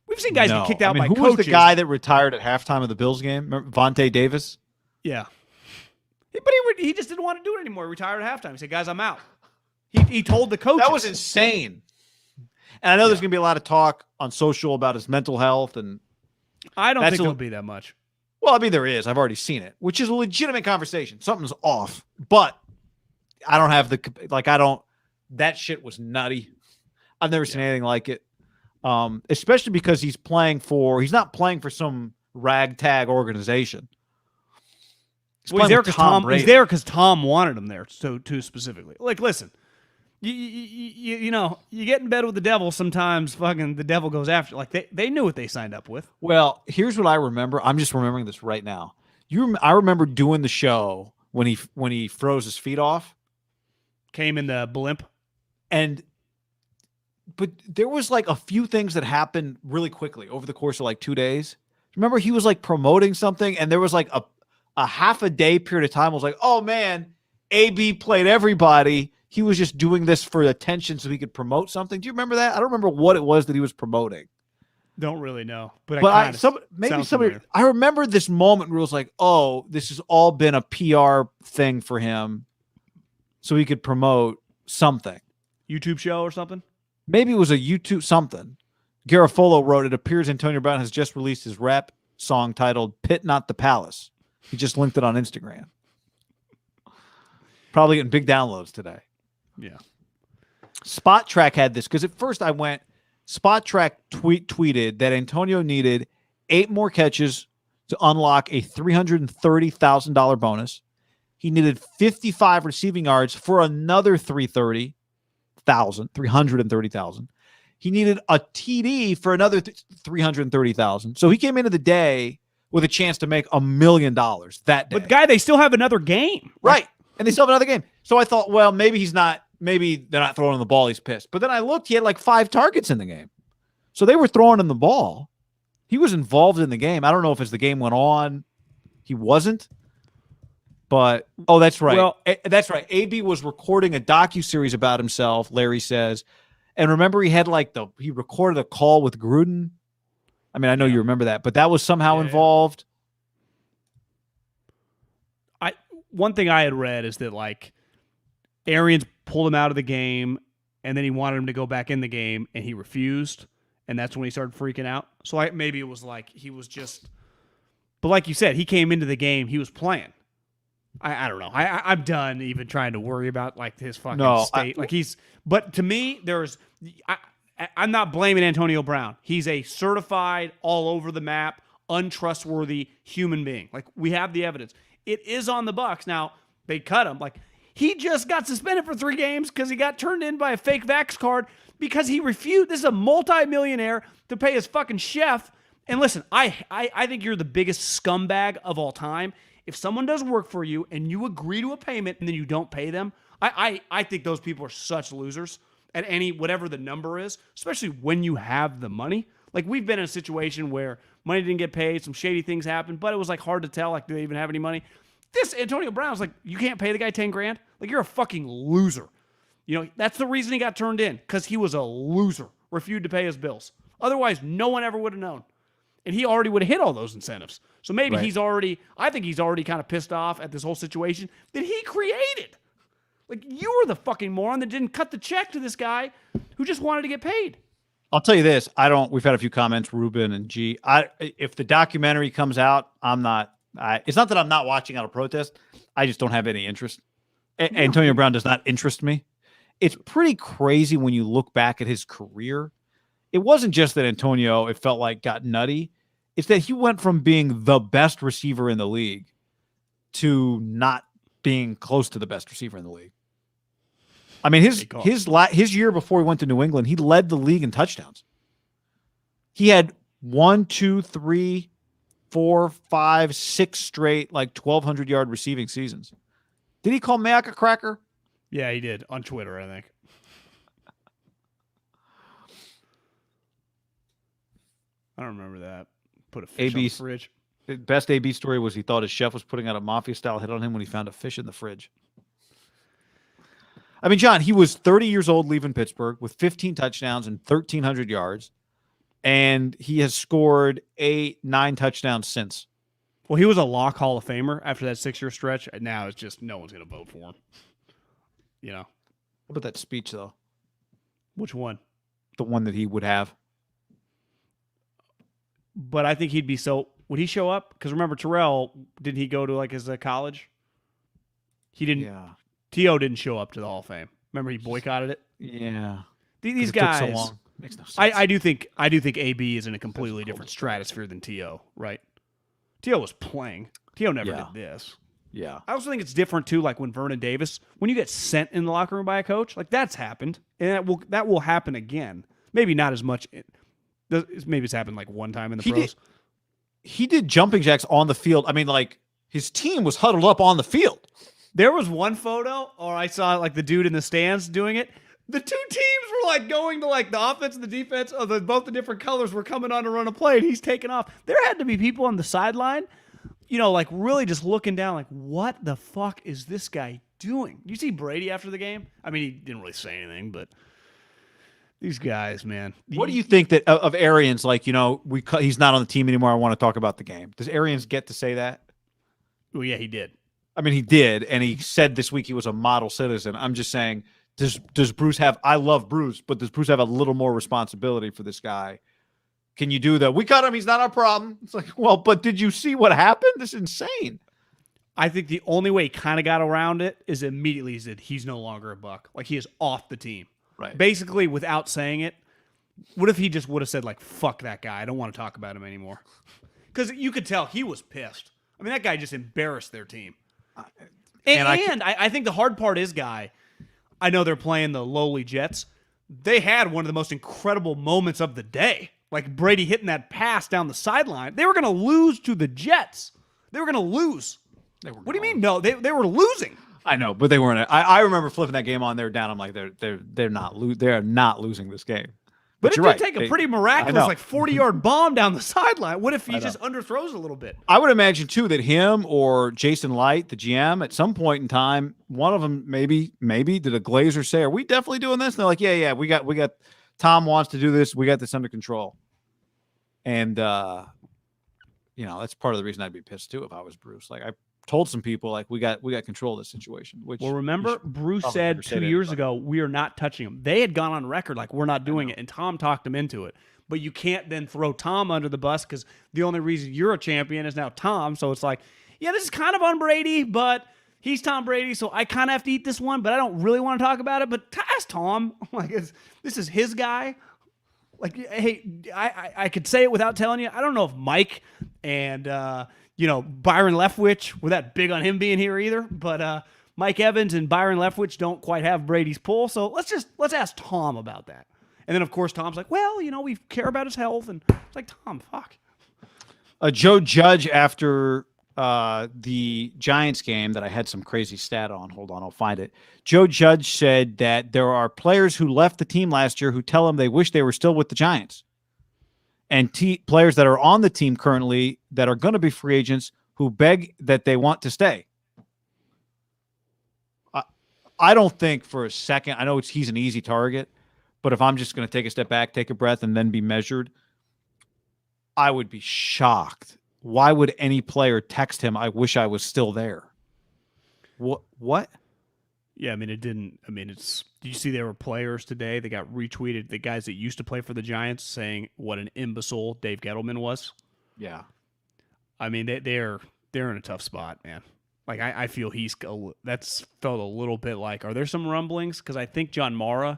We've seen guys get kicked out by who coaches. Was the guy that retired at halftime of the Bills game? Remember Vontae Davis? Yeah. But he just didn't want to do it anymore. He retired at halftime. He said, guys, I'm out. He told the coaches. That was insane. And I know there's going to be a lot of talk on social about his mental health. And I don't think it'll be that much. Well, I mean, there is. I've already seen it, which is a legitimate conversation. Something's off. But I don't have that shit was nutty. I've never seen anything like it. Especially because he's not playing for some ragtag organization. He's there because Tom wanted him there, so too specifically. Like, listen, you know, you get in bed with the devil sometimes. Fucking the devil goes after you. Like they knew what they signed up with. Well, here's what I remember. I'm just remembering this right now. I remember doing the show when he froze his feet off, came in the blimp, but there was like a few things that happened really quickly over the course of like 2 days. Remember, he was like promoting something, and there was like a half a day period of time. I was like, oh man, AB played everybody. He was just doing this for attention so he could promote something. Do you remember that? I don't remember what it was that he was promoting. Don't really know, but somebody. I remember this moment where it was like, oh, this has all been a PR thing for him, so he could promote something. YouTube show or something. Maybe it was a YouTube something. Garofalo wrote, it appears Antonio Brown has just released his rap song titled Pit Not the Palace. He just linked it on Instagram. Probably getting big downloads today. Yeah. Spot Track had this because at first I went, Spot Track tweeted that Antonio needed 8 more catches to unlock a $330,000 bonus. He needed 55 receiving yards for another $330,000. He needed a TD for another $330,000. So he came into the day with a chance to make $1 million that day. But guy, they still have another game. Right. And they still have another game. So I thought, well, maybe they're not throwing him the ball. He's pissed. But then I looked, he had like 5 targets in the game. So they were throwing him the ball. He was involved in the game. I don't know if as the game went on, he wasn't. But, oh, that's right. Well, that's right. AB was recording a docuseries about himself, Larry says. And remember, he recorded a call with Gruden. I mean, I know you remember that, but that was somehow involved. One thing I had read is that like Arians pulled him out of the game, and then he wanted him to go back in the game, and he refused, and that's when he started freaking out. So maybe it was like he was just, but like you said, he came into the game, he was playing. I don't know. I'm done even trying to worry about like his fucking state. But to me, I'm not blaming Antonio Brown. He's a certified, all over the map, untrustworthy human being. Like, we have the evidence. It is on the Bucs. Now, they cut him. Like, he just got suspended for 3 games because he got turned in by a fake Vax card because he refused. This is a multi-millionaire to pay his fucking chef. And listen, I think you're the biggest scumbag of all time. If someone does work for you and you agree to a payment and then you don't pay them, I think those people are such losers at whatever the number is, especially when you have the money. Like, we've been in a situation where money didn't get paid, some shady things happened, but it was like hard to tell, like, do they even have any money? This Antonio Brown's like, you can't pay the guy $10,000? Like, you're a fucking loser. You know, that's the reason he got turned in, because he was a loser, refused to pay his bills. Otherwise, no one ever would have known. And he already would have hit all those incentives. So maybe I think he's already kind of pissed off at this whole situation that he created. Like, you were the fucking moron that didn't cut the check to this guy who just wanted to get paid. I'll tell you this. We've had a few comments, Ruben and G. If the documentary comes out, it's not that I'm not watching out of protest. I just don't have any interest. Antonio Brown does not interest me. it's pretty crazy when you look back at his career. It wasn't just that Antonio, it felt like, got nutty. It's that he went from being the best receiver in the league to not being close to the best receiver in the league. I mean, his year before he went to New England, he led the league in touchdowns. He had 1, 2, 3, 4, 5, 6 straight 1,200-yard receiving seasons. Did he call Mayock a cracker? Yeah, he did on Twitter, I think. I don't remember that. Put a fish on the fridge. The best AB story was he thought his chef was putting out a mafia-style hit on him when he found a fish in the fridge. I mean, John, he was 30 years old leaving Pittsburgh with 15 touchdowns and 1,300 yards, and he has scored 9 touchdowns since. Well, he was a lock Hall of Famer after that 6-year stretch. Now it's just no one's going to vote for him. You know. What about that speech, though? Which one? The one that he would have. But I think he'd be so... Would he show up? Because remember, Terrell, didn't he go to his college? He didn't... Yeah. T.O. didn't show up to the Hall of Fame. Remember he boycotted it? Yeah. These guys... Took so long. Makes no sense. I do think AB is in a completely different stratosphere than T.O., right? T.O. was playing. T.O. never did this. Yeah. I also think it's different, too, like when Vernon Davis, when you get sent in the locker room by a coach, that's happened. And that will happen again. Maybe not as much. Maybe it's happened one time in the pros. He did jumping jacks on the field. I mean, his team was huddled up on the field. There was one photo, or I saw the dude in the stands doing it. The two teams were going to the offense and the defense of both the different colors were coming on to run a play, and he's taking off. There had to be people on the sideline, really just looking down, what the fuck is this guy doing? You see Brady after the game? I mean, he didn't really say anything, but these guys, man. What do you think that of Arians? He's not on the team anymore. I want to talk about the game. Does Arians get to say that? Well, yeah, he did. I mean, he did, and he said this week he was a model citizen. I'm just saying, does Bruce have? I love Bruce, but does Bruce have a little more responsibility for this guy? Can you do that? We cut him. He's not our problem. It's well, but did you see what happened? This is insane. I think the only way he kind of got around it is immediately he said he's no longer a Buck. He is off the team. Right. Basically, without saying it, what if he just would have said, fuck that guy. I don't want to talk about him anymore. Because you could tell he was pissed. I mean, that guy just embarrassed their team. I think the hard part is, Guy, I know they're playing the lowly Jets. They had one of the most incredible moments of the day. Brady hitting that pass down the sideline. They were going to lose to the Jets. They were going to lose. What do you mean? No, they were losing. I know, but they weren't. I remember flipping that game on. They're down. I'm like, they're not losing this game. But it did right. Take a pretty miraculous 40-yard bomb down the sideline. What if he just underthrows a little bit? I would imagine too that him or Jason Light, the GM, at some point in time, one of them maybe did a Glazer say, "Are we definitely doing this?" And they're like, "Yeah, we got Tom wants to do this. We got this under control." And that's part of the reason I'd be pissed too if I was Bruce. I told some people we got control of this situation. Well, remember Bruce said 2 years ago we are not touching him. They had gone on record we're not doing it, and Tom talked him into it. But you can't then throw Tom under the bus because the only reason you're a champion is now Tom. So it's this is kind of on Brady, but he's Tom Brady, so I kind of have to eat this one. But I don't really want to talk about it. But ask Tom. This is his guy. Hey, I could say it without telling you. I don't know if Mike and Byron Leftwich, we're that big on him being here either, but Mike Evans and Byron Leftwich don't quite have Brady's pull, so let's ask Tom about that. And then, of course, Tom's we care about his health, and it's Tom, fuck. Joe Judge, after the Giants game that I had some crazy stat on, hold on, I'll find it. Joe Judge said that there are players who left the team last year who tell him they wish they were still with the Giants. And players that are on the team currently that are going to be free agents who beg that they want to stay. I don't think for a second, I know he's an easy target, but if I'm just going to take a step back, take a breath, and then be measured, I would be shocked. Why would any player text him, "I wish I was still there"? What? Yeah, did you see there were players today that got retweeted, the guys that used to play for the Giants, saying what an imbecile Dave Gettleman was? Yeah. They're in a tough spot, man. Like I feel that's felt a little bit like. Are there some rumblings? Because I think John Mara,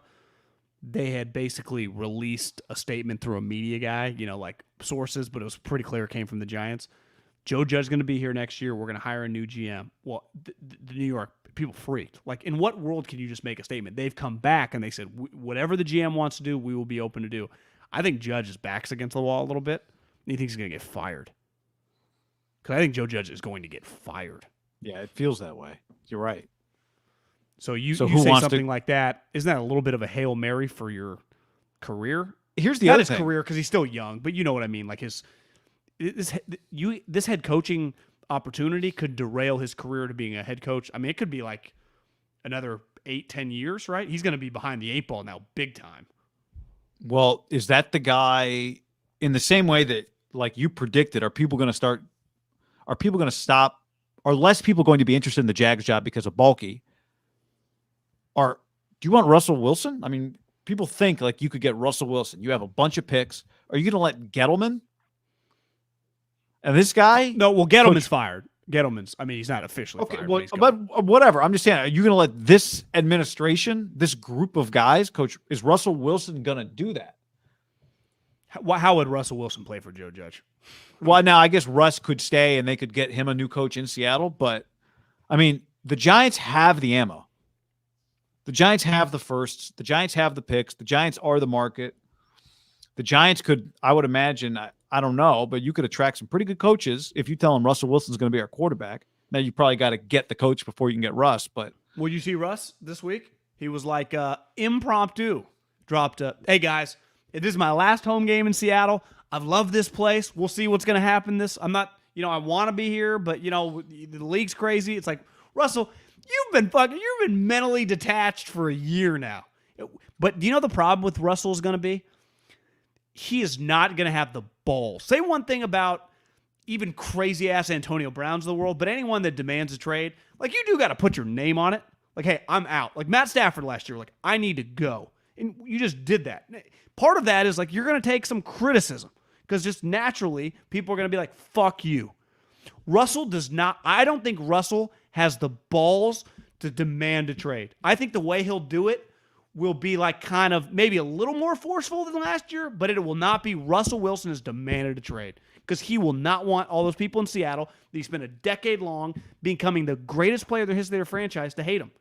they had basically released a statement through a media guy, like sources, but it was pretty clear it came from the Giants. Joe Judge's going to be here next year. We're going to hire a new GM. Well, the New York people freaked. Like, in what world can you just make a statement? They've come back and they said, whatever the GM wants to do, we will be open to do. I think Judge's back's against the wall a little bit. And he thinks he's going to get fired. Because I think Joe Judge is going to get fired. Yeah, it feels that way. You're right. So you who say wants something to... like that, isn't that a little bit of a Hail Mary for your career? Here's the Not other his thing. career, because he's still young, but you know what I mean. Like this head coaching opportunity could derail his career to being a head coach. I mean, it could be like another 8-10 years, right? He's going to be behind the 8 ball now, big time. Well, is that the guy in the same way that, like you predicted, are people going to stop? Are less people going to be interested in the Jags job because of Balky? Do you want Russell Wilson? I mean, people think like you could get Russell Wilson. You have a bunch of picks. Are you going to let Gettleman? And this guy? No, well, Gettleman's fired. He's not officially fired. Well, but whatever. I'm just saying, are you going to let this administration, this group of guys, coach? Is Russell Wilson going to do that? How would Russell Wilson play for Joe Judge? Well, now I guess Russ could stay and they could get him a new coach in Seattle. But, I mean, the Giants have the ammo. The Giants have the firsts. The Giants have the picks. The Giants are the market. The Giants could, I would imagine, I don't know, but you could attract some pretty good coaches if you tell them Russell Wilson's going to be our quarterback. Now, you probably got to get the coach before you can get Russ. But will you see Russ this week? He was like impromptu. Dropped hey, guys, this is my last home game in Seattle. I've loved this place. We'll see what's going to happen. I'm not, I want to be here, but, the league's crazy. It's like, Russell, you've been mentally detached for a year now. But do you know the problem with Russell is going to be? He is not going to have the balls. Say one thing about even crazy-ass Antonio Browns of the world, but anyone that demands a trade, like, you do got to put your name on it. Like, hey, I'm out. Like Matt Stafford last year, like, I need to go. And you just did that. Part of that is, like, you're going to take some criticism because just naturally people are going to be like, fuck you. Russell does not, I don't think Russell has the balls to demand a trade. I think the way he'll do it will be like kind of maybe a little more forceful than last year, but it will not be Russell Wilson has demanded a trade because he will not want all those people in Seattle that he spent a decade long becoming the greatest player in the history of their franchise to hate him.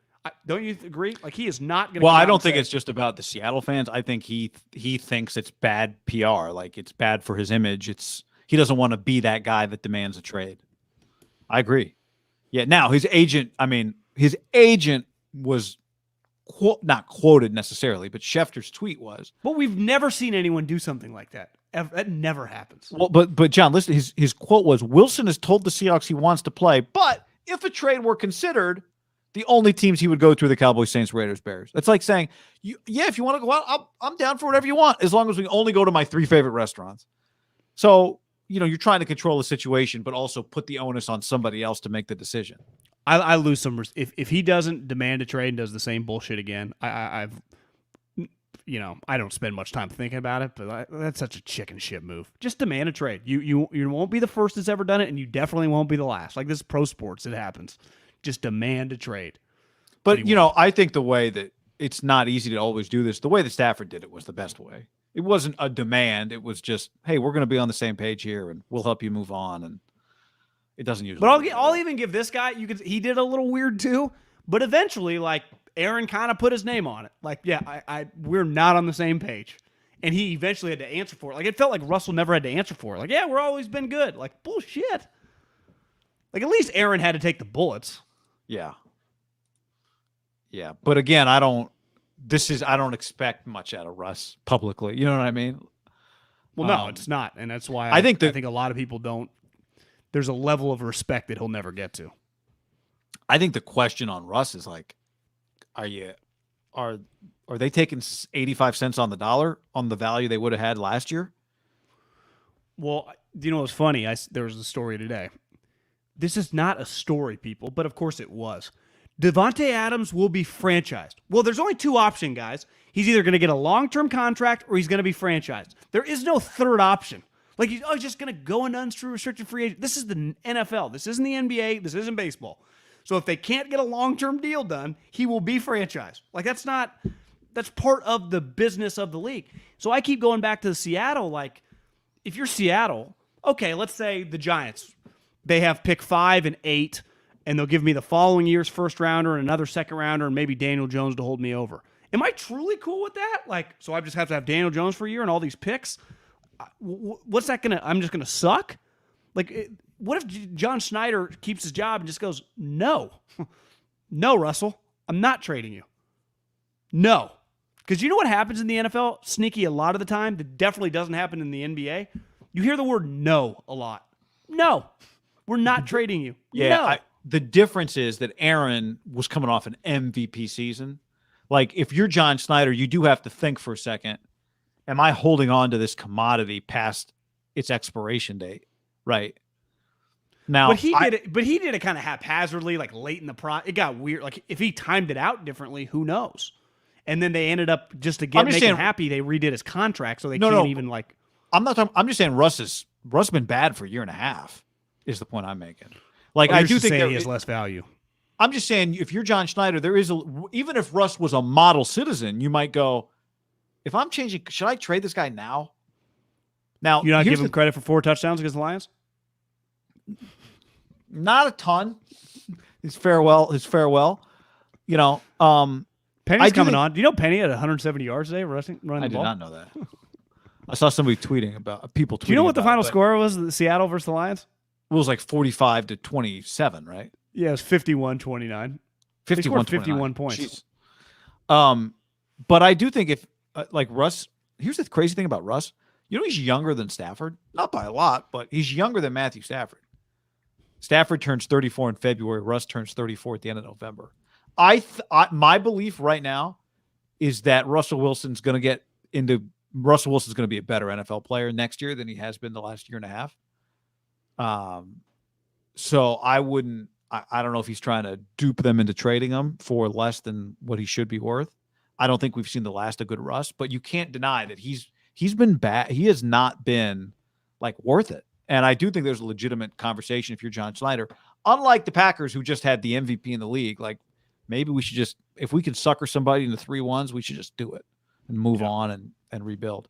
Don't you agree? Like, he is not going to. Well, I don't think it's just about the Seattle fans. I think he thinks it's bad PR. Like, it's bad for his image. He doesn't want to be that guy that demands a trade. I agree. Yeah. Now his agent was not quoted necessarily, but Schefter's tweet was. But we've never seen anyone do something like that. That never happens. Well, but John, listen. His quote was: Wilson has told the Seahawks he wants to play, but if a trade were considered, the only teams he would go to are the Cowboys, Saints, Raiders, Bears. That's like saying, if you want to go out, I'm down for whatever you want, as long as we only go to my 3 favorite restaurants. So, you're trying to control the situation, but also put the onus on somebody else to make the decision. I lose some. If he doesn't demand a trade and does the same bullshit again, I don't spend much time thinking about it, but that's such a chicken shit move. Just demand a trade. You won't be the first that's ever done it, and you definitely won't be the last. Like, this is pro sports. It happens. Just demand a trade. But, I think the way that it's not easy to always do this, the way that Stafford did it was the best way. It wasn't a demand. It was just, hey, we're going to be on the same page here, and we'll help you move on. And it doesn't usually. But I'll even give this guy. He did a little weird too. But eventually, like, Aaron kind of put his name on it. Like, yeah, we're not on the same page, and he eventually had to answer for it. Like, it felt like Russell never had to answer for it. Like, yeah, we're always been good. Like, bullshit. Like, at least Aaron had to take the bullets. Yeah. Yeah. But again, I don't expect much out of Russ publicly. You know what I mean? Well, no, it's not. And that's why I think a lot of people don't. There's a level of respect that he'll never get to. I think the question on Russ is like, are they taking 85 cents on the dollar on the value they would have had last year? Well, what's funny? There was a story today. This is not a story, people, but of course it was. Devontae Adams will be franchised. Well, there's only 2 options, guys. He's either going to get a long-term contract or he's going to be franchised. There is no third option. Like, he's just going to go into unrestricted free agent. This is the NFL. This isn't the NBA. This isn't baseball. So if they can't get a long-term deal done, he will be franchised. Like, that's part of the business of the league. So I keep going back to Seattle. Like, if you're Seattle, okay, let's say the Giants, they have pick 5 and 8, and they'll give me the following year's first rounder and another second rounder and maybe Daniel Jones to hold me over. Am I truly cool with that? Like, so I just have to have Daniel Jones for a year and all these picks? What's that going to – I'm just going to suck? Like, what if John Schneider keeps his job and just goes, no. No, Russell, I'm not trading you. No. Because you know what happens in the NFL, sneaky a lot of the time, that definitely doesn't happen in the NBA? You hear the word no a lot. No. We're not trading you. Yeah, no. The difference is that Aaron was coming off an MVP season. Like, if you're John Snyder, you do have to think for a second, am I holding on to this commodity past its expiration date? Right. Now, But he did it kind of haphazardly, like late in the it got weird. Like, if he timed it out differently, who knows? And then they ended up just to make him happy, they redid his contract, so they can't even like. I'm not talking. I'm just saying Russ been bad for a year and a half. Is the point I'm making? Like, I do think he has less value. I'm just saying, if you're John Schneider, even if Russ was a model citizen, you might go, if I'm changing, should I trade this guy now? Now, you not give him credit for 4 touchdowns against the Lions? Not a ton. His farewell. You know, Penny's coming on. Do you know Penny had 170 yards today running the ball? I did not know that. I saw somebody tweeting about people. Do you know what the final score was? Seattle versus the Lions. It was like 45-27, right? Yeah, it was 51-29. 51 points. Jeez. But I do think if like Russ, here's the crazy thing about Russ. You know, he's younger than Stafford, not by a lot, but he's younger than Matthew Stafford. Stafford turns 34 in February. Russ turns 34 at the end of November. My belief right now is that Russell Wilson's going to be a better NFL player next year than he has been the last year and a half. So I don't know if he's trying to dupe them into trading him for less than what he should be worth. I don't think we've seen the last of good Russ, but you can't deny that he's been bad. He has not been like worth it. And I do think there's a legitimate conversation if you're John Schneider, unlike the Packers who just had the MVP in the league. Like, maybe we should just, if we can sucker somebody into 3-1s, we should just do it and move on and rebuild.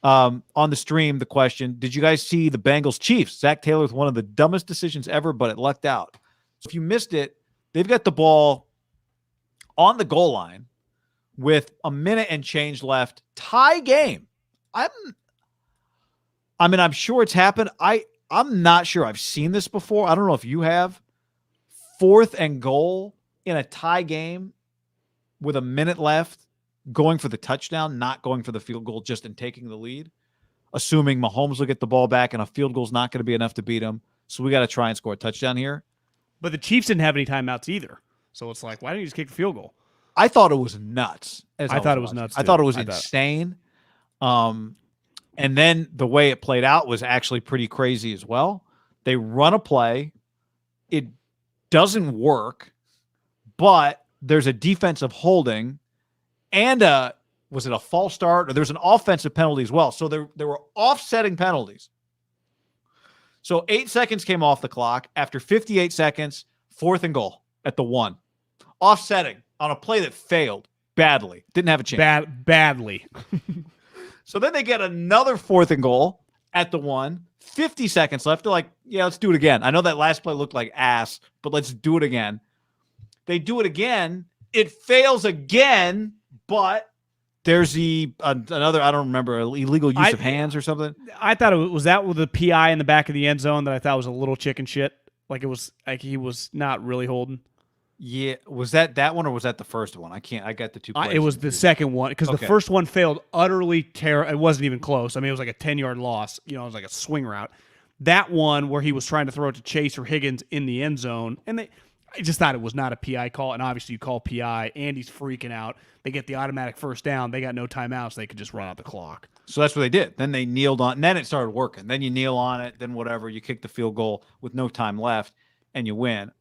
On the stream, the question, did you guys see the Bengals Chiefs? Zach Taylor with one of the dumbest decisions ever, but it lucked out. So if you missed it, they've got the ball on the goal line with a minute and change left. Tie game. I'm sure it's happened. I'm not sure I've seen this before. I don't know if you have. 4th and goal in a tie game with a minute left, going for the touchdown, not going for the field goal, just in taking the lead, assuming Mahomes will get the ball back and a field goal is not going to be enough to beat him. So we got to try and score a touchdown here. But the Chiefs didn't have any timeouts either. So it's like, why don't you just kick the field goal? I thought it was nuts. I thought it was nuts. I thought it was insane. And then the way it played out was actually pretty crazy as well. They run a play. It doesn't work, but there's a defensive holding and was it a false start? Or there's an offensive penalty as well. So there were offsetting penalties. So 8 seconds came off the clock. After 58 seconds, 4th and goal at the 1. Offsetting on a play that failed badly. Didn't have a chance. Badly. So then they get another 4th and goal at the 1. 50 seconds left. They're like, yeah, let's do it again. I know that last play looked like ass, but let's do it again. They do it again. It fails again, but there's another, I don't remember, illegal use of hands or something. I thought it was that with the PI in the back of the end zone that I thought was a little chicken shit. Like, it was like he was not really holding. Yeah, was that one or was that the first one? I got the two plays. It was the second one because the first one failed utterly terrible. It wasn't even close. I mean, it was like a 10-yard loss. You know, it was like a swing route. That one where he was trying to throw it to Chase or Higgins in the end zone, and I just thought it was not a PI call. And obviously, you call PI. Andy's freaking out. They get the automatic first down. They got no timeouts. They could just run out the clock. So that's what they did. Then they kneeled on, and then it started working. Then you kneel on it. Then whatever, you kick the field goal with no time left, and you win.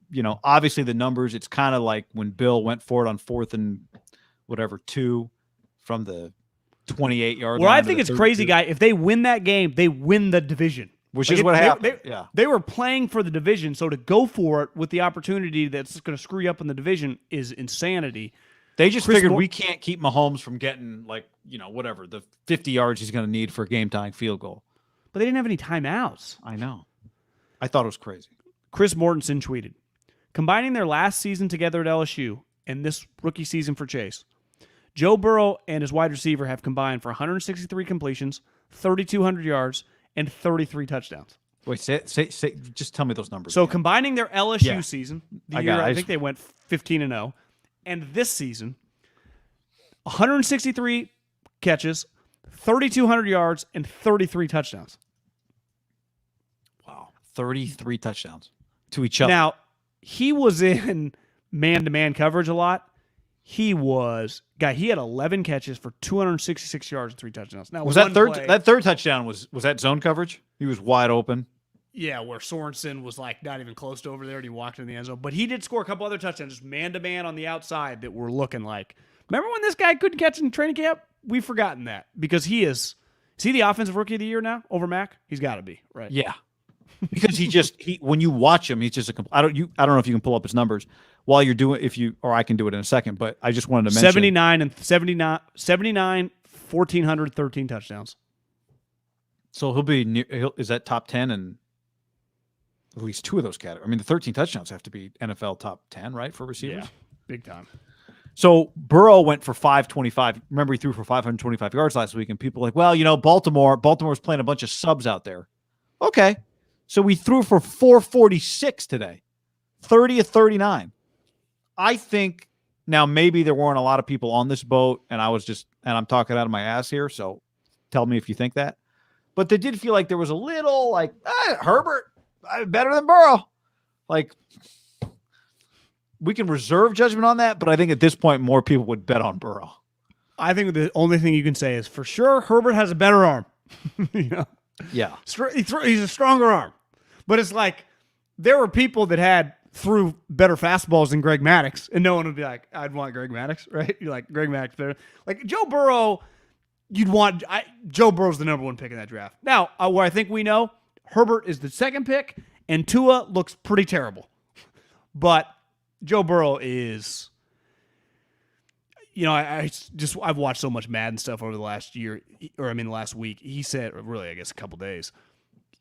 You know, obviously the numbers, it's kind of like when Bill went for it on 4th and whatever 2 from the 28 yard Well, line. I think it's crazy, guy. If they win that game, they win the division. Which is what happened. They were playing for the division, so to go for it with the opportunity that's going to screw you up in the division is insanity. They just figured we can't keep Mahomes from getting, whatever, the 50 yards he's going to need for a game-tying field goal. But they didn't have any timeouts. I know. I thought it was crazy. Chris Mortensen tweeted, combining their last season together at LSU and this rookie season for Chase, Joe Burrow and his wide receiver have combined for 163 completions, 3,200 yards, and 33 touchdowns. Wait, say, just tell me those numbers. So again. Combining their LSU season, I think they went 15-0, and this season, 163 catches, 3,200 yards, and 33 touchdowns. Wow, 33 touchdowns to each other. Now, he was in man-to-man coverage a lot. He had 11 catches for 266 yards and 3 touchdowns. Now, was that third touchdown was that zone coverage? He was wide open. Yeah, where Sorensen was not even close to over there and he walked in the end zone. But he did score a couple other touchdowns, just man-to-man on the outside that were looking like. Remember when this guy couldn't catch in training camp? We've forgotten that because is he the offensive rookie of the year now over Mac? He's got to be, right? Yeah. Because when you watch him, he's just I don't know if you can pull up his numbers while you're doing or I can do it in a second, but I just wanted to mention 79, 1,400, 13 touchdowns. So he'll be is that top 10 and at least 2 of those categories. I mean, the 13 touchdowns have to be NFL top 10, right, for receivers? Yeah, big time. So Burrow went for 525. Remember, he threw for 525 yards last week, and people were like, well, Baltimore's playing a bunch of subs out there. Okay. So we threw for 446 today, 30 of 39. I think now maybe there weren't a lot of people on this boat, and I'm talking out of my ass here, so tell me if you think that. But they did feel like there was a little Herbert better than Burrow. We can reserve judgment on that, but I think at this point more people would bet on Burrow. I think the only thing you can say is for sure Herbert has a better arm. Yeah. He's a stronger arm. But it's there were people that threw better fastballs than Greg Maddux, and no one would be like, I'd want Greg Maddux, right? You're like, Greg Maddux better. Joe Burrow, Joe Burrow's the number 1 pick in that draft. Now, where I think we know, Herbert is the 2nd pick, and Tua looks pretty terrible. But Joe Burrow is, I've watched so much Madden stuff over the last year, last week. He said, really, I guess a couple days,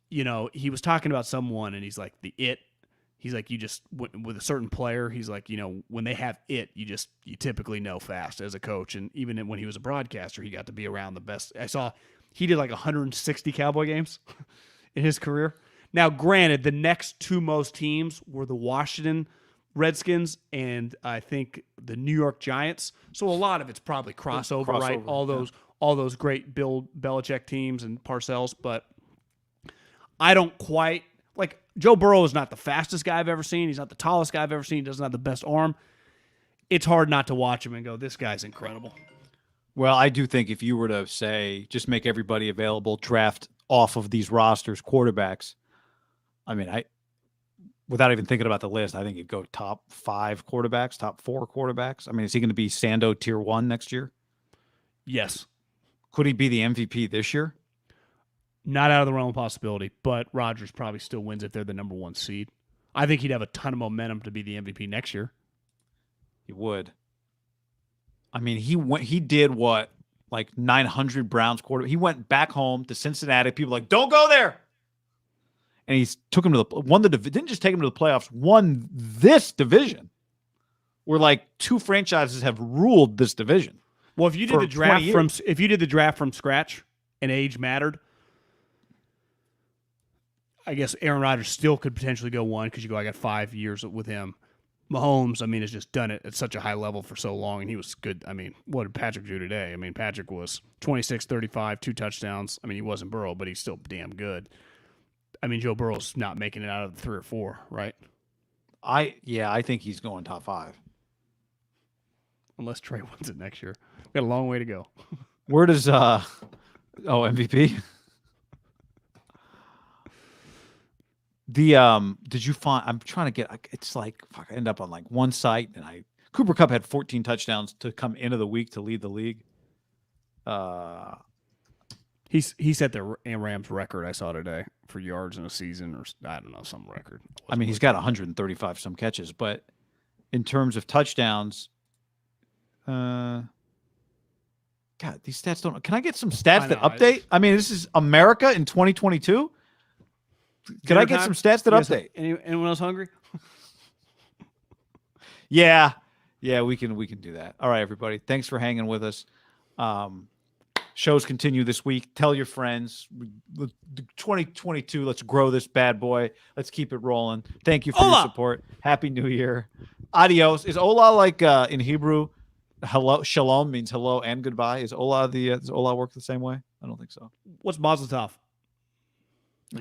he was talking about someone and he's like, he's like, you just, with a certain player, he's like, when they have you typically know fast as a coach. And even when he was a broadcaster, he got to be around the best. I saw he did 160 Cowboy games in his career. Now, granted, the next 2 most teams were the Washington Redskins and I think the New York Giants. So a lot of it's probably crossover, right? All those great Bill Belichick teams and Parcells, but I don't quite Joe Burrow is not the fastest guy I've ever seen. He's not the tallest guy I've ever seen. He doesn't have the best arm. It's hard not to watch him and go, this guy's incredible. Well, I do think if you were to say, just make everybody available, draft off of these rosters, quarterbacks, without even thinking about the list, I think you'd go top 5 quarterbacks, top 4 quarterbacks. Is he going to be Sando tier 1 next year? Yes. Could he be the MVP this year? Not out of the realm of possibility, but Rodgers probably still wins if they're the number 1 seed. I think he'd have a ton of momentum to be the MVP next year. He would. He did what, 900 Browns quarter. He went back home to Cincinnati. People were like, don't go there. And he took him to didn't just take him to the playoffs, won this division. Where 2 franchises have ruled this division. Well, if you did the draft from scratch and age mattered, I guess Aaron Rodgers still could potentially go 1 because you go, I got 5 years with him. Mahomes, has just done it at such a high level for so long, and he was good. What did Patrick do today? Patrick was 26, 35, 2 touchdowns. He wasn't Burrow, but he's still damn good. Joe Burrow's not making it out of the 3 or 4, right? I think he's going top 5. Unless Trey wins it next year. We got a long way to go. Where does MVP? Did you find? I'm trying to get. It's I end up on one site, and Cooper Kupp had 14 touchdowns to come into the week to lead the league. He set the Rams record I saw today for yards in a season, or I don't know, some record. I mean, he's got 135 some catches, but in terms of touchdowns, God, these stats don't. Can I get some stats that update? I mean, this is America in 2022. Can I get some stats that update? Anyone else hungry? Yeah, we can do that. All right, everybody. Thanks for hanging with us. Shows continue this week. Tell your friends. 2022. Let's grow this bad boy. Let's keep it rolling. Thank you for your support. Happy New Year. Adios. Is Ola like in Hebrew? Hello, shalom means hello and goodbye. Is Ola does Ola work the same way? I don't think so. What's Mazel Tov?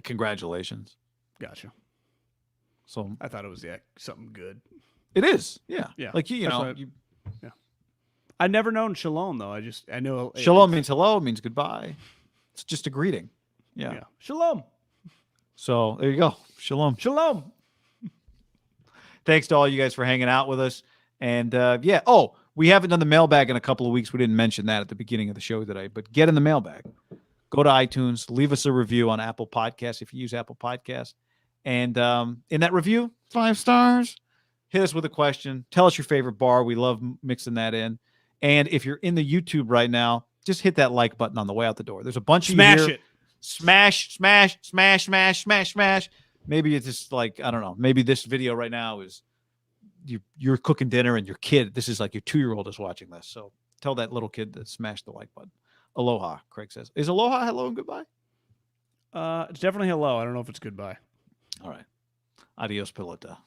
Congratulations. Gotcha. So I thought it was something good. It is. Yeah. Yeah. Like yeah. I've never known shalom though. I know shalom means hello, means goodbye. It's just a greeting. Yeah. Shalom. So there you go. Shalom. Shalom. Thanks to all you guys for hanging out with us. And we haven't done the mailbag in a couple of weeks. We didn't mention that at the beginning of the show today, but get in the mailbag. Go to iTunes, leave us a review on Apple Podcasts if you use Apple Podcasts. And in that review, 5 stars, hit us with a question. Tell us your favorite bar. We love mixing that in. And if you're in the YouTube right now, just hit that like button on the way out the door. There's a bunch of you here. Smash it. Maybe it's just like, I don't know. Maybe this video right now is you're cooking dinner and your kid, this is like your 2-year-old is watching this. So tell that little kid to smash the like button. Aloha, Craig says. Is aloha hello and goodbye? It's definitely hello. I don't know if it's goodbye. All right. Adios, Pilota.